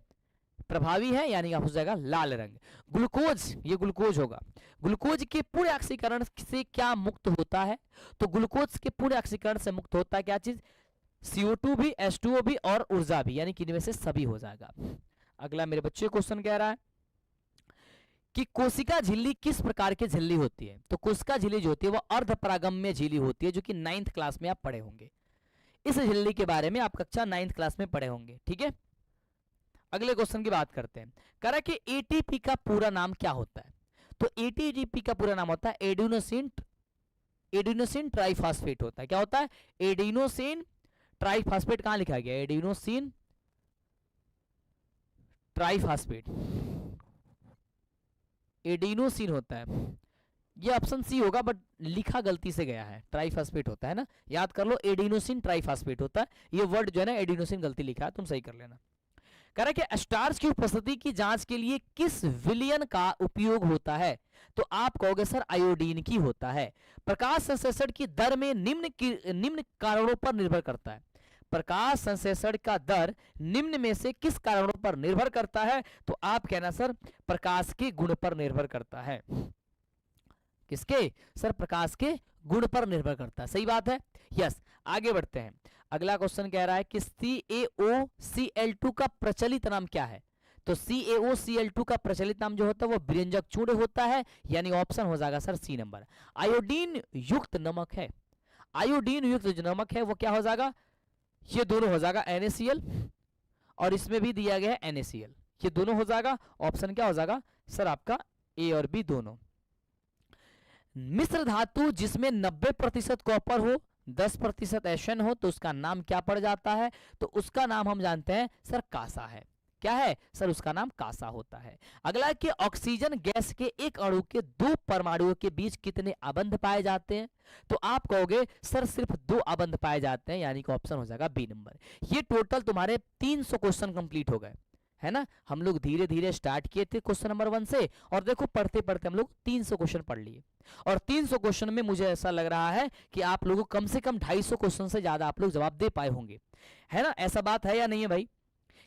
प्रभावी है, यानी हो जाएगा लाल रंग। ग्लूकोज, ये ग्लूकोज होगा। ग्लूकोज के पूर्ण ऑक्सीकरण से क्या मुक्त होता है? तो ग्लूकोज के पूर्ण ऑक्सीकरण से मुक्त होता है क्या चीज? CO2 भी, H2O भी और ऊर्जा भी, यानी कि इनमें से सभी हो जाएगा। अगला मेरे बच्चे क्वेश्चन कह रहा है कि कोशिका झिल्ली किस प्रकार की झिल्ली होती है? तो कोशिका झिल्ली जो होती है वो अर्धपरागम्य झिल्ली होती है, जो कि 9th क्लास में आप पढ़े होंगे। इस झिल्ली के बारे में आप कक्षा 9th क्लास में पढ़े होंगे। ठीक है, अगले क्वेश्चन की बात करते हैं। कह रहा है कि ATP का पूरा नाम क्या होता है? तो ATP का पूरा नाम होता है एडिनोसिन ट्राइफॉस्फेट होता है। क्या होता है? Adenosine triphosphate. कहां लिखा गया? एडिनोसिन ट्राइफॉस्फेट, एडिनोसिन होता है। ये ऑप्शन सी होगा, बट लिखा गलती से गया है, ट्राइफॉस्फेट होता है ना, याद कर लो, एडिनोसिन ट्राइफॉस्फेट होता है। ये वर्ड जो है ना एडिनोसिन गलती लिखा है, तुम सही कर लेना। कह रहा है कि स्टार्च की उपस्थिति की जांच के लिए किस विलयन का उपयोग होता है? तो आप कहोगे सर आयोडीन की होता है। प्रकाश संश्लेषण की दर में निम्न कारणों पर निर्भर करता है। प्रकाश संश्लेषण का दर निम्न में से किस कारणों पर निर्भर करता है? तो आप कहना सर प्रकाश के गुण पर निर्भर करता है। किसके? सर प्रकाश के गुण पर निर्भर करता है। सही बात है, यस। आगे बढ़ते हैं। अगला क्वेश्चन कह रहा है कि CaOCl2 का प्रचलित नाम क्या है? तो CaOCl2 का प्रचलित नाम जो होता है वो विरंजक चूर्ण होता है, यानी ऑप्शन हो जाएगा सर सी नंबर। आयोडीन युक्त नमक है। आयोडीन युक्त जो नमक है वो क्या हो जाएगा? ये दोनों हो जाएगा NaCl, और इसमें भी दिया गया है NaCl, ये दोनों हो जाएगा। ऑप्शन क्या हो जाएगा सर आपका? ए और बी दोनों। मिश्र धातु जिसमें 90% कॉपर हो, 10% एशन हो, तो उसका नाम क्या पड़ जाता है? तो उसका नाम हम जानते हैं सर कांसा है। क्या है सर? उसका नाम कांसा होता है। अगला कि ऑक्सीजन गैस के एक अणु के 2 परमाणुओं के बीच कितने आबंध पाए जाते हैं? तो आप कहोगे सर सिर्फ 2 आबंध पाए जाते हैं, यानी कि ऑप्शन हो जाएगा बी नंबर। ये टोटल तुम्हारे 300 क्वेश्चन कंप्लीट हो गए, है ना। हम लोग धीरे धीरे स्टार्ट किए थे क्वेश्चन नंबर 1 से, और देखो पढ़ते पढ़ते हम लोग 300 क्वेश्चन पढ़ लिए। और 300 क्वेश्चन में मुझे ऐसा लग रहा है कि आप लोगों को कम से कम 250 क्वेश्चन से ज्यादा आप लोग जवाब दे पाए होंगे, है ना। ऐसा बात है या नहीं है भाई?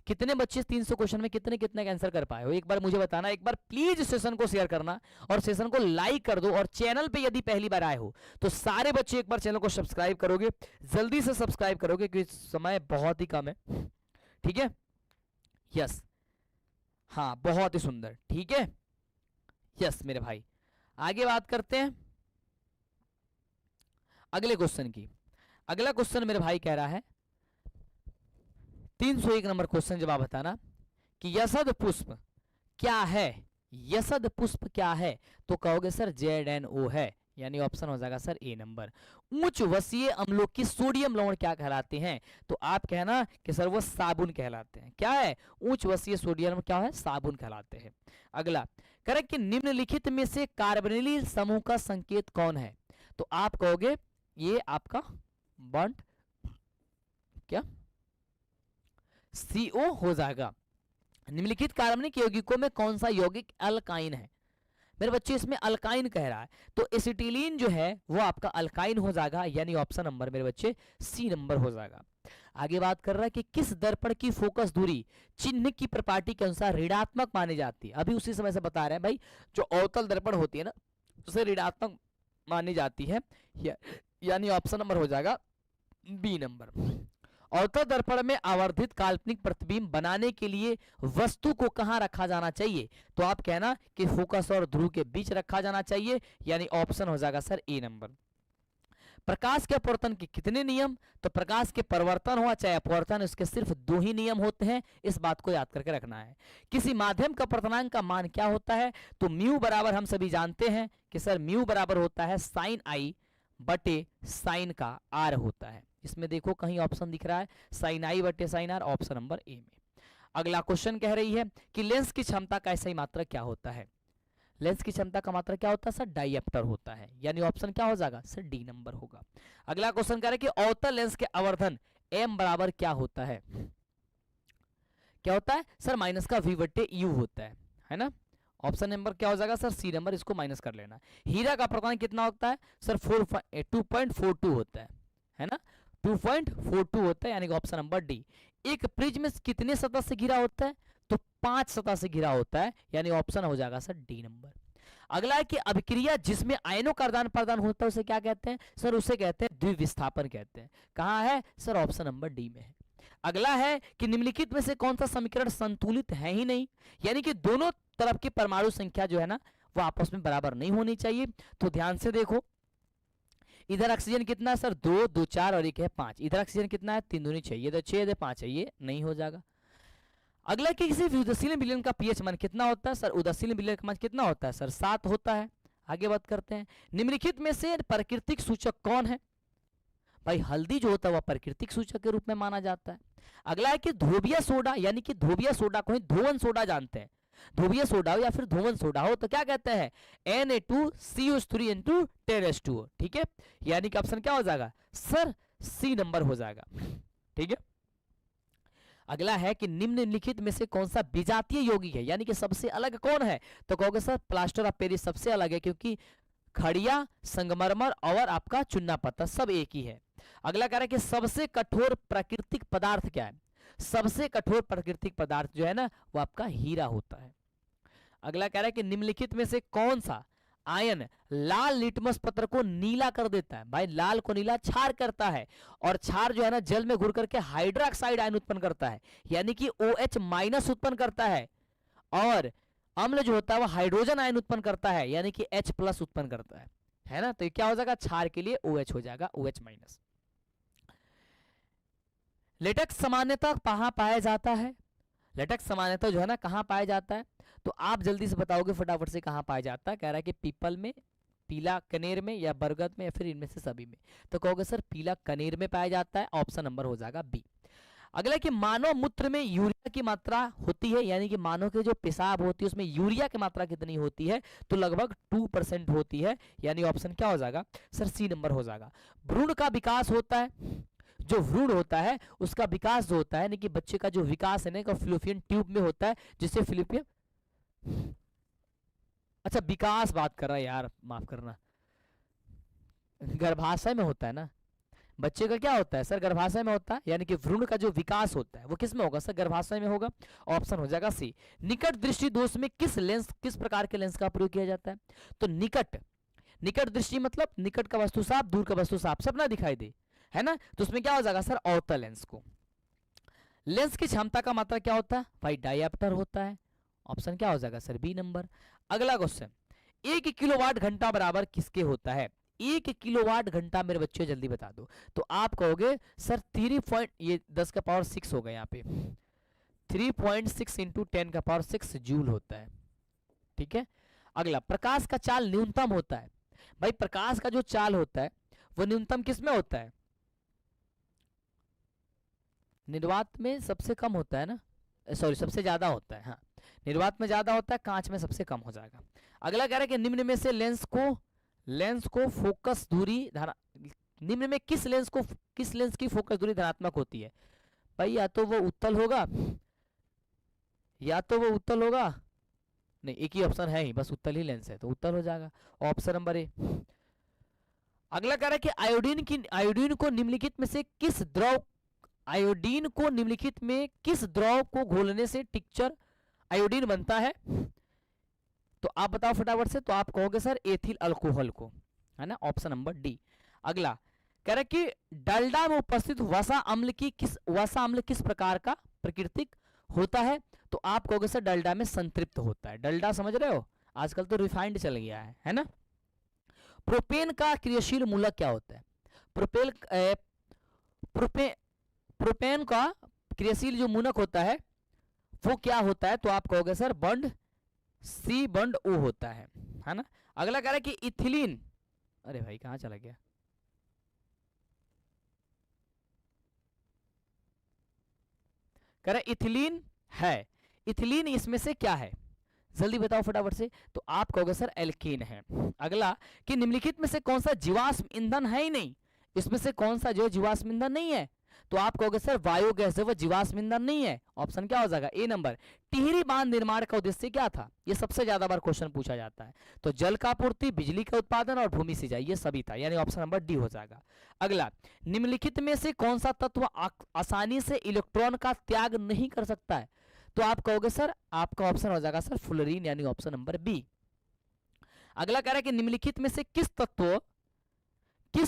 कितने बच्चे 300 क्वेश्चन में कितने कितने का आंसर कर पाए हो, एक बार मुझे बताना। एक बार प्लीज सेशन को शेयर करना और सेशन को लाइक कर दो। और चैनल पे यदि पहली बार आए हो तो सारे बच्चे एक बार चैनल को सब्सक्राइब करोगे, जल्दी से सब्सक्राइब करोगे क्योंकि समय बहुत ही कम है। ठीक है, यस, हाँ बहुत ही सुंदर, ठीक है, यस मेरे भाई। आगे बात करते हैं अगले क्वेश्चन की। अगला क्वेश्चन मेरे भाई कह रहा है 301 नंबर क्वेश्चन, जवाब बताना कि यसद पुष्प क्या है। यसद पुष्प क्या है, तो कहोगे सर ZNO है, यानी ऑप्शन हो जाएगा सर ए नंबर। उच्च वसीय अम्लों की सोडियम लवण क्या कहलाते हैं, तो आप कहना कि सर वो साबुन कहलाते हैं। क्या है, उच्च वसीय सोडियम क्या है, साबुन कहलाते हैं। अगला करेक्ट कि निम्नलिखित में से कार्बोनिल समूह का संकेत कौन है, तो आप कहोगे ये आपका बॉन्ड क्या CO हो जाएगा। निम्नलिखित कार्बनिक यौगिकों में कौन सा यौगिक अल्काइन है, मेरे बच्चे इसमें अल्काइन कह रहा है, तो एसिटिलीन जो है वो आपका अल्काइन हो जाएगा, यानी ऑप्शन नंबर मेरे बच्चे C नंबर हो जाएगा। आगे बात कर रहा है कि किस दर्पण की फोकस दूरी चिन्ह की प्रॉपर्टी के अनुसार ऋणात्मक मानी जाती है। अभी उसी समय से बता रहे हैं भाई, जो अवतल दर्पण होती है ना उसे ऋणात्मक मानी जाती है, यानी ऑप्शन नंबर हो जाएगा B नंबर। अवतल दर्पण में आवर्धित काल्पनिक प्रतिबिंब बनाने के लिए वस्तु को कहां रखा जाना चाहिए, तो आप कहना कि फोकस और ध्रुव के बीच रखा जाना चाहिए, यानी ऑप्शन हो जाएगा सर ए नंबर। प्रकाश के अपवर्तन के कितने नियम, तो प्रकाश के परिवर्तन हुआ चाहे अपवर्तन, उसके सिर्फ 2 ही नियम होते हैं, इस बात को याद करके रखना है। किसी माध्यम का अपवर्तनांक का मान क्या होता है, तो म्यू बराबर हम सभी जानते हैं कि सर म्यू बराबर होता है साइन आई बटे साइन का आर होता है। इसमें देखो कहीं ऑप्शन दिख रहा है साइन आई बटे sine r, option number A में। अगला क्वेश्चन कह रही है कि लेंस की क्षमता का ऐसा ही मात्रा क्या होता है। लेंस की क्षमता का मात्रा क्या होता है सर, डायप्टर होता है, यानी ऑप्शन क्या हो जाएगा सर डी नंबर होगा। अगला क्वेश्चन कह रहा है कि अवतल लेंस के आवर्धन m बराबर क्या होता है, क्या होता है सर माइनस का v बटे u होता है ना। ऑप्शन नंबर क्या हो जाएगा सर सी नंबर, इसको माइनस कर लेना। हीरा का अपवर्तन कितना होता है सर 2.42 होता है ना, 2.42 होता है, यानी कि ऑप्शन नंबर डी। एक प्रिज्म कितने सतह से घिरा होता है, तो 5 सतह से घिरा होता है, यानी ऑप्शन हो जाएगा सर डी नंबर। अगला है कि अभिक्रिया जिसमें आयनों का आदान प्रदान होता है उसे क्या कहते हैं, सर उसे कहते हैं द्विविस्थापन कहते हैं। कहाँ है सर, ऑप्शन नंबर डी में है। अगला है कि निम्नलिखित में से कौन सा समीकरण संतुलित है ही नहीं, यानी कि दोनों तरफ की परमाणु संख्या जो है ना वो आपस में बराबर नहीं होनी चाहिए। तो ध्यान से देखो, इधर ऑक्सीजन कितना है सर 2, 2 4 और 1 है 5, इधर ऑक्सीजन कितना है 3 दूनी 6, ये तो 6 5 है, ये नहीं हो जाएगा। अगला कि किसी उदासीन विलयन का पीएच मान कितना होता है, सर उदासीन विलयन का मान कितना होता है सर 7 होता है। आगे बात करते हैं, निम्नलिखित में से प्राकृतिक सूचक कौन है, भाई हल्दी जो होता है वह प्राकृतिक सूचक के रूप में माना जाता है। अगला है कि धोबिया सोडा, यानी कि धोबिया सोडा को ही धोवन सोडा जानते हैं, धोबिया सोडा हो या फिर धोवन सोडा हो तो क्या कहते हैं Na2CO3 10H2O, ठीक है, यानी कि ऑप्शन क्या हो जाएगा सर सी नंबर हो जाएगा, ठीक है। अगला है कि निम्नलिखित में से कौन सा विजातीय यौगिक है, यानी कि सबसे अलग कौन है, तो कहोगे सर प्लास्टर ऑफ पेरिस सबसे अलग है, क्योंकि खड़िया संगमरमर और आपका चुन्ना पत्थर सब एक ही है। अगला कह रहा है कि सबसे कठोर प्राकृतिक पदार्थ क्या है, सबसे कठोर प्राकृतिक पदार्थ जो है ना वो आपका हीरा होता है। अगला कह रहा है कि निम्नलिखित में से कौन सा आयन लाल लिटमस पत्र को नीला कर देता है, भाई लाल को नीला क्षार करता है, और क्षार जो है ना जल में घुल करके हाइड्रोक्साइड आयन उत्पन्न करता है, यानी कि OH माइनस उत्पन्न करता है, और अम्ल जो होता है वो हाइड्रोजन आयन उत्पन्न करता है, यानी कि H प्लस उत्पन्न करता है ना। तो ये क्या हो जाएगा, क्षार के लिए OH हो जाएगा, OH माइनस। लेटेक्स सामान्यतः कहाँ पाया जाता है, लेटेक्स सामान्यतः जो है ना कहाँ पाया जाता है, तो आप जल्दी से बताओगे फटाफट से कहाँ पाया जाता है। कह रहा है कि पीपल में, पीला कनेर में, या बरगद में, या फिर इनमें से सभी में, तो कहोगे सर पीला कनेर में पाया जाता है, ऑप्शन नंबर हो जाएगा बी। अगला कि मानव मूत्र में यूरिया की मात्रा होती है, यानी कि मानव के जो पेशाब होती है उसमें यूरिया की मात्रा कितनी होती है, तो लगभग 2% होती है, यानी ऑप्शन क्या हो जाएगा सर सी नंबर हो जाएगा। भ्रूण का विकास होता है, जो भ्रूण होता है उसका विकास जो होता है, यानी कि बच्चे का जो विकास है ना फिलोपियन ट्यूब में होता है, जिससे फिलिपियन, अच्छा विकास बात कर रहा है यार, माफ करना, गर्भाशय में होता है ना, बच्चे का क्या होता है सर, गर्भाशय में होता है, यानी कि भ्रूण का जो विकास होता है वो किस में होगा सर, गर्भाशय में होगा। ऑप्शन हो जाएगा सी। निकट दृष्टि दोष में किस प्रकार के लेंस का प्रयोग किया जाता है, तो निकट दृष्टि मतलब निकट का वस्तु साफ, दूर का वस्तु साफ, सब ना दिखाई दे, है ना, तो उसमें क्या हो जाएगा सर, अवतल लेंस को। लेंस की क्षमता का मात्रा क्या होता है भाई, डायप्टर होता है। ऑप्शन क्या हो जाएगा सर, बी नंबर। अगला क्वेश्चन, 1 किलोवाट घंटा बराबर किसके होता है, 1 किलोवाट घंटा, मेरे बच्चों जल्दी बता दो। तो आप कहोगे सर 10 हो गया यहाँ पे, 3.6 इंटू 10 जूल होता है, ठीक है। अगला, प्रकाश का चाल न्यूनतम होता है, भाई प्रकाश का जो चाल होता है वो न्यूनतम किस में होता है, निर्वात में सबसे कम होता है ना, सॉरी सबसे ज्यादा होता है, हाँ निर्वात में ज्यादा होता है, कांच में सबसे कम हो जाएगा। अगला कह रहा है कि निम्न में से लेंस को फोकस दूरी निम्न में किस लेंस की फोकस दूरी धनात्मक होती है, भाई या तो वो उत्तल होगा, नहीं एक ही ऑप्शन है ही, बस उत्तल ही लेंस है तो उत्तल हो जाएगा, ऑप्शन नंबर ए। अगला कह रहा है कि आयोडीन को निम्नलिखित में किस द्रव को घोलने से टिक्चर आयोडीन बनता है, तो आप बताओ फटाफट से, तो आप कहोगे सर एथिल अल्कोहल को, है ना, ऑप्शन नंबर डी। अगला कह रहा है कि डालडा में उपस्थित वसा अम्ल किस प्रकार का प्राकृतिक होता है, तो आप कहोगे सर डालडा में संतृप्त होता है। डालडा समझ रहे हो, आजकल तो रिफाइंड चल गया है ना। प्रोपेन का क्रियाशील मूलक क्या होता है, प्रोपेन का क्रियाशील जो मूलक होता है वो क्या होता है, तो आप कहोगे सर बंड O होता है ना। अगला कह रहा है कि इथिलीन, अरे भाई कहां चला गया, कह रहा है इथिलीन इसमें से क्या है, जल्दी बताओ फटाफट से, तो आप कहोगे सर एल्कीन है। अगला कि निम्नलिखित में से कौन सा जीवाश्म ईंधन है ही नहीं, इसमें से कौन सा जो जीवाश्म ईंधन नहीं है, तो आप कहोगे सर बायोगैस है, वो जीवाश्म ईंधन नहीं है, ऑप्शन क्या हो जाएगा ए नंबर। टिहरी बांध निर्माण का उद्देश्य क्या था, ये सबसे ज्यादा बार क्वेश्चन पूछा जाता है, तो जल का आपूर्ति, बिजली का उत्पादन और भूमि सिंचाई, ये सभी था, यानी ऑप्शन नंबर डी हो जाएगा। अगला, निम्नलिखित में से कौन सा तत्व आसानी से इलेक्ट्रॉन का त्याग नहीं कर सकता है, तो आप कहोगे सर आपका ऑप्शन हो जाएगा सर फ्लोरीन, यानी ऑप्शन नंबर बी। अगला कह रहा है कि निम्नलिखित में से किस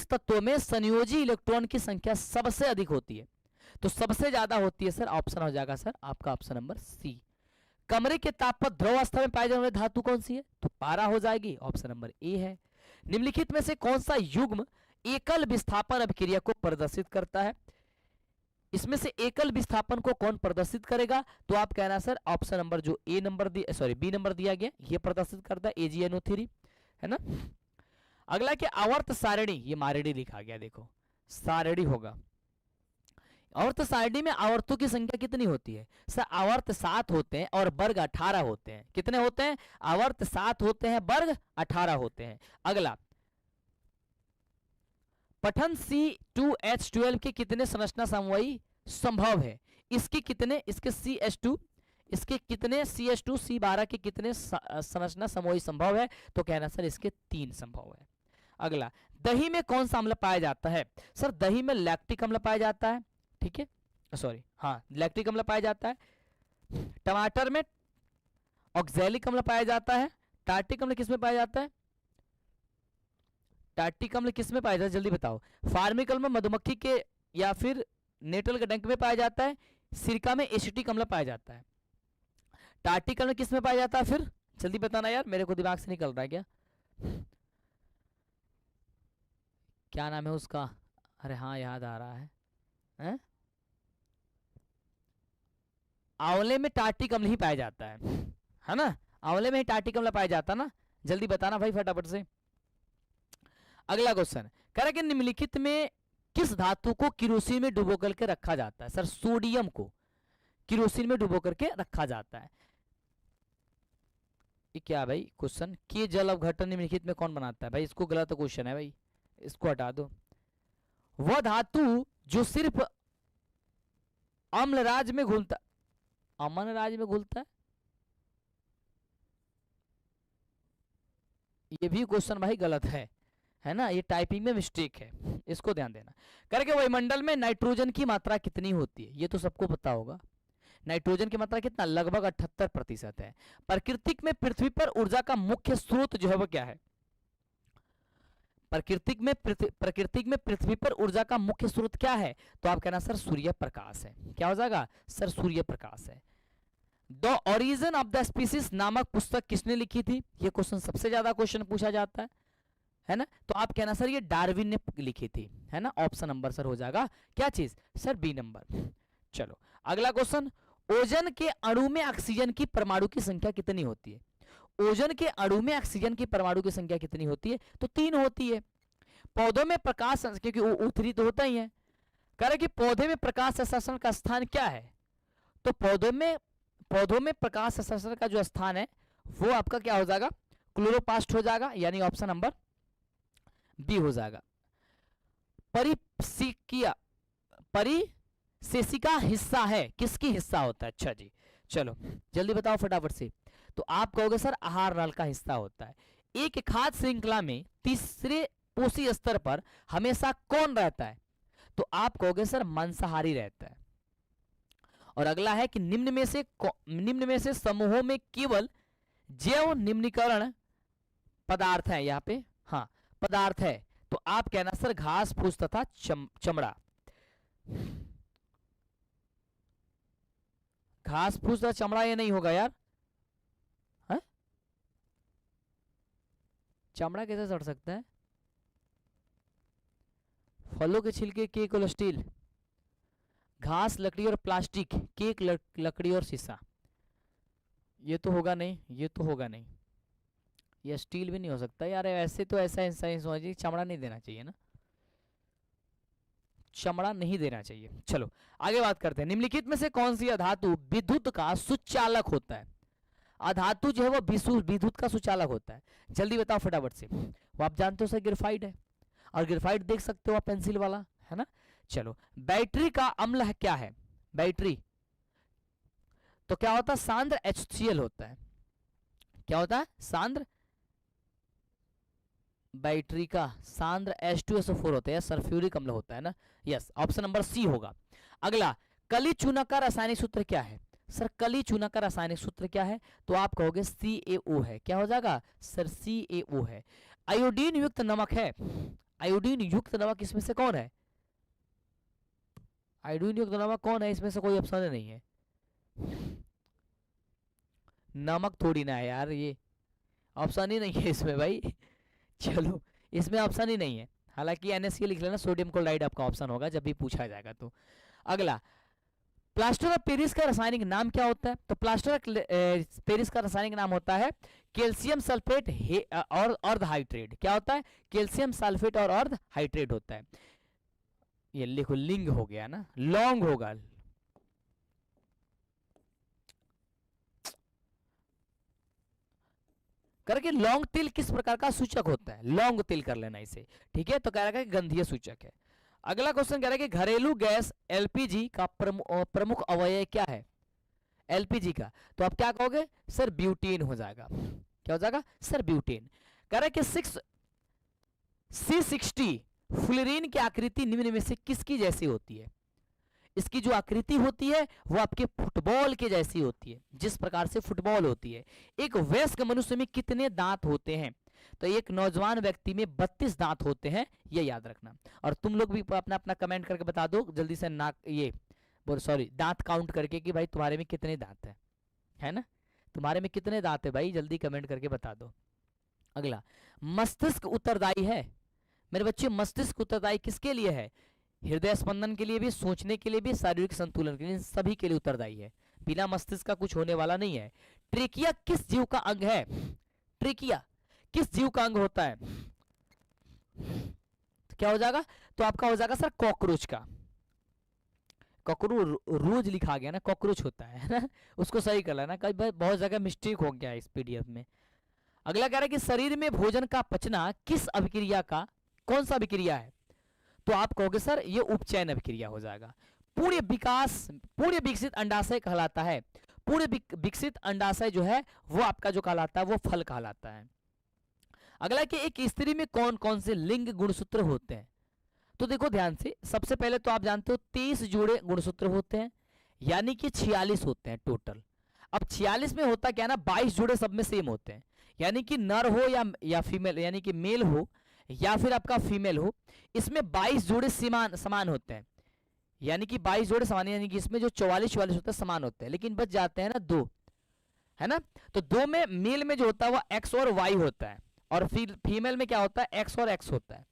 तत्व में संयोजी इलेक्ट्रॉन की संख्या सबसे अधिक होती है, तो सबसे ज्यादा होती है सर, ऑप्शन हो जाएगा सर आपका ऑप्शन नंबर सी। कमरे के ताप पर द्रव अवस्था में पाई जाने वाली धातु कौन सी है, तो पारा हो जाएगी, ऑप्शन नंबर ए है। निम्नलिखित में से कौन सा युग्म एकल विस्थापन अभिक्रिया को प्रदर्शित करता है, इसमें से एकल विस्थापन को कौन प्रदर्शित करेगा, तो आप कहना सर ऑप्शन नंबर जो बी नंबर दिया गया, ये प्रदर्शित करता है AgNO3, है ना। अगला कि आवर्त सारणी, ये मारणी लिखा गया, देखो सारणी होगा, आवर्त सारणी में आवर्तों की संख्या कितनी होती है सर, आवर्त 7 होते हैं और वर्ग 18 होते हैं, कितने होते हैं, आवर्त 7 होते हैं, वर्ग 18 होते हैं। अगला, पठन C2H12 के कितने संरचना समवायी संभव है, इसके कितने CH2 C12 के कितने संरचना समवायी संभव है, तो कहना सर इसके 3 संभव है। अगला, दही में कौन सा अम्ल पाया जाता है, सर दही में लैक्टिक अम्ल पाया जाता है, ठीक है, सॉरी हाँ लैक्टिक अम्ल पाया जाता है। टमाटर में ऑक्सैलिक अम्ल पाया जाता है। टार्टिक अम्ल किसमें पाया जाता है, टार्टिक अम्ल किसमें पाया जाता है, जल्दी बताओ। फार्मिक अम्ल मधुमक्खी के या फिर नेटल के डंक में पाया जाता है। सिरका में एसिटिक अम्ल पाया जाता है। टार्टिक अम्ल किसमें पाया जाता है, फिर जल्दी बताना यार, मेरे को दिमाग से निकल रहा है क्या नाम है उसका, अरे हाँ याद आ रहा है, आंवले में टार्टिक अम्ल ही पाया जाता है ना, आंवले में ही टार्टिक अम्ल पाया जाता है ना, जल्दी बताना भाई फटाफट से। अगला क्वेश्चन कह रहा है कि निम्नलिखित में किस धातु को किरोसिन में डुबो करके रखा जाता है, सर सोडियम को किरोसिन में डुबो करके रखा जाता है। ये क्या भाई क्वेश्चन, के जल अवघटन निम्नलिखित में कौन बनाता है, भाई इसको गलत क्वेश्चन है भाई, इसको हटा दो। वह धातु जो सिर्फ अम्लराज में घुलता, अम्लराज में घुलता है, ये भी क्वेश्चन भाई गलत है, है ना, ये टाइपिंग में मिस्टेक है, इसको ध्यान देना। करके वायुमंडल में नाइट्रोजन की मात्रा कितनी होती है, ये तो सबको पता होगा। नाइट्रोजन की मात्रा कितना, लगभग 78% है। प्राकृतिक में पृथ्वी पर ऊर्जा का मुख्य स्रोत जो है वो क्या है? प्राकृतिक में पृथ्वी पर ऊर्जा का मुख्य स्रोत क्या है? तो आप कहना सर सूर्य प्रकाश है। क्या हो जाएगा सर? सूर्य प्रकाश है। The origin of the species नामक पुस्तक किसने लिखी थी? ये क्वेश्चन सबसे ज्यादा क्वेश्चन पूछा जाता है ना। तो आप कहना सर ये डार्विन ने लिखी थी, है ना। ऑप्शन नंबर सर हो जाएगा क्या चीज सर? B number. चलो अगला क्वेश्चन, ओजोन के अणु में ऑक्सीजन की परमाणु की संख्या कितनी होती है? ओजोन के अणु में ऑक्सीजन की परमाणु की संख्या कितनी होती है? तो 3 होती है। पौधों में प्रकाश, क्योंकि उत्तरी तो होता ही है, कह रहे कि पौधे में प्रकाश संश्लेषण का स्थान क्या है? तो पौधों में प्रकाश संश्लेषण का जो स्थान है वो आपका क्या हो जाएगा? क्लोरोप्लास्ट हो जाएगा, यानी ऑप्शन नंबर बी हो जाएगा। परिसेशिका हिस्सा है, किसकी हिस्सा होता है? अच्छा जी, चलो जल्दी बताओ फटाफट से। तो आप कहोगे सर आहार नाल का हिस्सा होता है। एक खाद्य श्रृंखला में तीसरे पोषी स्तर पर हमेशा कौन रहता है? तो आप कहोगे सर मांसाहारी रहता है। और अगला है कि निम्न में से समूहों में केवल जैव निम्नीकरण पदार्थ है, यहाँ पे हाँ पदार्थ है। तो आप कहना सर घास फूस तथा चमड़ा। घास फूस तथा चमड़ा ये नहीं होगा यार, है? चमड़ा कैसे सड़ सकता है? फलों के छिलके, केक और स्टील। घास, लकड़ी और प्लास्टिक, केक, लकड़ी और शीशा। ये तो होगा नहीं, ये तो होगा नहीं, ये स्टील भी नहीं हो सकता यार। ऐसे तो ऐसा साइंस होना चाहिए, चमड़ा नहीं देना चाहिए ना, चमड़ा नहीं देना चाहिए। चलो आगे बात करते हैं। निम्नलिखित में से कौन सी अधातु विद्युत का सुचालक होता है? अधातु जो है वो विद्युत का सुचालक होता है। जल्दी बताओ फटाफट से। वो आप जानते हो सर ग्रेफाइट है, और ग्रेफाइट देख सकते हो आप पेंसिल वाला, है ना। चलो बैटरी का अम्ल है क्या है? बैटरी तो क्या होता है? सांद्र HCl होता है। क्या होता है? सांद्र, बैटरी का सांद्र H2SO4 होता है, सल्फ्यूरिक अम्ल होता है ना। यस, ऑप्शन नंबर सी होगा। अगला, कली चूना का रासायनिक सूत्र क्या है? सर कली चूना का रासायनिक सूत्र क्या है? तो आप कहोगे CaO है। क्या हो जाएगा सर? CaO है। आयोडीन युक्त नमक है। आयोडीन युक्त नमक इसमें से कौन है? आयोडीन युक्त नमक कौन है? इसमें से कोई ऑप्शन नहीं है। नमक थोड़ी ना है यार, ये ऑप्शन ही नहीं है इसमें भाई। चलो इसमें ऑप्शन ही नहीं है, हालांकि NaCl लिख लेना, सोडियम क्लोराइड आपका ऑप्शन होगा जब भी पूछा जाएगा तो। अगला, प्लास्टर ऑफ पेरिस का रासायनिक नाम क्या होता है? तो प्लास्टर ऑफ पेरिस का रासायनिक नाम होता है कैल्शियम सल्फेट और अर्ध हाइड्रेट। क्या होता है? कैल्शियम सल्फेट और अर्ध हाइड्रेट होता है। ये लिखो, लिंग हो गया ना, लॉन्ग होगा। करके लौंग तिल किस प्रकार का सूचक होता है? लौंग तिल कर लेना इसे, ठीक है। तो कह रहा है कि गंधीय सूचक है। अगला क्वेश्चन कह रहा है कि घरेलू गैस LPG का प्रमुख अवयव क्या है? LPG का तो आप क्या कहोगे सर? ब्यूटेन हो जाएगा। क्या हो जाएगा सर? ब्यूटेन। कह रहा है कि C60 फ्लोरीन की आकृति निम्न में से किसकी जैसी होती है? इसकी जो आकृति होती है वो आपके फुटबॉल के जैसी होती है, जिस प्रकार से फुटबॉल होती है। एक वयस्क मनुष्य में कितने दांत होते हैं? तो एक नौजवान व्यक्ति में 32 दांत होते हैं, ये याद रखना। और तुम लोग भी अपना अपना कमेंट करके बता दो जल्दी से, नाक ये सॉरी दांत काउंट करके कि भाई तुम्हारे में कितने दांत है ना। तुम्हारे में कितने दांत है भाई, जल्दी कमेंट करके बता दो। अगला, मस्तिष्क उत्तरदायी है मेरे बच्चे। मस्तिष्क उत्तरदायी किसके लिए है? हृदय स्पंदन के लिए भी, सोचने के लिए भी, शारीरिक संतुलन के लिए, सभी के लिए उत्तरदायी है। बिना मस्तिष्क का कुछ होने वाला नहीं है। ट्रेकिया किस जीव का अंग है? ट्रेकिया किस जीव का अंग होता है? तो क्या हो जाएगा? तो आपका हो जाएगा सर कॉकरोच का। रोज लिखा गया ना, कॉकरोच होता है ना, उसको सही कर लेना, कई बहुत जगह मिस्टेक हो गया इस PDF में। अगला कह रहा है कि शरीर में भोजन का पचना किस अभिक्रिया का, कौन सा अभिक्रिया है? तो आप कहोगे सर ये उपचयन अभिक्रिया हो जाएगा। पूर्ण विकसित अंडाशय कहलाता है। पूर्ण विकसित अंडाशय जो है वो आपका जो कहलाता है वो फल कहलाता है। अगला कि एक स्त्री में कौन कौन से लिंग गुणसूत्र होते हैं। तो देखो ध्यान से, सबसे पहले तो आप जानते हो 23 जोड़े गुणसूत्र होते हैं, यानी कि 46 होते हैं टोटल। अब 46 में होता क्या है ना, 22 जोड़े सब में सेम होते हैं, यानी कि नर हो या फीमेल, यानी कि मेल हो या फिर आपका फीमेल हो, इसमें 22 जोड़े समान होते हैं, यानी कि 22 जोड़े समान, यानी कि इसमें जो 44 होते हैं समान होते हैं, लेकिन बच जाते हैं ना दो, है ना। तो दो में मेल में जो होता है वो एक्स और वाई होता है, और फीमेल में क्या होता है, एक्स और एक्स होता है।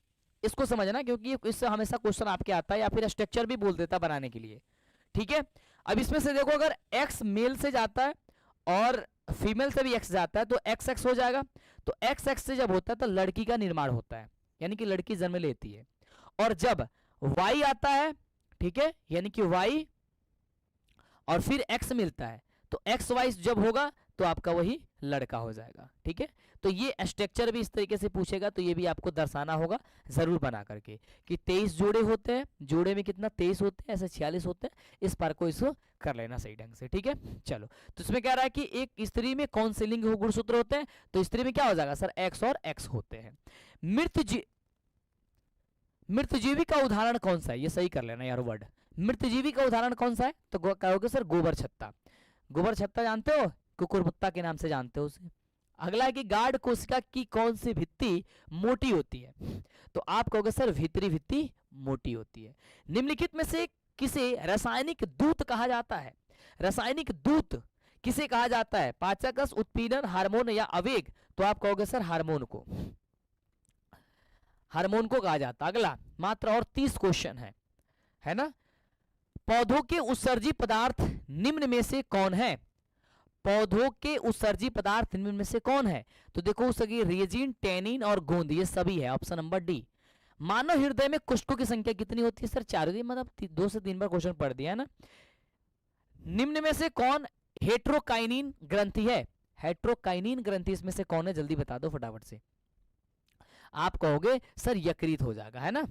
इसको समझना, क्योंकि इससे हमेशा क्वेश्चन आपके आता है, या फिर स्ट्रक्चर भी बोल देता बनाने के लिए, ठीक है। अब इसमें से देखो, अगर एक्स मेल से जाता है और फीमेल से भी एक्स जाता है तो एक्स एक्स हो जाएगा। तो एक्स एक्स से जब होता है तो लड़की का निर्माण होता है, यानी कि लड़की जन्म लेती है। और जब वाई आता है, ठीक है, यानी कि वाई और फिर एक्स मिलता है, तो एक्स वाई जब होगा तो आपका वही लड़का हो जाएगा, ठीक है। तो ये स्ट्रक्चर भी इस तरीके से पूछेगा, तो ये भी आपको दर्शाना होगा जरूर बना करके कि 23 जोड़े होते हैं, जोड़े में कितना 23 होते हैं, ऐसे 46 होते हैं। इस बार को इसको कर लेना सही ढंग से, ठीक है। चलो, तो इसमें कह रहा है कि एक स्त्री में कौन से लिंग गुणसूत्र होते हैं, तो स्त्री में क्या हो जाएगा सर, एक्स और एक्स होते हैं। मृतजीवी का उदाहरण कौन सा है, ये सही कर लेना यार वर्ड। मृतजीवी का उदाहरण कौन सा है, तो कहोगे सर गोबर छत्ता। गोबर छत्ता जानते हो, कुकुरमुत्ता के नाम से जानते हो उसे। अगला है कि गाढ़ कोशिका की कौन सी भित्ति मोटी होती है, तो आप कहोगे सर भीतरी भित्ति मोटी होती है। निम्नलिखित में से किसे रासायनिक दूत कहा जाता है, रासायनिक दूत किसे कहा जाता है, पाचकस, उत्पीड़न, हार्मोन या आवेग, तो आप कहोगे सर हार्मोन को, हार्मोन को कहा जाता है। अगला मात्र और 30 क्वेश्चन है ना। पौधों के उत्सर्जी पदार्थ निम्न में से कौन है, पौधों के उत्सर्जी पदार्थ निम्न में से कौन है, तो देखो सभी रेजिन, टैनिन और गोंद, ये सभी है, ऑप्शन नंबर डी। मानव हृदय में कोशिकाओं की संख्या कितनी होती है, सर 4 होती है, मतलब 2 से 3 बार क्वेश्चन पढ़ दिया है ना। निम्न में से कौन हेट्रोकाइनिन ग्रंथि है, हेट्रोकाइनिन ग्रंथि इसमें से कौन है, जल्दी बता दो फटाफट से। आप कहोगे सर यकृत हो जाएगा, है ना।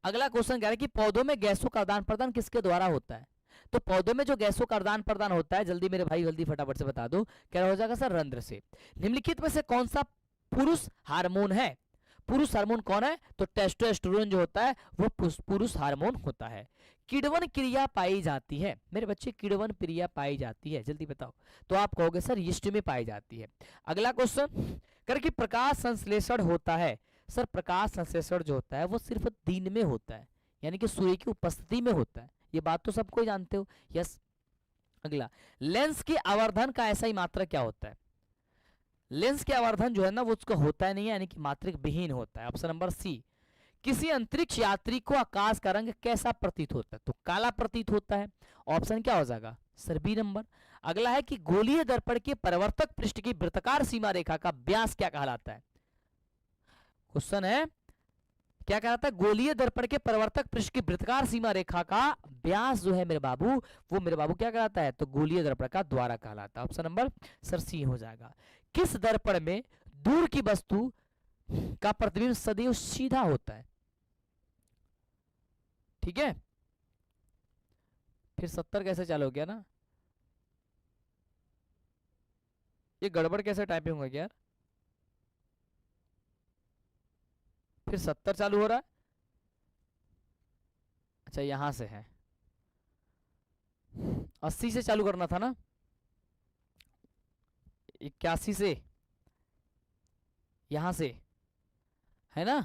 अगला क्वेश्चन कह रहा है कि पौधों में गैसों का आदान प्रदान किसके द्वारा होता है, तो पौधों में जो गैसों का आदान प्रदान होता है, जल्दी मेरे भाई जल्दी फटाफट से बता दो, क्या हो जाएगा सर रंध्र से। निम्नलिखित में से कौन सा पुरुष हार्मोन है, पुरुष हार्मोन कौन है, तो टेस्टोस्टेरोन जो होता है वो पुरुष हार्मोन होता है। किण्वन क्रिया पाई जाती है, मेरे बच्चे किण्वन क्रिया पाई जाती है, जल्दी बताओ, तो आप कहोगे सर यीस्ट में पाई जाती है। अगला क्वेश्चन कर कि प्रकाश संश्लेषण होता है, सर प्रकाश संश्लेषण जो होता है वो सिर्फ दिन में होता है, यानी कि सूर्य की उपस्थिति में होता है, ये बात तो सबको जानते हो, यस। अगला, लेंस के आवर्धन का ऐसा ही मात्रक क्या होता है, लेंस के आवर्धन जो है ना वो उसका होता है नहीं है, यानी कि मात्रक विहीन होता है, ऑप्शन नंबर सी। किसी अंतरिक्ष यात्री को आकाश का रंग कैसा प्रतीत होता है, तो काला प्रतीत होता है, ऑप्शन क्या हो जाएगा सर बी नंबर। अगला है कि गोलीय दर्पण के परिवर्तक पृष्ठ की वृत्ताकार सीमा रेखा का व्यास क्या कहलाता है, क्वेश्चन है क्या कहलाता है, गोलीय दर्पण के परिवर्तक पृष्ठ की वृत्ताकार सीमा रेखा का व्यास जो है मेरे बाबू, वो मेरे बाबू क्या कहलाता है, तो गोलीय दर्पण का द्वारा कहलाता है, ऑप्शन नंबर सर सी हो जाएगा। किस दर्पण में दूर की वस्तु का प्रतिबिंब सदैव सीधा होता है, ठीक है। फिर 70 कैसे चालू हो गया ना, ये गड़बड़ कैसे टाइपिंग हो गया यार, फिर 70 चालू हो रहा है, अच्छा यहां से है, 80 से चालू करना था ना, 81 से, यहां से, है ना।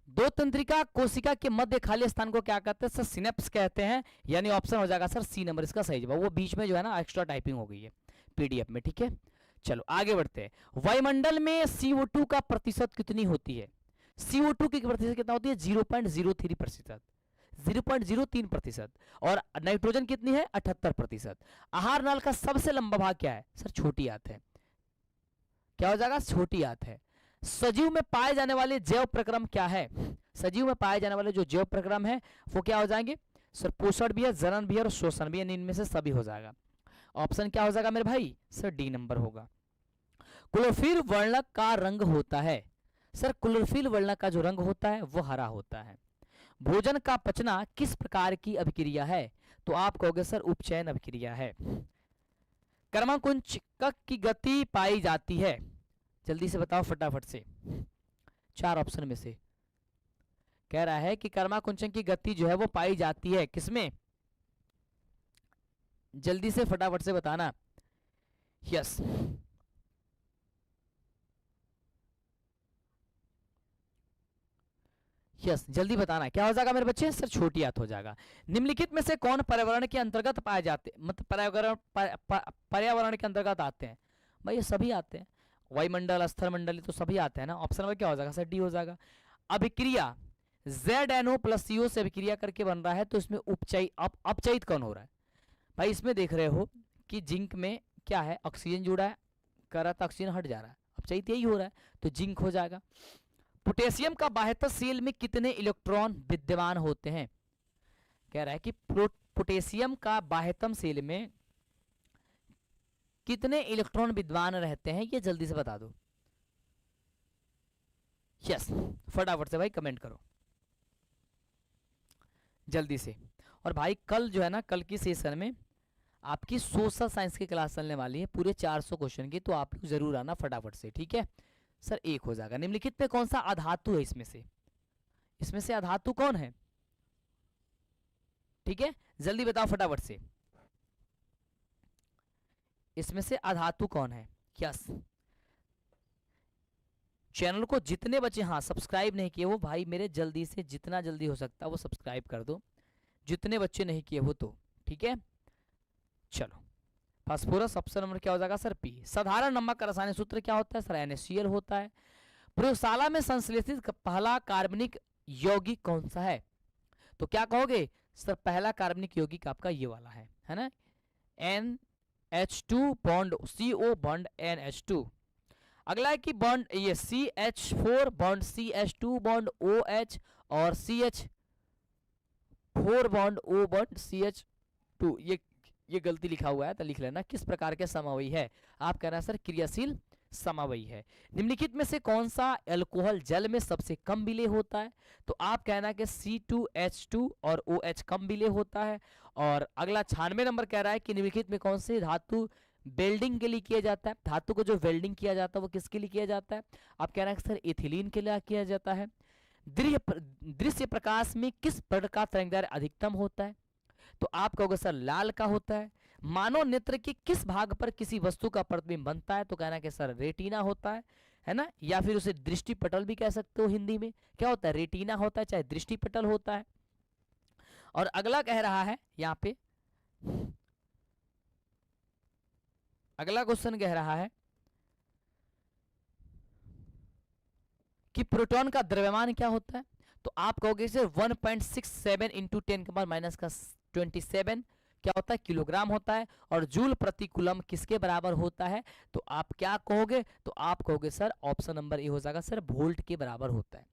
दो तंत्रिका कोशिका के मध्य खाली स्थान को क्या कहते हैं सर, सिनेप्स कहते हैं, यानी ऑप्शन हो जाएगा सर सी नंबर इसका सही जवाब। वो बीच में जो है ना एक्स्ट्रा टाइपिंग हो गई है पीडीएफ में, ठीक है। चलो आगे बढ़ते हैं। वायुमंडल में CO2 का प्रतिशत कितनी होती है, CO2 की प्रतिशत कितना होती है 0.03%, 0.03%। और नाइट्रोजन कितनी है 78%। आहार नाल का सबसे लंबा भाग क्या है सर, छोटी आंत है, क्या हो जाएगा छोटी आंत है। सजीव में पाए जाने वाले जैव प्रक्रम क्या है, सजीव में पाए जाने वाले जो जैव प्रक्रम है वो क्या हो जाएंगे सर, पोषण भी है, जनन भी है और शोषण भी है, इनमें से सभी हो जाएगा। ऑप्शन क्या हो जाएगा मेरे भाई सर डी नंबर होगा। क्लोरोफिल वर्णक का रंग होता है, सर क्लोरोफिल वर्णक का जो रंग होता है वो हरा होता है। भोजन का पचना किस प्रकार की अभिक्रिया है, तो आप कहोगे सर उपचयन अभिक्रिया है। कर्माकुंचक की गति पाई जाती है, जल्दी से बताओ फटाफट से, 4 ऑप्शन में से। कह रहा है कि कर्माकुंचन की गति जो है वो पाई जाती है किसमें, जल्दी से फटाफट से बताना। यस, यस जल्दी बताना, क्या हो जाएगा मेरे बच्चे, सर छोटी आत हो जाएगा। निम्नलिखित में से कौन पर्यावरण के अंतर्गत पाए जाते, मतलब पर्यावरण के अंतर्गत आते हैं, भाई ये सभी आते हैं, वायुमंडल स्थल मंडल तो सभी आते हैं ना। ऑप्शन में क्या हो जाएगा सर, डी हो जाएगा। अभिक्रिया ZNO + CO से अभिक्रिया करके बन रहा है, तो इसमें अपचयित कौन हो रहा है, भाई इसमें देख रहे हो कि जिंक में क्या है, ऑक्सीजन जुड़ा है, कर रहा था ऑक्सीजन हट जा रहा है, अपचयित यही हो रहा है, तो जिंक हो जाएगा। पोटेशियम का बाह्यतः सेल में कितने इलेक्ट्रॉन विद्यमान होते हैं, कह रहा है कि पोटेशियम का बाह्यतम सेल में कितने इलेक्ट्रॉन विद्यमान रहते हैं, ये जल्दी से बता दो। यस, फटाफट से भाई कमेंट करो जल्दी से। और भाई कल जो है ना, कल की सेशन में आपकी सोशल साइंस की क्लास चलने वाली है पूरे 400 क्वेश्चन की, तो आप लोग जरूर आना फटाफट से, ठीक है सर। एक हो जाएगा। निम्नलिखित में कौन सा अधातु है इसमें से अधातु कौन है, ठीक है जल्दी बताओ फटाफट से, इसमें से अधातु कौन है। यस, चैनल को जितने बच्चे हाँ सब्सक्राइब नहीं किए वो भाई मेरे जल्दी से जितना जल्दी हो सकता है वो सब्सक्राइब कर दो, जितने बच्चे नहीं किए वो तो, ठीक है। चलो, फास्फोरस ऑप्शन नंबर क्या हो जाएगा सर, पी। साधारण नमक का रासायनिक सूत्र क्या होता है सर, NaCl होता है। प्रयोगशाला में संश्लेषित पहला कार्बनिक यौगिक कौन सा है, तो क्या कहोगे सर, पहला कार्बनिक यौगिक आपका ये वाला है ना, NH2 bond CO bond NH2। अगला है कि बॉन्ड ये CH4 bond CH2 bond OH और CH4 bond O bond CH2, ये गलती लिखा हुआ है तो लिख लेना। किस प्रकार के समवायी है, आप कहना सर क्रियाशील समवायी है। निम्नलिखित में से कौन सा अल्कोहल जल में सबसे कम विलेय होता है, तो आप कहना कि C2H2 और OH कम विलेय होता है। और अगला 96 नंबर कह रहा है कि निम्नलिखित में कौन से धातु वेल्डिंग के लिए किया जाता है, धातु को जो वेल्डिंग किया जाता है वो किसके लिए किया जाता है, आप कहना है सर एथिलीन के लिए किया जाता है। दृश्य प्रकाश में किस वर्ण का तरंगदैर्घ्य अधिकतम होता है, तो आप कहोगे सर लाल का होता है। मानव नेत्र के किस भाग पर किसी वस्तु का प्रतिबिंब बनता है, तो कहना कि सर रेटिना होता है ना, या फिर उसे दृष्टिपटल भी कह सकते हो, हिंदी में क्या होता है, रेटिना होता है चाहे दृष्टिपटल होता है। और अगला कह रहा है यहाँ पे, अगला क्वेश्चन कह रहा है कि प्रोटॉन का द्रव्यमान क्या होता है, तो आप कहोगे सर 1.67 इंटू 10⁻⁻27 क्या होता है, किलोग्राम होता है। और जूल प्रति कूलम किसके बराबर होता है, तो आप क्या कहोगे, तो आप कहोगे सर ऑप्शन नंबर ए हो जाएगा सर, वोल्ट के बराबर होता है।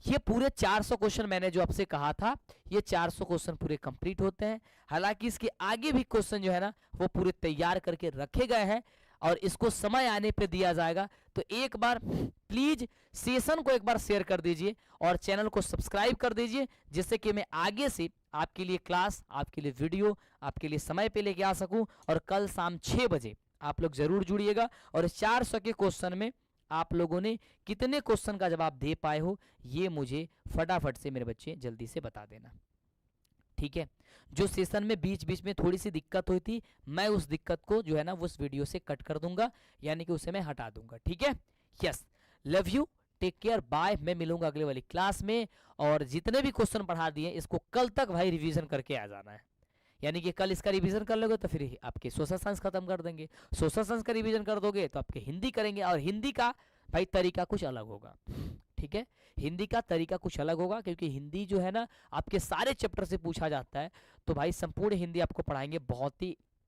ये पूरे 400 क्वेश्चन मैंने जो आपसे कहा था, ये 400 क्वेश्चन पूरे कंप्लीट होते हैं। हालांकि इसके आगे भी क्वेश्चन जो है ना वो पूरे तैयार करके रखे गए हैं और इसको समय आने पे दिया जाएगा। तो एक बार प्लीज सेशन को एक बार शेयर कर दीजिए और चैनल को सब्सक्राइब कर दीजिए, जिससे कि मैं आगे से आपके लिए क्लास, आपके लिए वीडियो, आपके लिए समय पे लेके आ सकूं। और कल शाम 6 बजे आप लोग जरूर जुड़िएगा। और इस 400 के क्वेश्चन में आप लोगों ने कितने क्वेश्चन का जवाब दे पाए हो, ये मुझे फटाफट से मेरे बच्चे जल्दी से बता देना, ठीक है। जो सेशन में बीच बीच में थोड़ी सी दिक्कत हुई थी, मैं उस दिक्कत को जो है ना उस वीडियो से कट कर दूंगा, यानी कि उसे मैं हटा दूंगा, ठीक है। Yes, love you, take care, bye. मैं मिलूंगा अगले वाली क्लास में। और जितने भी क्वेश्चन पढ़ा दिए इसको कल तक भाई रिवीजन करके आ जाना है, यानी कि कल इसका रिवीजन कर लोगे तो फिर आपके सोशल साइंस खत्म कर देंगे, सोशल साइंस का रिवीजन कर दोगे तो आपके हिंदी करेंगे। और हिंदी का भाई तरीका कुछ अलग होगा, ठीक है, हिंदी का तरीका कुछ अलग होगा, क्योंकि हिंदी जो है ना आपके सारे चैप्टर से पूछा जाता है। तो भाई संपूर्ण हिंदी आपको पढ़ाएंगे, बहुत ही